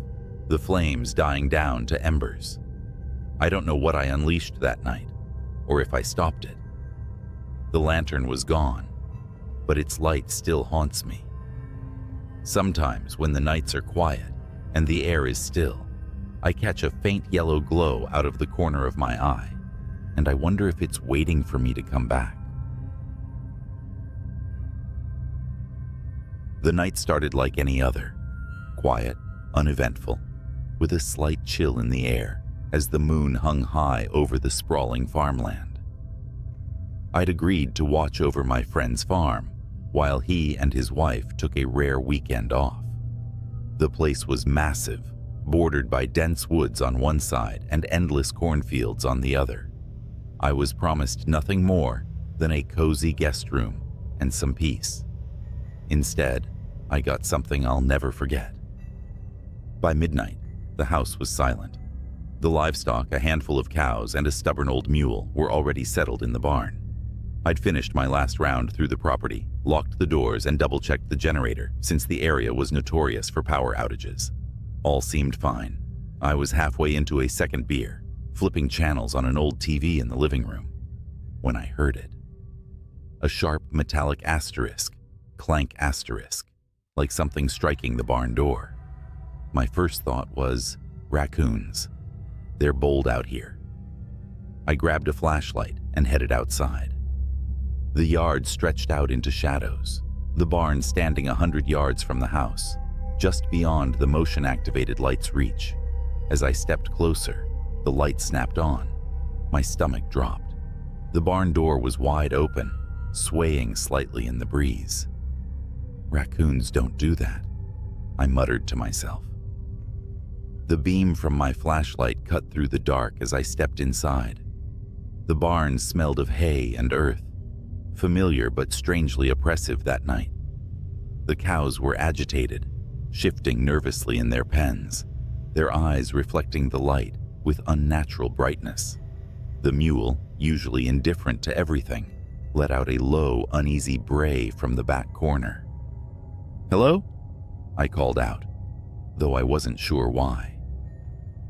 the flames dying down to embers. I don't know what I unleashed that night, or if I stopped it. The lantern was gone, but its light still haunts me. Sometimes when the nights are quiet and the air is still, I catch a faint yellow glow out of the corner of my eye, and I wonder if it's waiting for me to come back. The night started like any other, quiet, uneventful, with a slight chill in the air as the moon hung high over the sprawling farmland. I'd agreed to watch over my friend's farm while he and his wife took a rare weekend off. The place was massive, bordered by dense woods on one side and endless cornfields on the other. I was promised nothing more than a cozy guest room and some peace. Instead, I got something I'll never forget. By midnight, the house was silent. The livestock, a handful of cows and a stubborn old mule, were already settled in the barn. I'd finished my last round through the property, locked the doors, and double-checked the generator, since the area was notorious for power outages. All seemed fine. I was halfway into a second beer, flipping channels on an old TV in the living room, when I heard it. A sharp metallic asterisk, clank asterisk, like something striking the barn door. My first thought was, raccoons. They're bold out here. I grabbed a flashlight and headed outside. The yard stretched out into shadows, the barn standing 100 yards from the house, just beyond the motion-activated light's reach. As I stepped closer, the light snapped on. My stomach dropped. The barn door was wide open, swaying slightly in the breeze. Raccoons don't do that, I muttered to myself. The beam from my flashlight cut through the dark as I stepped inside. The barn smelled of hay and earth, familiar but strangely oppressive that night. The cows were agitated, shifting nervously in their pens, their eyes reflecting the light with unnatural brightness. The mule, usually indifferent to everything, let out a low, uneasy bray from the back corner. "Hello?" I called out, though I wasn't sure why.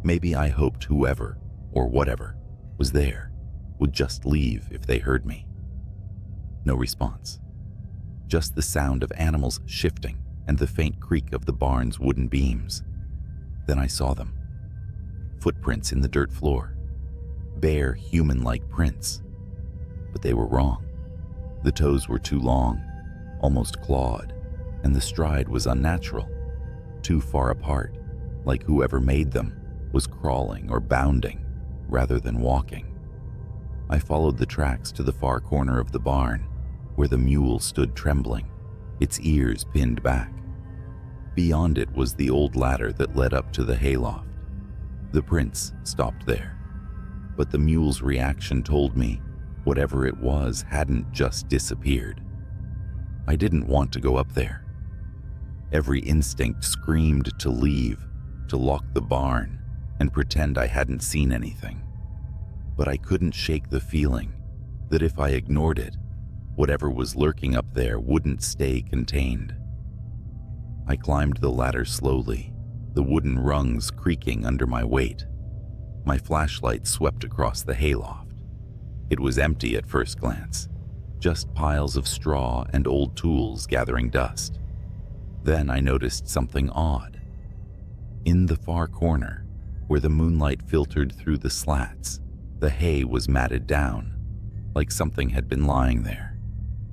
Maybe I hoped whoever, or whatever, was there would just leave if they heard me. No response. Just the sound of animals shifting and the faint creak of the barn's wooden beams. Then I saw them. Footprints in the dirt floor. Bare, human-like prints. But they were wrong. The toes were too long, almost clawed, and the stride was unnatural, too far apart, like whoever made them was crawling or bounding rather than walking. I followed the tracks to the far corner of the barn, where the mule stood trembling, its ears pinned back. Beyond it was the old ladder that led up to the hayloft. The prints stopped there, but the mule's reaction told me whatever it was hadn't just disappeared. I didn't want to go up there. Every instinct screamed to leave, to lock the barn, and pretend I hadn't seen anything. but I couldn't shake the feeling that if I ignored it, whatever was lurking up there wouldn't stay contained. I climbed the ladder slowly, the wooden rungs creaking under my weight. My flashlight swept across the hayloft. It was empty at first glance, just piles of straw and old tools gathering dust. Then I noticed something odd. In the far corner, where the moonlight filtered through the slats, the hay was matted down, like something had been lying there,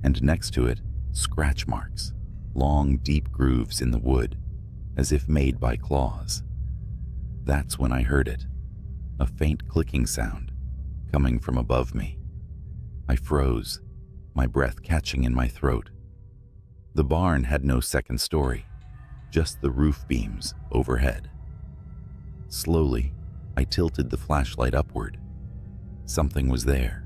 and next to it, scratch marks, long, deep grooves in the wood, as if made by claws. That's when I heard it, a faint clicking sound coming from above me. I froze, my breath catching in my throat. The barn had no second story, just the roof beams overhead. Slowly, I tilted the flashlight upward. Something was there,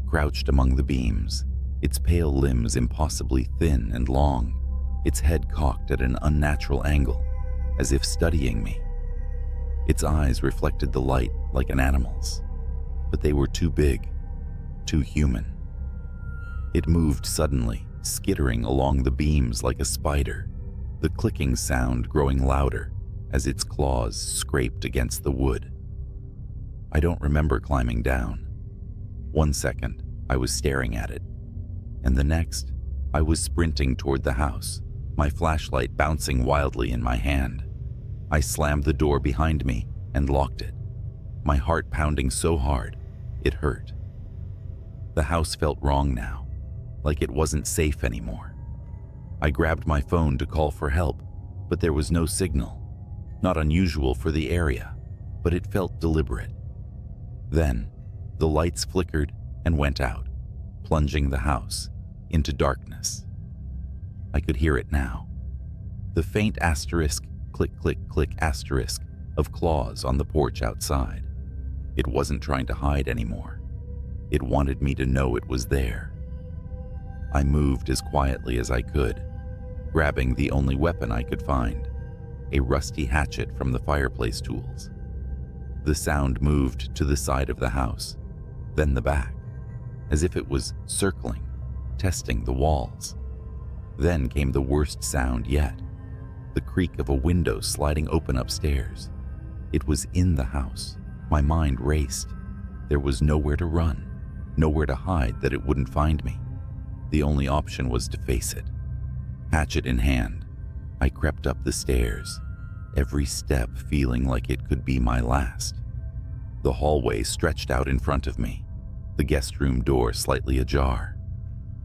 crouched among the beams, its pale limbs impossibly thin and long, its head cocked at an unnatural angle, as if studying me. Its eyes reflected the light like an animal's, but they were too big, too human. It moved suddenly, skittering along the beams like a spider, the clicking sound growing louder as its claws scraped against the wood. I don't remember climbing down. 1 second, I was staring at it, and the next, I was sprinting toward the house, my flashlight bouncing wildly in my hand. I slammed the door behind me and locked it, my heart pounding so hard, it hurt. The house felt wrong now, like it wasn't safe anymore. I grabbed my phone to call for help, but there was no signal. Not unusual for the area, but it felt deliberate. Then, the lights flickered and went out, plunging the house into darkness. I could hear it now. The faint asterisk, click, click, click asterisk of claws on the porch outside. It wasn't trying to hide anymore. It wanted me to know it was there. I moved as quietly as I could, grabbing the only weapon I could find, a rusty hatchet from the fireplace tools. The sound moved to the side of the house, then the back, as if it was circling, testing the walls. Then came the worst sound yet, the creak of a window sliding open upstairs. It was in the house. My mind raced. There was nowhere to run, nowhere to hide that it wouldn't find me. The only option was to face it. Hatchet in hand, I crept up the stairs, every step feeling like it could be my last. The hallway stretched out in front of me, the guest room door slightly ajar.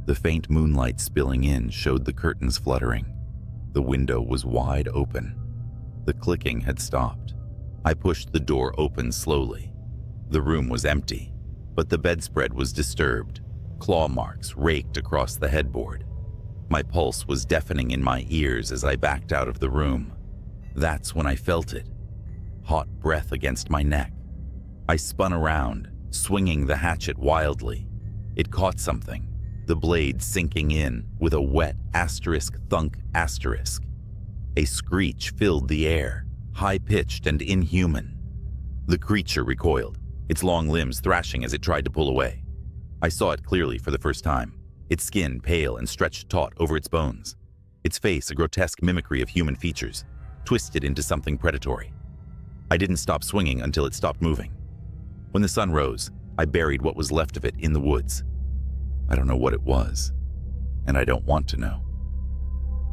The faint moonlight spilling in showed the curtains fluttering. The window was wide open. The clicking had stopped. I pushed the door open slowly. The room was empty, but the bedspread was disturbed. Claw marks raked across the headboard. My pulse was deafening in my ears as I backed out of the room. That's when I felt it. Hot breath against my neck. I spun around, swinging the hatchet wildly. It caught something, the blade sinking in with a wet asterisk thunk asterisk. A screech filled the air, high-pitched and inhuman. The creature recoiled, its long limbs thrashing as it tried to pull away. I saw it clearly for the first time, its skin pale and stretched taut over its bones, its face a grotesque mimicry of human features, twisted into something predatory. I didn't stop swinging until it stopped moving. When the sun rose, I buried what was left of it in the woods. I don't know what it was, and I don't want to know.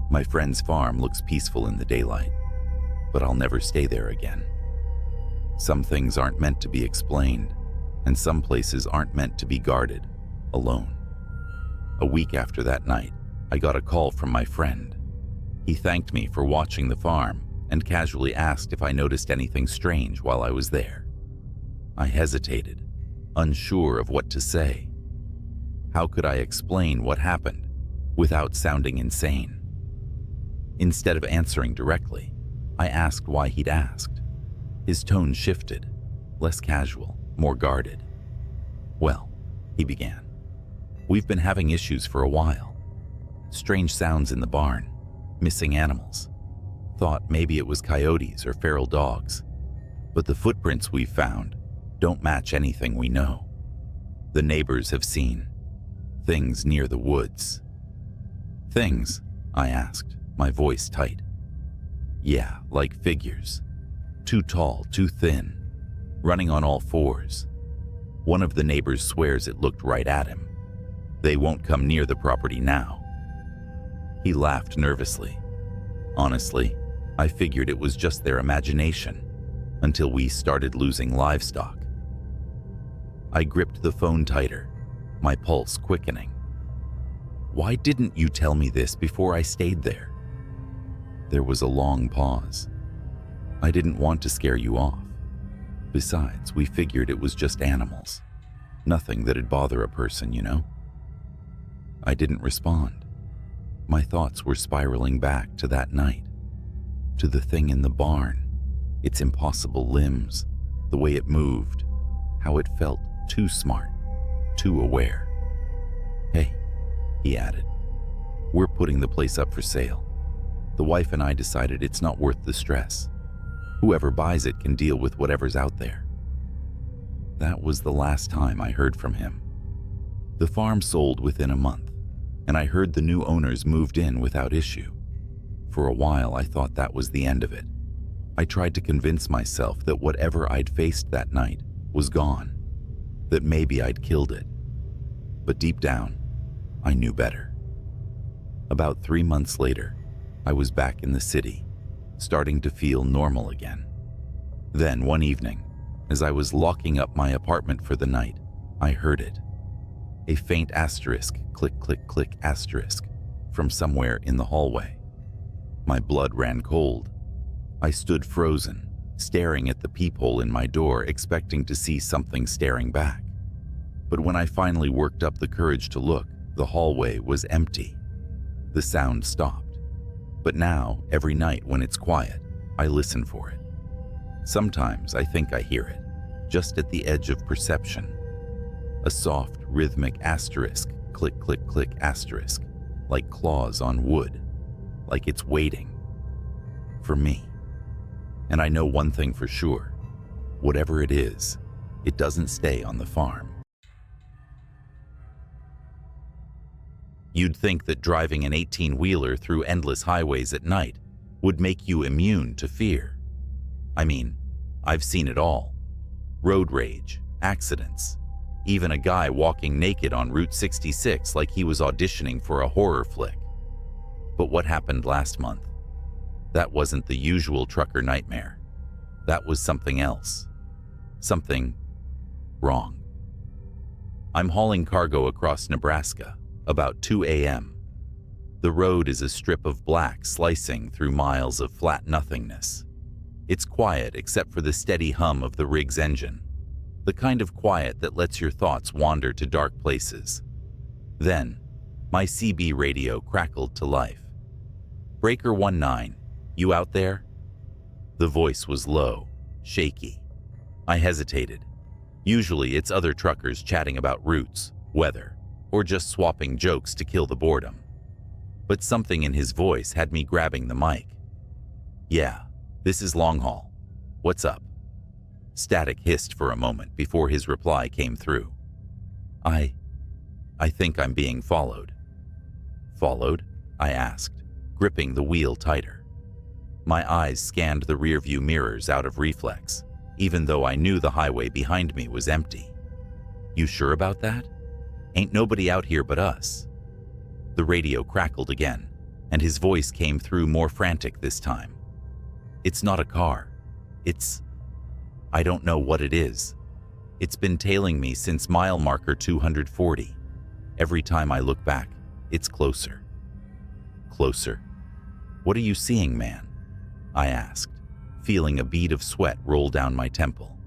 My friend's farm looks peaceful in the daylight, but I'll never stay there again. Some things aren't meant to be explained, and some places aren't meant to be guarded alone. A week after that night, I got a call from my friend. He thanked me for watching the farm and casually asked if I noticed anything strange while I was there. I hesitated, unsure of what to say. How could I explain what happened without sounding insane? Instead of answering directly, I asked why he'd asked. His tone shifted, less casual, more guarded. "Well," he began, "we've been having issues for a while. Strange sounds in the barn, missing animals. Thought maybe it was coyotes or feral dogs. But the footprints we found, don't match anything we know. The neighbors have seen things near the woods. Things? I asked, my voice tight. Yeah, like figures. Too tall, too thin, running on all fours. One of the neighbors swears it looked right at him. They won't come near the property now. He laughed nervously. Honestly, I figured it was just their imagination, until we started losing livestock. I gripped the phone tighter, my pulse quickening. Why didn't you tell me this before I stayed there? There was a long pause. I didn't want to scare you off. Besides, we figured it was just animals. Nothing that'd bother a person, you know? I didn't respond. My thoughts were spiraling back to that night, to the thing in the barn, its impossible limbs, the way it moved, how it felt too smart, too aware. Hey, he added, we're putting the place up for sale. The wife and I decided it's not worth the stress. Whoever buys it can deal with whatever's out there. That was the last time I heard from him. The farm sold within a month, and I heard the new owners moved in without issue. For a while, I thought that was the end of it. I tried to convince myself that whatever I'd faced that night was gone, that maybe I'd killed it. But deep down, I knew better. About 3 months later, I was back in the city, starting to feel normal again. Then one evening, as I was locking up my apartment for the night, I heard it. A faint asterisk, click, click, click, asterisk, from somewhere in the hallway. My blood ran cold. I stood frozen, staring at the peephole in my door, expecting to see something staring back. But when I finally worked up the courage to look, the hallway was empty. The sound stopped. But now, every night when it's quiet, I listen for it. Sometimes I think I hear it, just at the edge of perception. A soft, rhythmic asterisk, click, click, click, asterisk, like claws on wood, like it's waiting for me. And I know one thing for sure, whatever it is, it doesn't stay on the farm. You'd think that driving an 18-wheeler through endless highways at night would make you immune to fear. I mean, I've seen it all. Road rage, accidents, even a guy walking naked on Route 66 like he was auditioning for a horror flick. But what happened last month? That wasn't the usual trucker nightmare. That was something else. Something wrong. I'm hauling cargo across Nebraska, about 2 a.m. The road is a strip of black slicing through miles of flat nothingness. It's quiet except for the steady hum of the rig's engine, the kind of quiet that lets your thoughts wander to dark places. Then, my CB radio crackled to life. "Breaker 19, you out there?" The voice was low, shaky. I hesitated. Usually it's other truckers chatting about routes, weather, or just swapping jokes to kill the boredom. But something in his voice had me grabbing the mic. "Yeah, this is Long Haul. What's up?" Static hissed for a moment before his reply came through. I think I'm being followed." "Followed?" I asked, gripping the wheel tighter. My eyes scanned the rearview mirrors out of reflex, even though I knew the highway behind me was empty. "You sure about that? Ain't nobody out here but us." The radio crackled again, and his voice came through more frantic this time. "It's not a car. I don't know what it is. It's been tailing me since mile marker 240. Every time I look back, it's closer." "Closer? What are you seeing, man?" I asked, feeling a bead of sweat roll down my temple.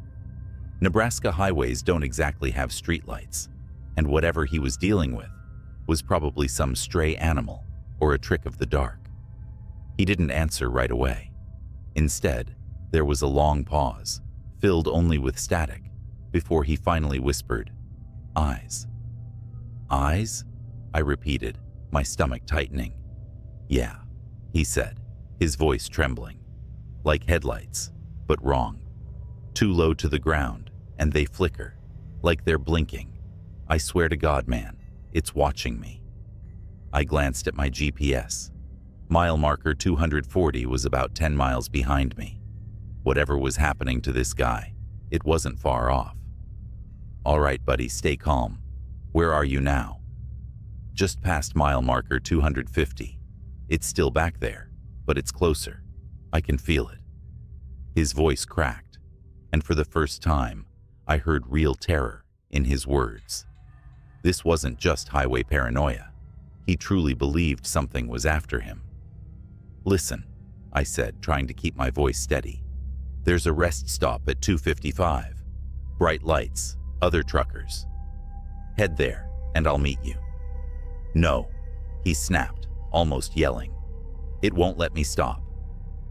Nebraska highways don't exactly have streetlights, and whatever he was dealing with was probably some stray animal or a trick of the dark. He didn't answer right away. Instead, there was a long pause, filled only with static, before he finally whispered, "Eyes." "Eyes?" I repeated, my stomach tightening. "Yeah," he said, his voice trembling. "Like headlights, but wrong. Too low to the ground, and they flicker, like they're blinking. I swear to God, man, it's watching me. I glanced at my GPS. Mile marker 240 was about 10 miles behind me. Whatever was happening to this guy, it wasn't far off. All right, buddy, stay calm. Where are you now? Just past mile marker 250. It's still back there, but it's closer. I can feel it. His voice cracked, and for the first time, I heard real terror in his words. This wasn't just highway paranoia. He truly believed something was after him. Listen, I said, trying to keep my voice steady. There's a rest stop at 255. Bright lights, other truckers. Head there, and I'll meet you. No, he snapped, almost yelling. It won't let me stop.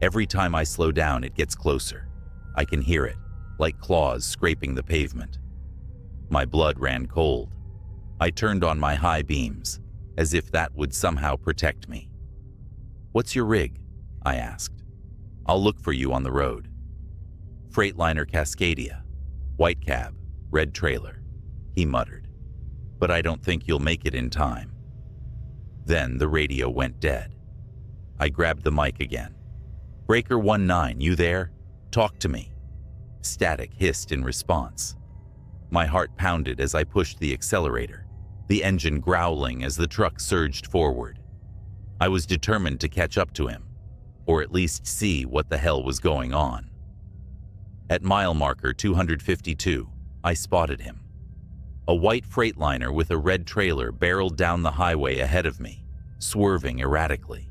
Every time I slow down, it gets closer. I can hear it, like claws scraping the pavement. My blood ran cold. I turned on my high beams, as if that would somehow protect me. What's your rig? I asked. I'll look for you on the road. Freightliner Cascadia, white cab, red trailer, he muttered. But I don't think you'll make it in time. Then the radio went dead. I grabbed the mic again. Breaker 19, you there? Talk to me. Static hissed in response. My heart pounded as I pushed the accelerator, the engine growling as the truck surged forward. I was determined to catch up to him, or at least see what the hell was going on. At mile marker 252, I spotted him. A white Freightliner with a red trailer barreled down the highway ahead of me, swerving erratically.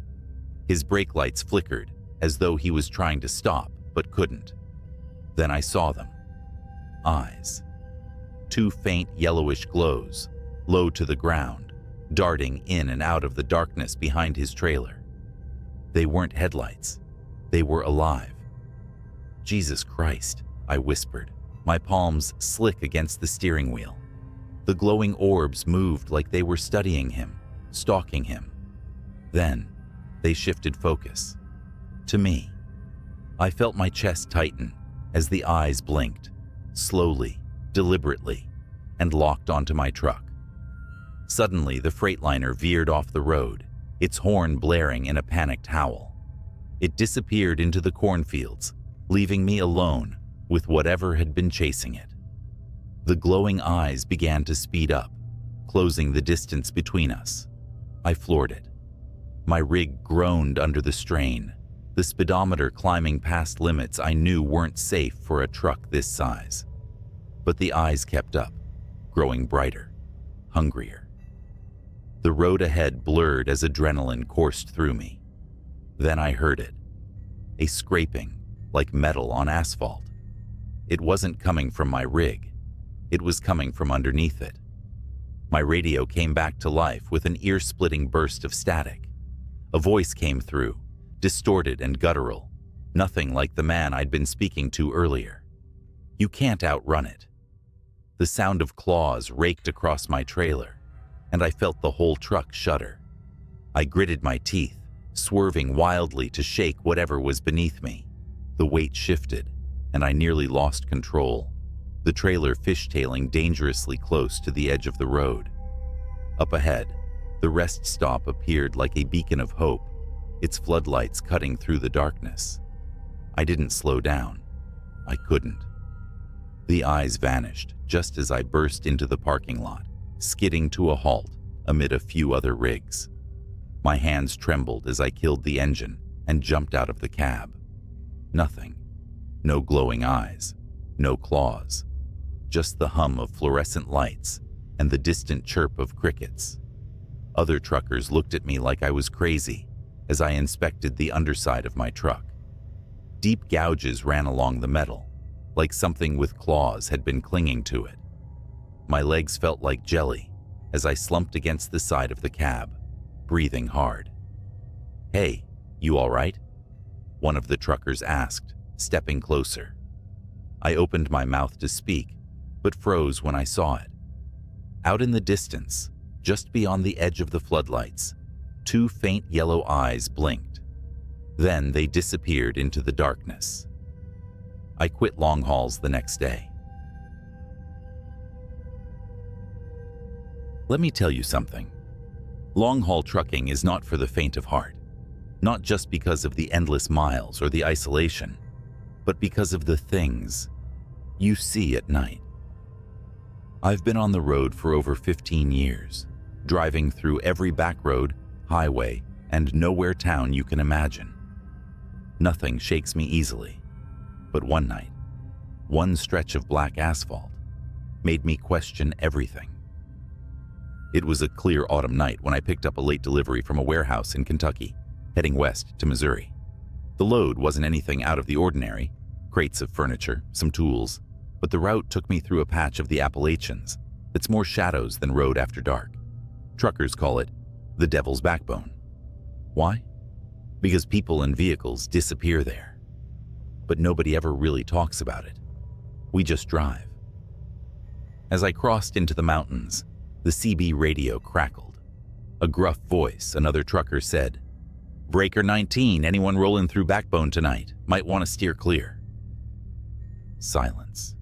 His brake lights flickered as though he was trying to stop but couldn't. Then I saw them. Eyes. Two faint yellowish glows, low to the ground, darting in and out of the darkness behind his trailer. They weren't headlights. They were alive. Jesus Christ, I whispered, my palms slick against the steering wheel. The glowing orbs moved like they were studying him, stalking him. Then, they shifted focus. To me. I felt my chest tighten as the eyes blinked, slowly, deliberately, and locked onto my truck. Suddenly, the Freightliner veered off the road, its horn blaring in a panicked howl. It disappeared into the cornfields, leaving me alone with whatever had been chasing it. The glowing eyes began to speed up, closing the distance between us. I floored it. My rig groaned under the strain, the speedometer climbing past limits I knew weren't safe for a truck this size. But the eyes kept up, growing brighter, hungrier. The road ahead blurred as adrenaline coursed through me. Then I heard it. A scraping, like metal on asphalt. It wasn't coming from my rig. It was coming from underneath it. My radio came back to life with an ear-splitting burst of static. A voice came through, distorted and guttural, nothing like the man I'd been speaking to earlier. You can't outrun it. The sound of claws raked across my trailer, and I felt the whole truck shudder. I gritted my teeth, swerving wildly to shake whatever was beneath me. The weight shifted, and I nearly lost control, the trailer fishtailing dangerously close to the edge of the road. Up ahead, the rest stop appeared like a beacon of hope, its floodlights cutting through the darkness. I didn't slow down. I couldn't. The eyes vanished just as I burst into the parking lot, skidding to a halt amid a few other rigs. My hands trembled as I killed the engine and jumped out of the cab. Nothing. No glowing eyes. No claws. Just the hum of fluorescent lights and the distant chirp of crickets. Other truckers looked at me like I was crazy as I inspected the underside of my truck. Deep gouges ran along the metal, like something with claws had been clinging to it. My legs felt like jelly as I slumped against the side of the cab, breathing hard. "Hey, you all right?" one of the truckers asked, stepping closer. I opened my mouth to speak, but froze when I saw it. Out in the distance, just beyond the edge of the floodlights, two faint yellow eyes blinked. Then they disappeared into the darkness. I quit long hauls the next day. Let me tell you something. Long-haul trucking is not for the faint of heart, not just because of the endless miles or the isolation, but because of the things you see at night. I've been on the road for over 15 years, driving through every back road, highway, and nowhere town you can imagine. Nothing shakes me easily, but one night, one stretch of black asphalt made me question everything. It was a clear autumn night when I picked up a late delivery from a warehouse in Kentucky, heading west to Missouri. The load wasn't anything out of the ordinary, crates of furniture, some tools, but the route took me through a patch of the Appalachians that's more shadows than road after dark. Truckers call it the Devil's Backbone. Why? Because people and vehicles disappear there. But nobody ever really talks about it. We just drive. As I crossed into the mountains, the CB radio crackled. A gruff voice, another trucker said, "Breaker 19, anyone rolling through Backbone tonight might want to steer clear." Silence.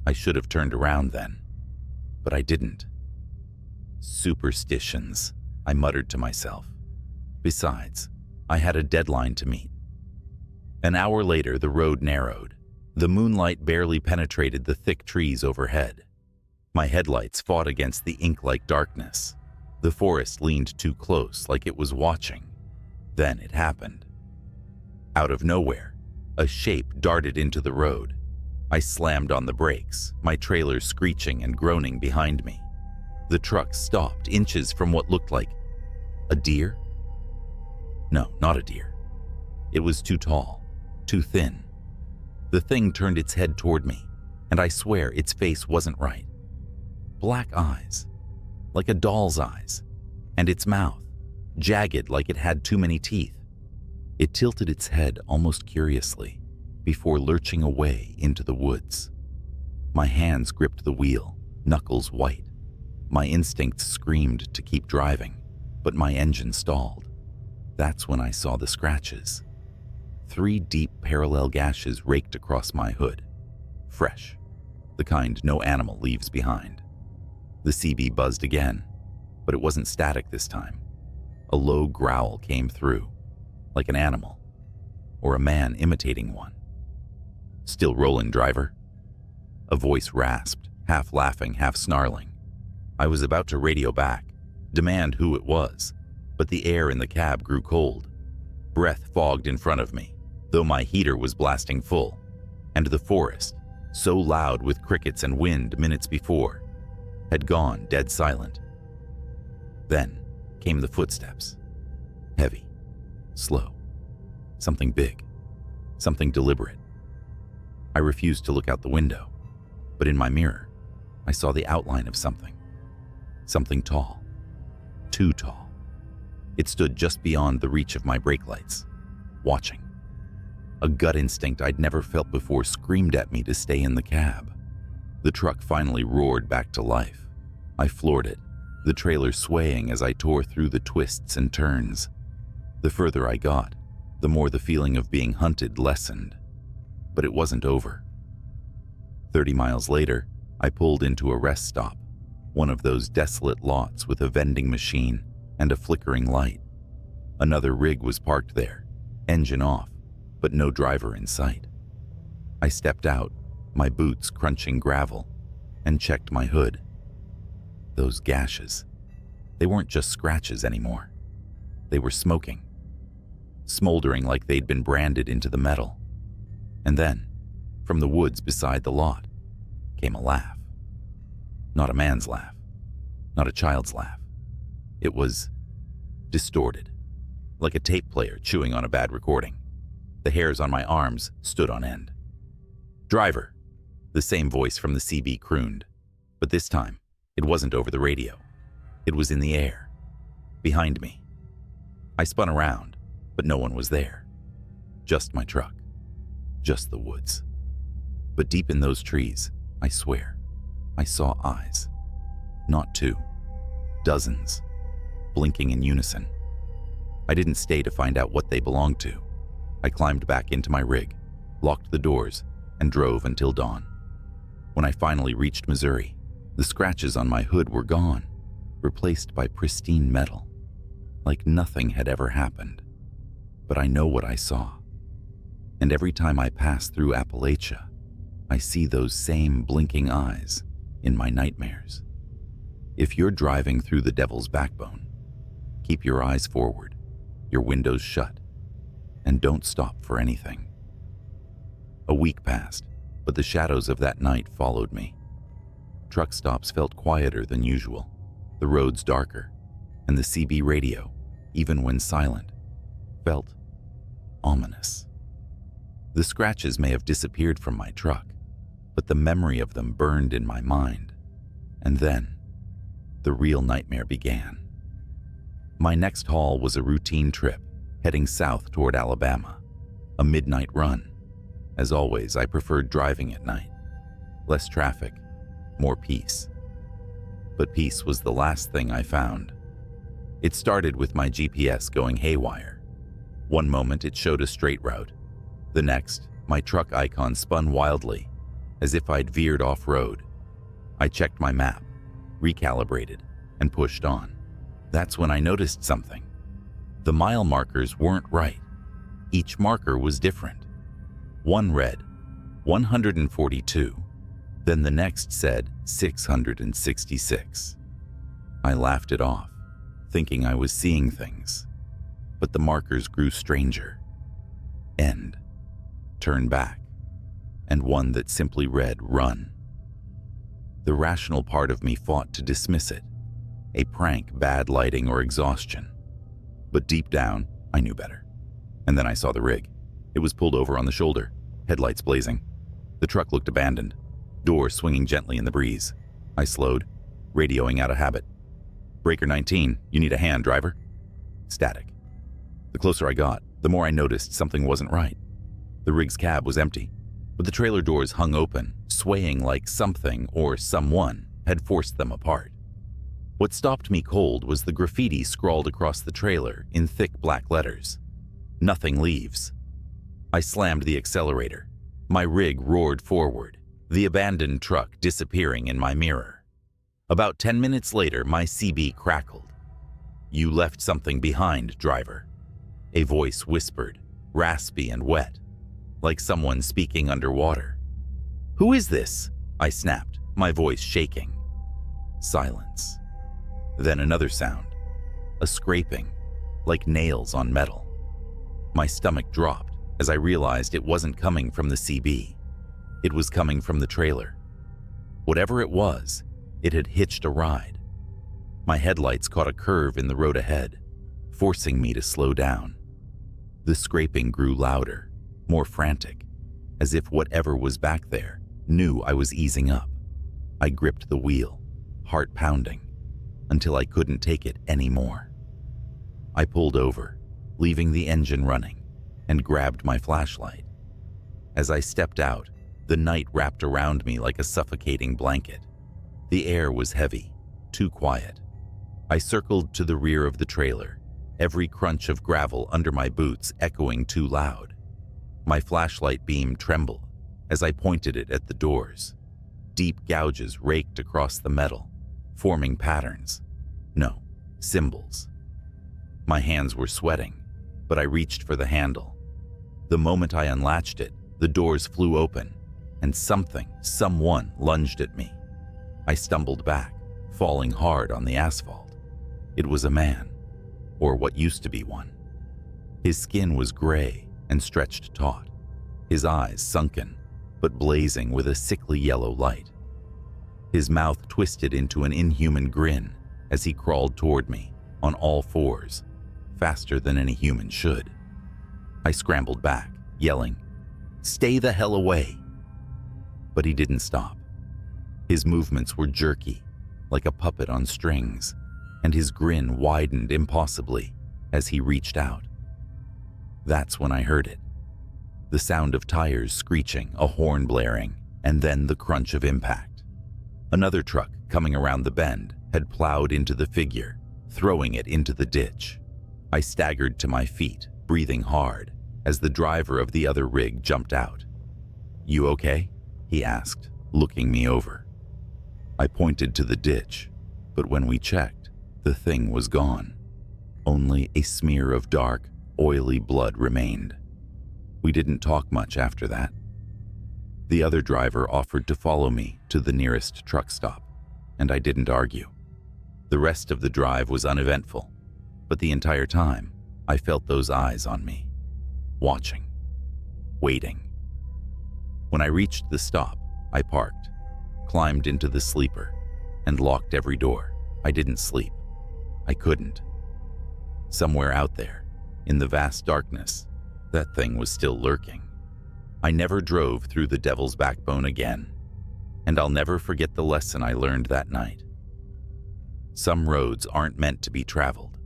I should have turned around then, but I didn't. Superstitions, I muttered to myself. Besides, I had a deadline to meet. An hour later, the road narrowed. The moonlight barely penetrated the thick trees overhead. My headlights fought against the ink-like darkness. The forest leaned too close, like it was watching. Then it happened. Out of nowhere, a shape darted into the road. I slammed on the brakes, my trailer screeching and groaning behind me. The truck stopped inches from what looked like a deer? No, not a deer. It was too tall, too thin. The thing turned its head toward me, and I swear its face wasn't right. Black eyes, like a doll's eyes, and its mouth, jagged like it had too many teeth. It tilted its head almost curiously before lurching away into the woods. My hands gripped the wheel, knuckles white. My instincts screamed to keep driving, but my engine stalled. That's when I saw the scratches. 3 deep parallel gashes raked across my hood. Fresh, the kind no animal leaves behind. The CB buzzed again, but it wasn't static this time. A low growl came through, like an animal, or a man imitating one. "Still rolling, driver?" A voice rasped, half laughing, half snarling. I was about to radio back, demand who it was, but the air in the cab grew cold. Breath fogged in front of me, though my heater was blasting full, and the forest, so loud with crickets and wind minutes before, had gone dead silent. Then came the footsteps. Heavy, slow, something big, something deliberate. I refused to look out the window, but in my mirror, I saw the outline of something. Something tall, too tall. It stood just beyond the reach of my brake lights, watching. A gut instinct I'd never felt before screamed at me to stay in the cab. The truck finally roared back to life. I floored it, the trailer swaying as I tore through the twists and turns. The further I got, the more the feeling of being hunted lessened. But it wasn't over. 30 miles later, I pulled into a rest stop, one of those desolate lots with a vending machine and a flickering light. Another rig was parked there, engine off, but no driver in sight. I stepped out, my boots crunching gravel, and checked my hood. Those gashes, they weren't just scratches anymore. They were smoking, smoldering like they'd been branded into the metal. And then, from the woods beside the lot, came a laugh. Not a man's laugh, not a child's laugh. It was distorted, like a tape player chewing on a bad recording. The hairs on my arms stood on end. "Driver," the same voice from the CB crooned, but this time, it wasn't over the radio. It was in the air, behind me. I spun around, but no one was there. Just my truck, just the woods. But deep in those trees, I swear, I saw eyes. Not 2, dozens, blinking in unison. I didn't stay to find out what they belonged to. I climbed back into my rig, locked the doors, and drove until dawn. When I finally reached Missouri, the scratches on my hood were gone, replaced by pristine metal, like nothing had ever happened. But I know what I saw. And every time I pass through Appalachia, I see those same blinking eyes in my nightmares. If you're driving through the Devil's Backbone, keep your eyes forward, your windows shut, and don't stop for anything. A week passed, but the shadows of that night followed me. Truck stops felt quieter than usual, the roads darker, and the CB radio, even when silent, felt ominous. The scratches may have disappeared from my truck, but the memory of them burned in my mind. And then, the real nightmare began. My next haul was a routine trip, heading south toward Alabama, a midnight run. As always, I preferred driving at night. Less traffic, more peace. But peace was the last thing I found. It started with my GPS going haywire. One moment it showed a straight route. The next, my truck icon spun wildly, as if I'd veered off-road. I checked my map, recalibrated, and pushed on. That's when I noticed something. The mile markers weren't right. Each marker was different. One read 142, then the next said 666. I laughed it off, thinking I was seeing things. But the markers grew stranger. End. Turn back. And one that simply read run. The rational part of me fought to dismiss it. A prank, bad lighting, or exhaustion. But deep down, I knew better. And then I saw the rig. It was pulled over on the shoulder, headlights blazing. The truck looked abandoned, door swinging gently in the breeze. I slowed, radioing out of habit. Breaker 19, you need a hand, driver. Static. The closer I got, the more I noticed something wasn't right. The rig's cab was empty, but the trailer doors hung open, swaying like something or someone had forced them apart. What stopped me cold was the graffiti scrawled across the trailer in thick black letters. Nothing leaves. I slammed the accelerator. My rig roared forward, the abandoned truck disappearing in my mirror. About 10 minutes later, my CB crackled. You left something behind, driver. A voice whispered, raspy and wet, like someone speaking underwater. Who is this? I snapped, my voice shaking. Silence. Then another sound, a scraping, like nails on metal. My stomach dropped as I realized it wasn't coming from the CB. It was coming from the trailer. Whatever it was, it had hitched a ride. My headlights caught a curve in the road ahead, forcing me to slow down. The scraping grew louder, more frantic, as if whatever was back there knew I was easing up. I gripped the wheel, heart pounding, until I couldn't take it anymore. I pulled over, leaving the engine running, and grabbed my flashlight. As I stepped out, the night wrapped around me like a suffocating blanket. The air was heavy, too quiet. I circled to the rear of the trailer, every crunch of gravel under my boots echoing too loud. My flashlight beam trembled as I pointed it at the doors. Deep gouges raked across the metal, forming patterns. No, symbols. My hands were sweating, but I reached for the handle. The moment I unlatched it, the doors flew open, and someone lunged at me. I stumbled back, falling hard on the asphalt. It was a man, or what used to be one. His skin was gray and stretched taut, his eyes sunken, but blazing with a sickly yellow light. His mouth twisted into an inhuman grin as he crawled toward me on all fours, faster than any human should. I scrambled back, yelling, "Stay the hell away!" But he didn't stop. His movements were jerky, like a puppet on strings, and his grin widened impossibly as he reached out. That's when I heard it. The sound of tires screeching, a horn blaring, and then the crunch of impact. Another truck coming around the bend had plowed into the figure, throwing it into the ditch. I staggered to my feet, breathing hard, as the driver of the other rig jumped out. "You okay?" he asked, looking me over. I pointed to the ditch, but when we checked, The thing was gone. Only a smear of dark, oily blood remained. We didn't talk much after that. The other driver offered to follow me to the nearest truck stop, and I didn't argue. The rest of the drive was uneventful, but the entire time, I felt those eyes on me, watching, waiting. When I reached the stop, I parked, climbed into the sleeper, and locked every door. I didn't sleep. I couldn't. Somewhere out there, in the vast darkness, that thing was still lurking. I never drove through the Devil's Backbone again, and I'll never forget the lesson I learned that night. Some roads aren't meant to be traveled.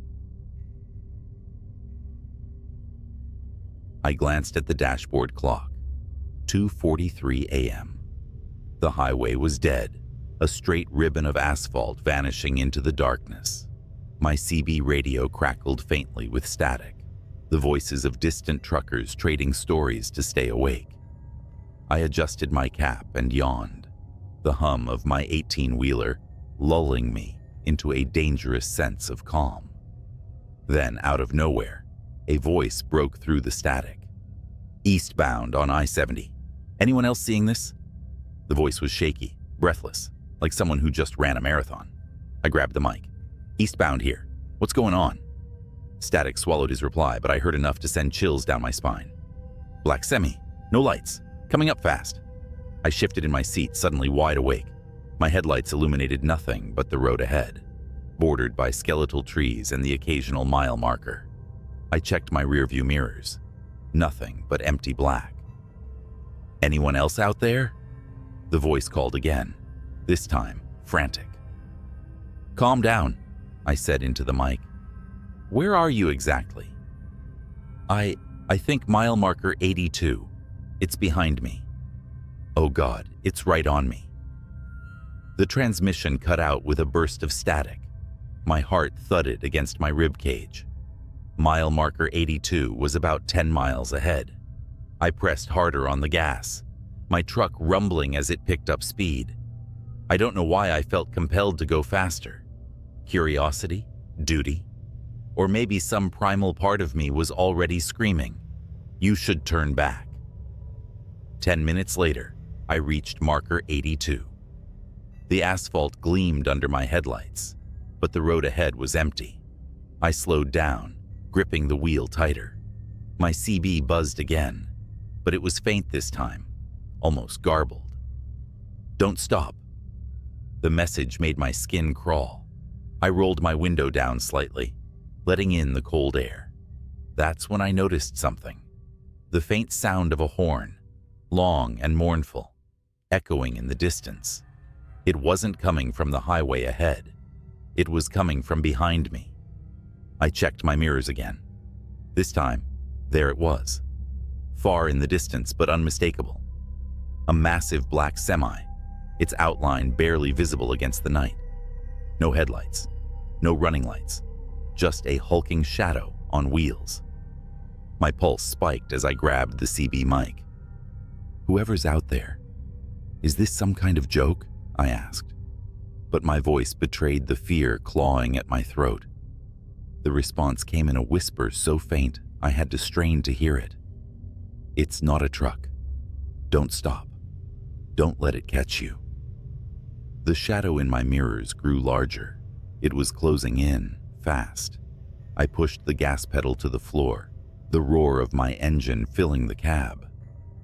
I glanced at the dashboard clock. 2:43 a.m. The highway was dead, a straight ribbon of asphalt vanishing into the darkness. My CB radio crackled faintly with static, the voices of distant truckers trading stories to stay awake. I adjusted my cap and yawned, the hum of my 18-wheeler lulling me into a dangerous sense of calm. Then, out of nowhere, a voice broke through the static. "Eastbound on I-70. Anyone else seeing this?" The voice was shaky, breathless, like someone who just ran a marathon. I grabbed the mic. "Eastbound here. What's going on?" Static swallowed his reply, but I heard enough to send chills down my spine. "Black semi. No lights. Coming up fast." I shifted in my seat, suddenly wide awake. My headlights illuminated nothing but the road ahead, bordered by skeletal trees and the occasional mile marker. I checked my rearview mirrors. Nothing but empty black. "Anyone else out there?" The voice called again, this time frantic. "Calm down," I said into the mic. "Where are you exactly?" I think mile marker 82. It's behind me." "Oh God, it's right on me." The transmission cut out with a burst of static. My heart thudded against my rib cage. Mile marker 82 was about 10 miles ahead. I pressed harder on the gas, my truck rumbling as it picked up speed. I don't know why I felt compelled to go faster. Curiosity? Duty? Or maybe some primal part of me was already screaming, "You should turn back." 10 minutes later, I reached marker 82. The asphalt gleamed under my headlights, but the road ahead was empty. I slowed down, gripping the wheel tighter. My CB buzzed again, but it was faint this time, almost garbled. "Don't stop." The message made my skin crawl. I rolled my window down slightly, letting in the cold air. That's when I noticed something. The faint sound of a horn, long and mournful, echoing in the distance. It wasn't coming from the highway ahead. It was coming from behind me. I checked my mirrors again. This time, there it was. Far in the distance, but unmistakable. A massive black semi, its outline barely visible against the night. No headlights, no running lights, just a hulking shadow on wheels. My pulse spiked as I grabbed the CB mic. "Whoever's out there, is this some kind of joke?" I asked. But my voice betrayed the fear clawing at my throat. The response came in a whisper so faint I had to strain to hear it. "It's not a truck. Don't stop. Don't let it catch you." The shadow in my mirrors grew larger. It was closing in, fast. I pushed the gas pedal to the floor, the roar of my engine filling the cab.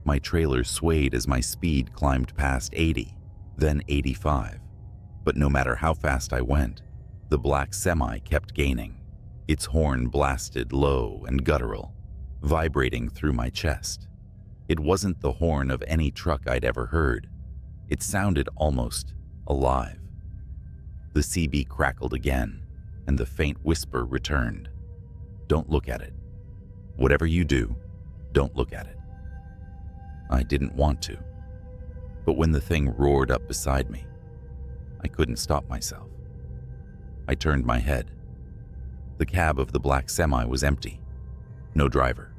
My trailer swayed as my speed climbed past 80, then 85. But no matter how fast I went, the black semi kept gaining. Its horn blasted low and guttural, vibrating through my chest. It wasn't the horn of any truck I'd ever heard. It sounded almost alive. The CB crackled again, and the faint whisper returned. "Don't look at it. Whatever you do, don't look at it." I didn't want to, but when the thing roared up beside me, I couldn't stop myself. I turned my head. The cab of the black semi was empty. No driver,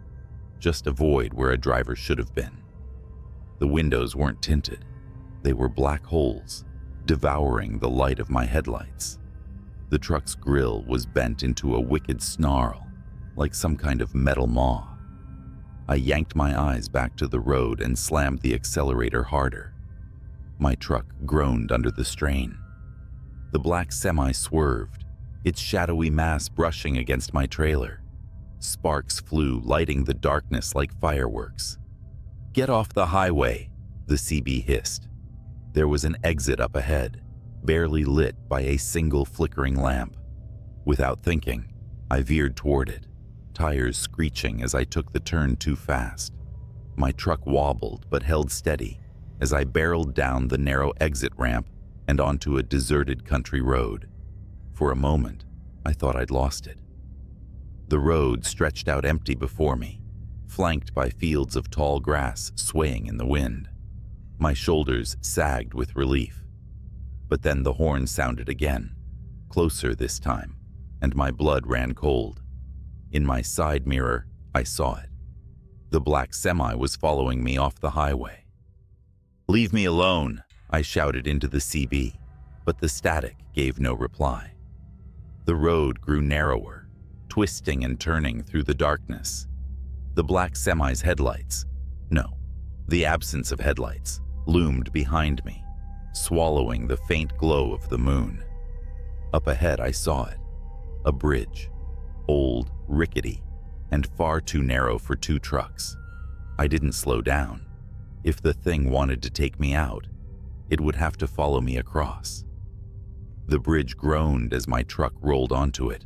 just a void where a driver should have been. The windows weren't tinted. They were black holes, devouring the light of my headlights. The truck's grill was bent into a wicked snarl, like some kind of metal maw. I yanked my eyes back to the road and slammed the accelerator harder. My truck groaned under the strain. The black semi swerved, its shadowy mass brushing against my trailer. Sparks flew, lighting the darkness like fireworks. "Get off the highway," the CB hissed. There was an exit up ahead, barely lit by a single flickering lamp. Without thinking, I veered toward it, tires screeching as I took the turn too fast. My truck wobbled but held steady as I barreled down the narrow exit ramp and onto a deserted country road. For a moment, I thought I'd lost it. The road stretched out empty before me, flanked by fields of tall grass swaying in the wind. My shoulders sagged with relief. But then the horn sounded again, closer this time, and my blood ran cold. In my side mirror, I saw it. The black semi was following me off the highway. "Leave me alone," I shouted into the CB, but the static gave no reply. The road grew narrower, twisting and turning through the darkness. The black semi's headlights, no, the absence of headlights, loomed behind me, swallowing the faint glow of the moon. Up ahead I saw it, a bridge, old, rickety, and far too narrow for two trucks. I didn't slow down. If the thing wanted to take me out, it would have to follow me across. The bridge groaned as my truck rolled onto it.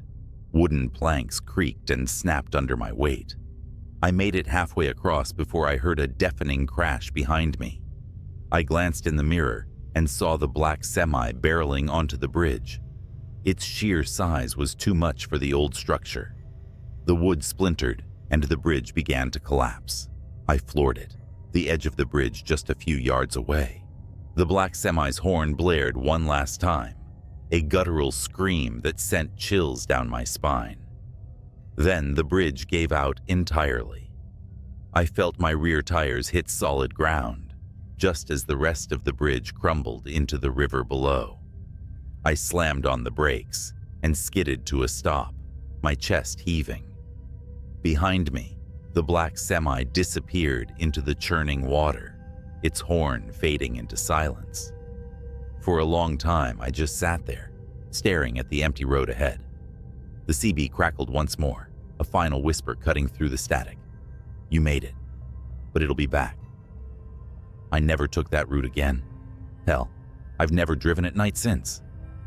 Wooden planks creaked and snapped under my weight. I made it halfway across before I heard a deafening crash behind me. I glanced in the mirror and saw the black semi barreling onto the bridge. Its sheer size was too much for the old structure. The wood splintered and the bridge began to collapse. I floored it, the edge of the bridge just a few yards away. The black semi's horn blared one last time, a guttural scream that sent chills down my spine. Then the bridge gave out entirely. I felt my rear tires hit solid ground, just as the rest of the bridge crumbled into the river below. I slammed on the brakes and skidded to a stop, my chest heaving. Behind me, the black semi disappeared into the churning water, its horn fading into silence. For a long time, I just sat there, staring at the empty road ahead. The CB crackled once more, a final whisper cutting through the static. "You made it, but it'll be back." I never took that route again. Hell, I've never driven at night since.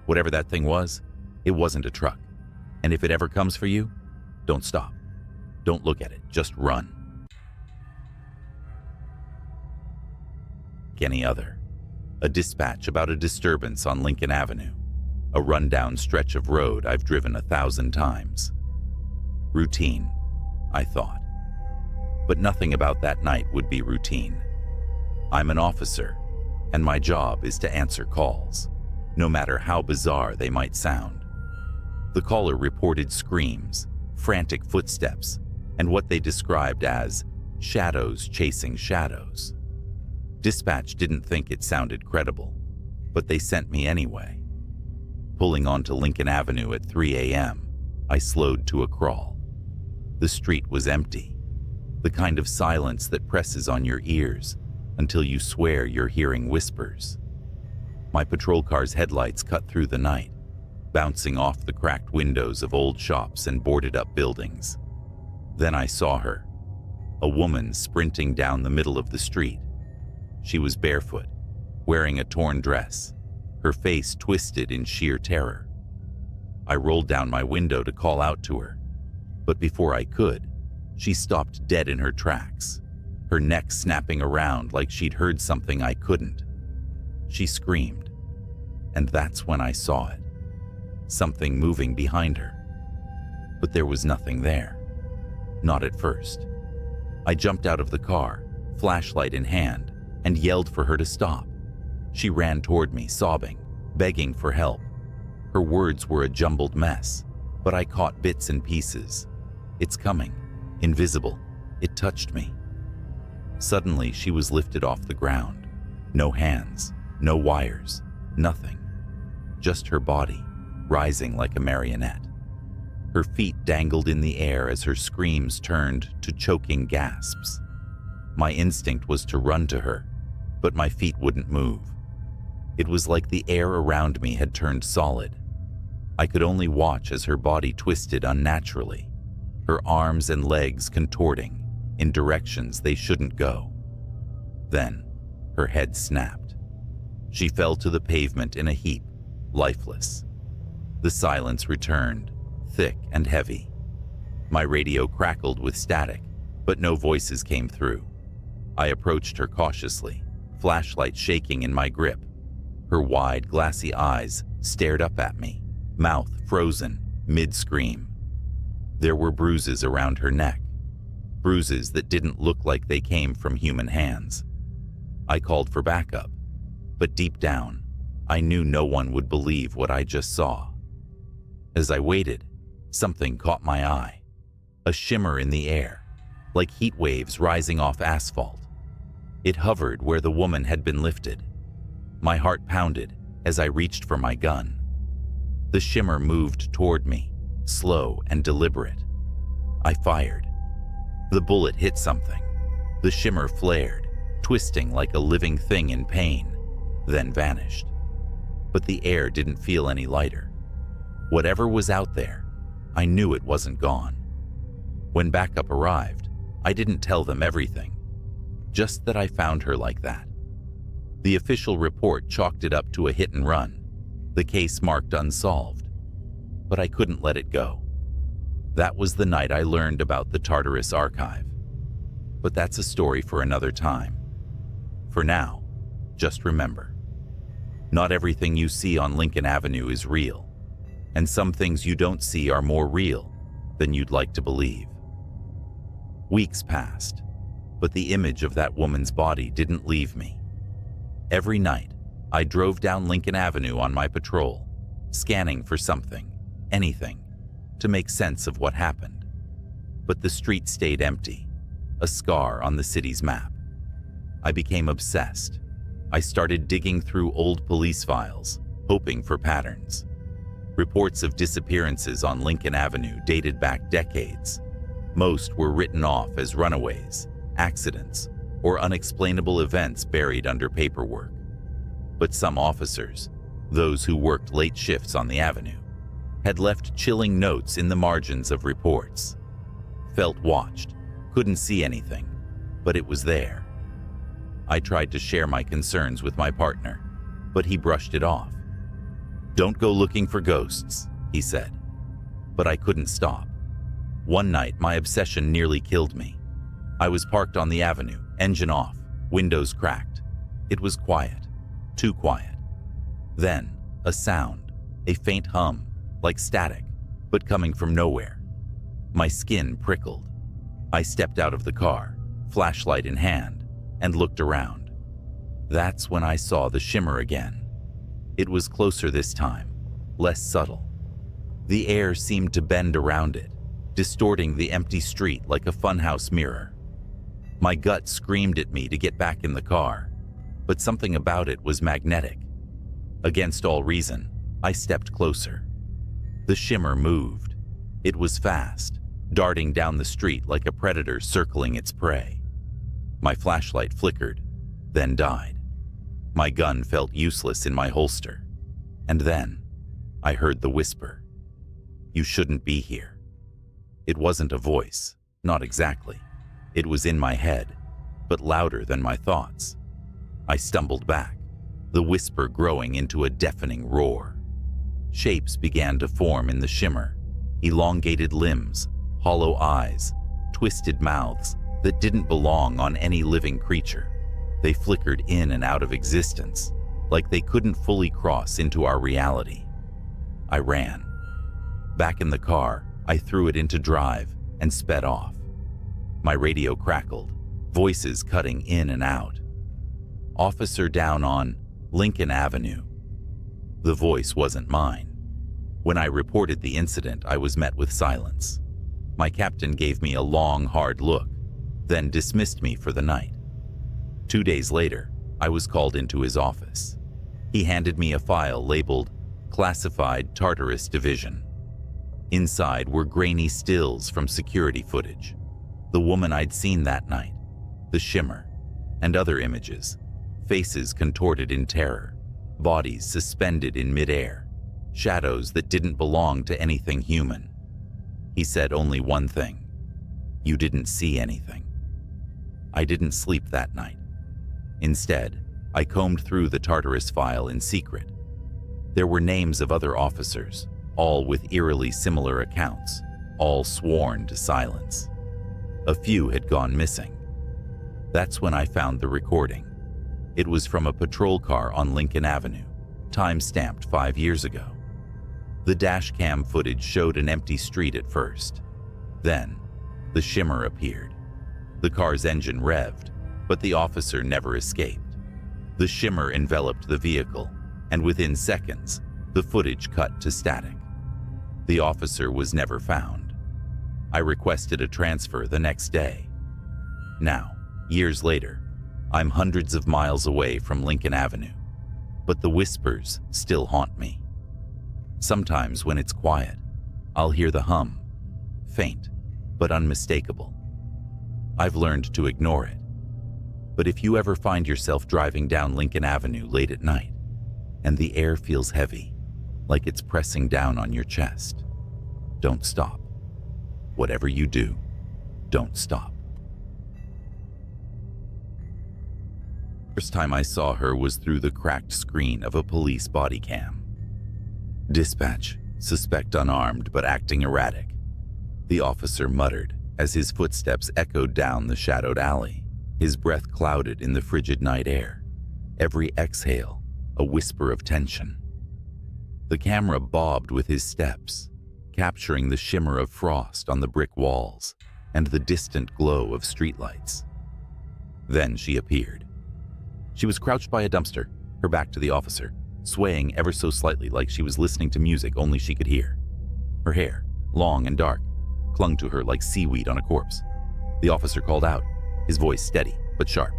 Whatever that thing was, it wasn't a truck. And if it ever comes for you, don't stop. Don't look at it, just run. Any other. A dispatch about a disturbance on Lincoln Avenue, a rundown stretch of road I've driven 1,000 times. Routine, I thought. But nothing about that night would be routine. I'm an officer, and my job is to answer calls, no matter how bizarre they might sound. The caller reported screams, frantic footsteps, and what they described as shadows chasing shadows. Dispatch didn't think it sounded credible, but they sent me anyway. Pulling onto Lincoln Avenue at 3 a.m., I slowed to a crawl. The street was empty, the kind of silence that presses on your ears until you swear you're hearing whispers. My patrol car's headlights cut through the night, bouncing off the cracked windows of old shops and boarded-up buildings. Then I saw her, a woman sprinting down the middle of the street. She was barefoot, wearing a torn dress, her face twisted in sheer terror. I rolled down my window to call out to her, but before I could, she stopped dead in her tracks, her neck snapping around like she'd heard something I couldn't. She screamed, and that's when I saw it, something moving behind her. But there was nothing there, not at first. I jumped out of the car, flashlight in hand, and yelled for her to stop. She ran toward me, sobbing, begging for help. Her words were a jumbled mess, but I caught bits and pieces. "It's coming, invisible, it touched me." Suddenly, she was lifted off the ground. No hands, no wires, nothing. Just her body, rising like a marionette. Her feet dangled in the air as her screams turned to choking gasps. My instinct was to run to her, but my feet wouldn't move. It was like the air around me had turned solid. I could only watch as her body twisted unnaturally, her arms and legs contorting in directions they shouldn't go. Then, her head snapped. She fell to the pavement in a heap, lifeless. The silence returned, thick and heavy. My radio crackled with static, but no voices came through. I approached her cautiously, flashlight shaking in my grip. Her wide, glassy eyes stared up at me, mouth frozen, mid-scream. There were bruises around her neck, bruises that didn't look like they came from human hands. I called for backup, but deep down, I knew no one would believe what I just saw. As I waited, something caught my eye, a shimmer in the air, like heat waves rising off asphalt. It hovered where the woman had been lifted. My heart pounded as I reached for my gun. The shimmer moved toward me, slow and deliberate. I fired. The bullet hit something. The shimmer flared, twisting like a living thing in pain, then vanished. But the air didn't feel any lighter. Whatever was out there, I knew it wasn't gone. When backup arrived, I didn't tell them everything, just that I found her like that. The official report chalked it up to a hit and run, the case marked unsolved. But I couldn't let it go. That was the night I learned about the Tartarus Archive. But that's a story for another time. For now, just remember, not everything you see on Lincoln Avenue is real, and some things you don't see are more real than you'd like to believe. Weeks passed, but the image of that woman's body didn't leave me. Every night, I drove down Lincoln Avenue on my patrol, scanning for something, anything, to make sense of what happened. But the street stayed empty, a scar on the city's map. I became obsessed. I started digging through old police files, hoping for patterns. Reports of disappearances on Lincoln Avenue dated back decades. Most were written off as runaways, accidents, or unexplainable events buried under paperwork. But some officers, those who worked late shifts on the avenue, had left chilling notes in the margins of reports. Felt watched, couldn't see anything, but it was there. I tried to share my concerns with my partner, but he brushed it off. "Don't go looking for ghosts," he said. But I couldn't stop. One night, my obsession nearly killed me. I was parked on the avenue, engine off, windows cracked. It was quiet, too quiet. Then, a sound, a faint hum, like static, but coming from nowhere. My skin prickled. I stepped out of the car, flashlight in hand, and looked around. That's when I saw the shimmer again. It was closer this time, less subtle. The air seemed to bend around it, distorting the empty street like a funhouse mirror. My gut screamed at me to get back in the car, but something about it was magnetic. Against all reason, I stepped closer. The shimmer moved. It was fast, darting down the street like a predator circling its prey. My flashlight flickered, then died. My gun felt useless in my holster. And then, I heard the whisper. "You shouldn't be here." It wasn't a voice, not exactly. It was in my head, but louder than my thoughts. I stumbled back, the whisper growing into a deafening roar. Shapes began to form in the shimmer, elongated limbs, hollow eyes, twisted mouths that didn't belong on any living creature. They flickered in and out of existence, like they couldn't fully cross into our reality. I ran. Back in the car, I threw it into drive and sped off. My radio crackled, voices cutting in and out. "Officer down on Lincoln Avenue." The voice wasn't mine. When I reported the incident, I was met with silence. My captain gave me a long, hard look, then dismissed me for the night. 2 days later, I was called into his office. He handed me a file labeled classified Tartarus Division. Inside were grainy stills from security footage, the woman I'd seen that night, the shimmer, and other images, faces contorted in terror, bodies suspended in midair, shadows that didn't belong to anything human. He said only one thing: "You didn't see anything." I didn't sleep that night. Instead, I combed through the Tartarus file in secret. There were names of other officers, all with eerily similar accounts, all sworn to silence. A few had gone missing. That's when I found the recording. It was from a patrol car on Lincoln Avenue, time-stamped 5 years ago. The dash cam footage showed an empty street at first. Then, the shimmer appeared. The car's engine revved, but the officer never escaped. The shimmer enveloped the vehicle, and within seconds, the footage cut to static. The officer was never found. I requested a transfer the next day. Now, years later, I'm hundreds of miles away from Lincoln Avenue, but the whispers still haunt me. Sometimes when it's quiet, I'll hear the hum, faint but unmistakable. I've learned to ignore it. But if you ever find yourself driving down Lincoln Avenue late at night, and the air feels heavy, like it's pressing down on your chest, don't stop. Whatever you do, don't stop. First time I saw her was through the cracked screen of a police body cam. Dispatch, suspect unarmed but acting erratic. The officer muttered as his footsteps echoed down the shadowed alley, his breath clouded in the frigid night air. Every exhale, a whisper of tension. The camera bobbed with his steps, capturing the shimmer of frost on the brick walls and the distant glow of streetlights. Then she appeared. She was crouched by a dumpster, her back to the officer, swaying ever so slightly like she was listening to music only she could hear. Her hair, long and dark, clung to her like seaweed on a corpse. The officer called out, his voice steady but sharp.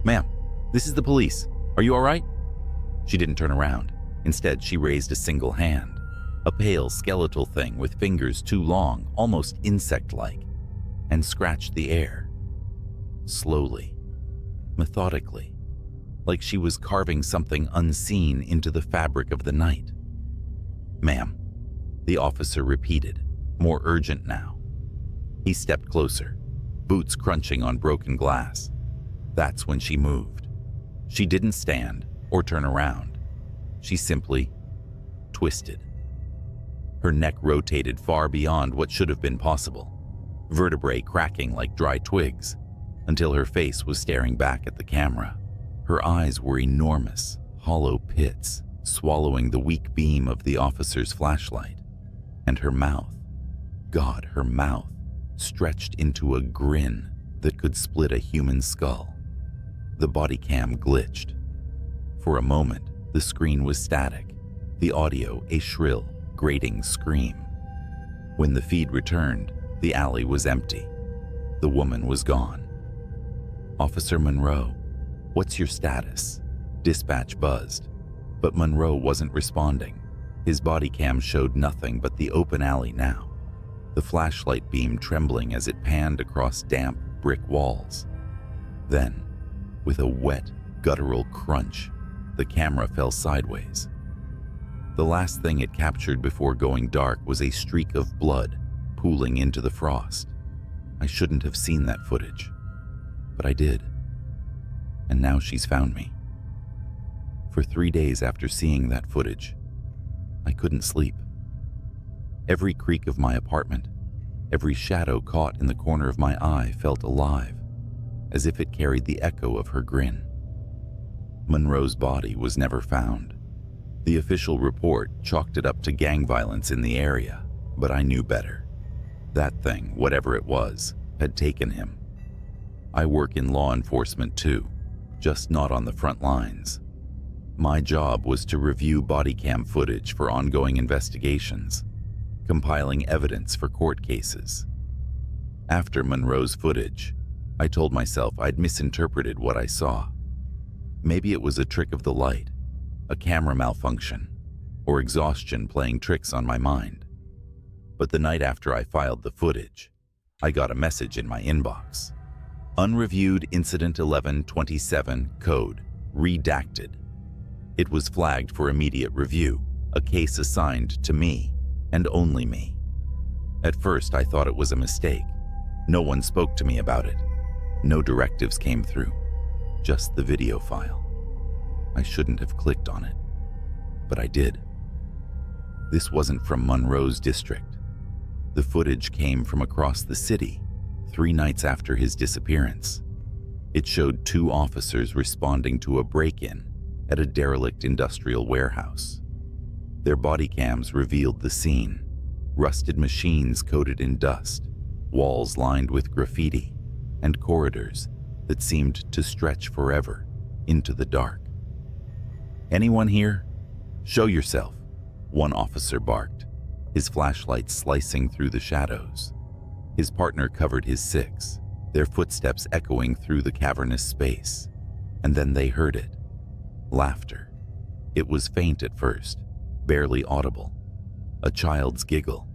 "Ma'am, this is the police. Are you all right?" She didn't turn around. Instead, she raised a single hand, a pale skeletal thing with fingers too long, almost insect-like, and scratched the air. Slowly, methodically, like she was carving something unseen into the fabric of the night. "Ma'am," the officer repeated, more urgent now. He stepped closer, boots crunching on broken glass. That's when she moved. She didn't stand or turn around. She simply twisted. Her neck rotated far beyond what should have been possible, vertebrae cracking like dry twigs, until her face was staring back at the camera. Her eyes were enormous, hollow pits, swallowing the weak beam of the officer's flashlight. And her mouth, God, her mouth, stretched into a grin that could split a human skull. The body cam glitched. For a moment, the screen was static, the audio a shrill, grating scream. When the feed returned, the alley was empty. The woman was gone. "Officer Monroe, what's your status?" Dispatch buzzed, but Monroe wasn't responding. His body cam showed nothing but the open alley now, the flashlight beam trembling as it panned across damp brick walls. Then, with a wet, guttural crunch, the camera fell sideways. The last thing it captured before going dark was a streak of blood pooling into the frost. I shouldn't have seen that footage, but I did. And now she's found me. For 3 days after seeing that footage, I couldn't sleep. Every creak of my apartment, every shadow caught in the corner of my eye felt alive, as if it carried the echo of her grin. Monroe's body was never found. The official report chalked it up to gang violence in the area, but I knew better. That thing, whatever it was, had taken him. I work in law enforcement too, just not on the front lines. My job was to review body cam footage for ongoing investigations, compiling evidence for court cases. After Monroe's footage, I told myself I'd misinterpreted what I saw. Maybe it was a trick of the light, a camera malfunction, or exhaustion playing tricks on my mind. But the night after I filed the footage, I got a message in my inbox. Unreviewed Incident 1127 code redacted. It was flagged for immediate review, a case assigned to me and only me. At first, I thought it was a mistake. No one spoke to me about it. No directives came through, just the video file. I shouldn't have clicked on it, but I did. This wasn't from Monroe's district. The footage came from across the city, 3 nights after his disappearance. It showed 2 officers responding to a break-in at a derelict industrial warehouse. Their body cams revealed the scene: rusted machines coated in dust, walls lined with graffiti, and corridors that seemed to stretch forever into the dark. "Anyone here? Show yourself," one officer barked, his flashlight slicing through the shadows. His partner covered his 6, their footsteps echoing through the cavernous space. And then they heard it. Laughter. It was faint at first, barely audible. A child's giggle.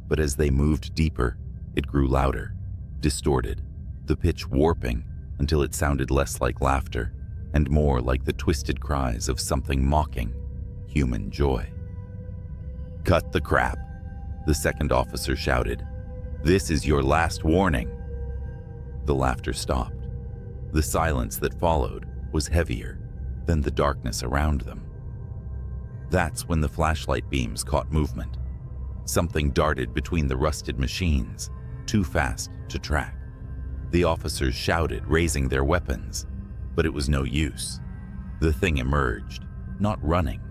But as they moved deeper, it grew louder, distorted, the pitch warping until it sounded less like laughter and more like the twisted cries of something mocking human joy. "Cut the crap," the second officer shouted. "This is your last warning." The laughter stopped. The silence that followed was heavier than the darkness around them. That's when the flashlight beams caught movement. Something darted between the rusted machines, too fast to track. The officers shouted, raising their weapons, but it was no use. The thing emerged, not running,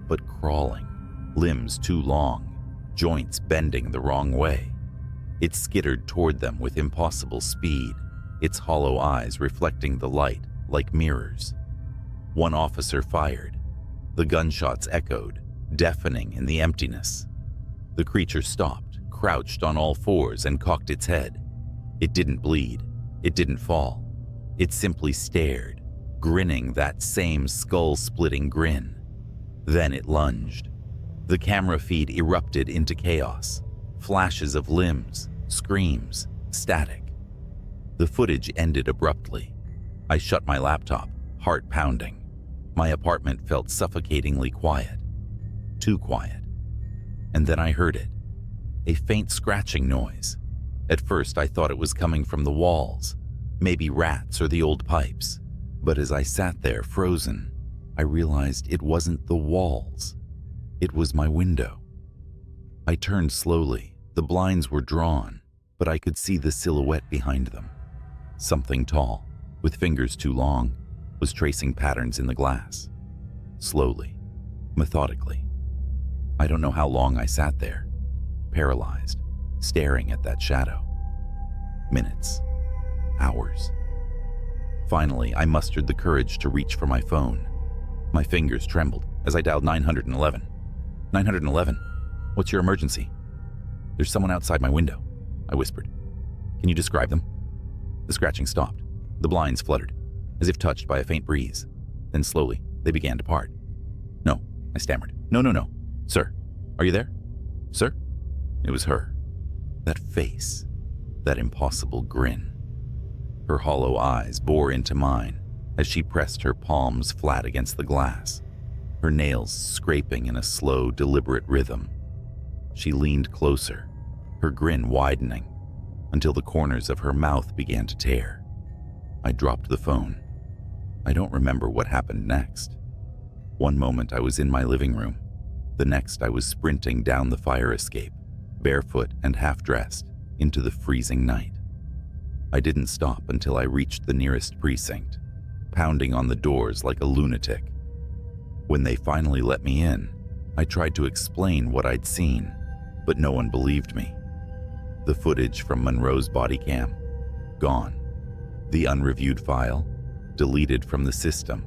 but crawling, limbs too long, joints bending the wrong way. It skittered toward them with impossible speed, its hollow eyes reflecting the light like mirrors. One officer fired. The gunshots echoed, deafening in the emptiness. The creature stopped, crouched on all 4s, and cocked its head. It didn't bleed. It didn't fall. It simply stared, grinning that same skull-splitting grin. Then it lunged. The camera feed erupted into chaos. Flashes of limbs, screams, static. The footage ended abruptly. I shut my laptop, heart pounding. My apartment felt suffocatingly quiet. Too quiet. And then I heard it. A faint scratching noise. At first I thought it was coming from the walls, maybe rats or the old pipes. But as I sat there frozen, I realized it wasn't the walls. It was my window. I turned slowly. The blinds were drawn, but I could see the silhouette behind them. Something tall, with fingers too long, was tracing patterns in the glass. Slowly, methodically. I don't know how long I sat there, paralyzed, staring at that shadow. Minutes. Hours. Finally, I mustered the courage to reach for my phone. My fingers trembled as I dialed 911. 911? What's your emergency? "There's someone outside my window," I whispered. "Can you describe them?" The scratching stopped. The blinds fluttered, as if touched by a faint breeze. Then slowly, they began to part. "No," I stammered. No. Sir, are you there? Sir?" It was her. That face. That impossible grin. Her hollow eyes bore into mine as she pressed her palms flat against the glass, her nails scraping in a slow, deliberate rhythm. She leaned closer, her grin widening, until the corners of her mouth began to tear. I dropped the phone. I don't remember what happened next. One moment I was in my living room. The next I was sprinting down the fire escape, barefoot and half-dressed, into the freezing night. I didn't stop until I reached the nearest precinct, pounding on the doors like a lunatic. When they finally let me in, I tried to explain what I'd seen, but no one believed me. The footage from Monroe's body cam, gone. The unreviewed file, deleted from the system.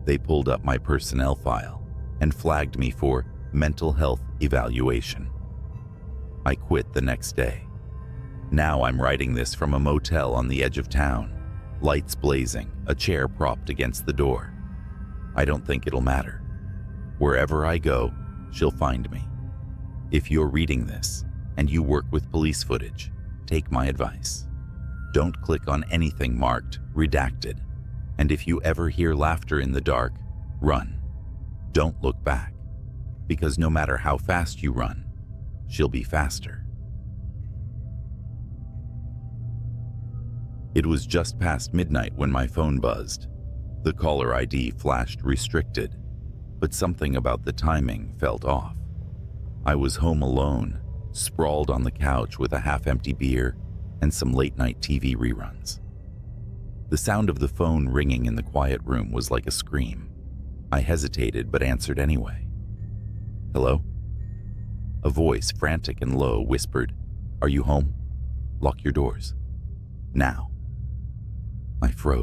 They pulled up my personnel file and flagged me for mental health evaluation. I quit the next day. Now I'm writing this from a motel on the edge of town, lights blazing, a chair propped against the door. I don't think it'll matter. Wherever I go, she'll find me. If you're reading this and you work with police footage, take my advice. Don't click on anything marked redacted. And if you ever hear laughter in the dark, run. Don't look back, because no matter how fast you run, she'll be faster. It was just past midnight when my phone buzzed. The caller ID flashed restricted, but something about the timing felt off. I was home alone, sprawled on the couch with a half-empty beer and some late-night TV reruns. The sound of the phone ringing in the quiet room was like a scream. I hesitated but answered anyway. "Hello?" A voice, frantic and low, whispered, "Are you home? Lock your doors. Now." I froze.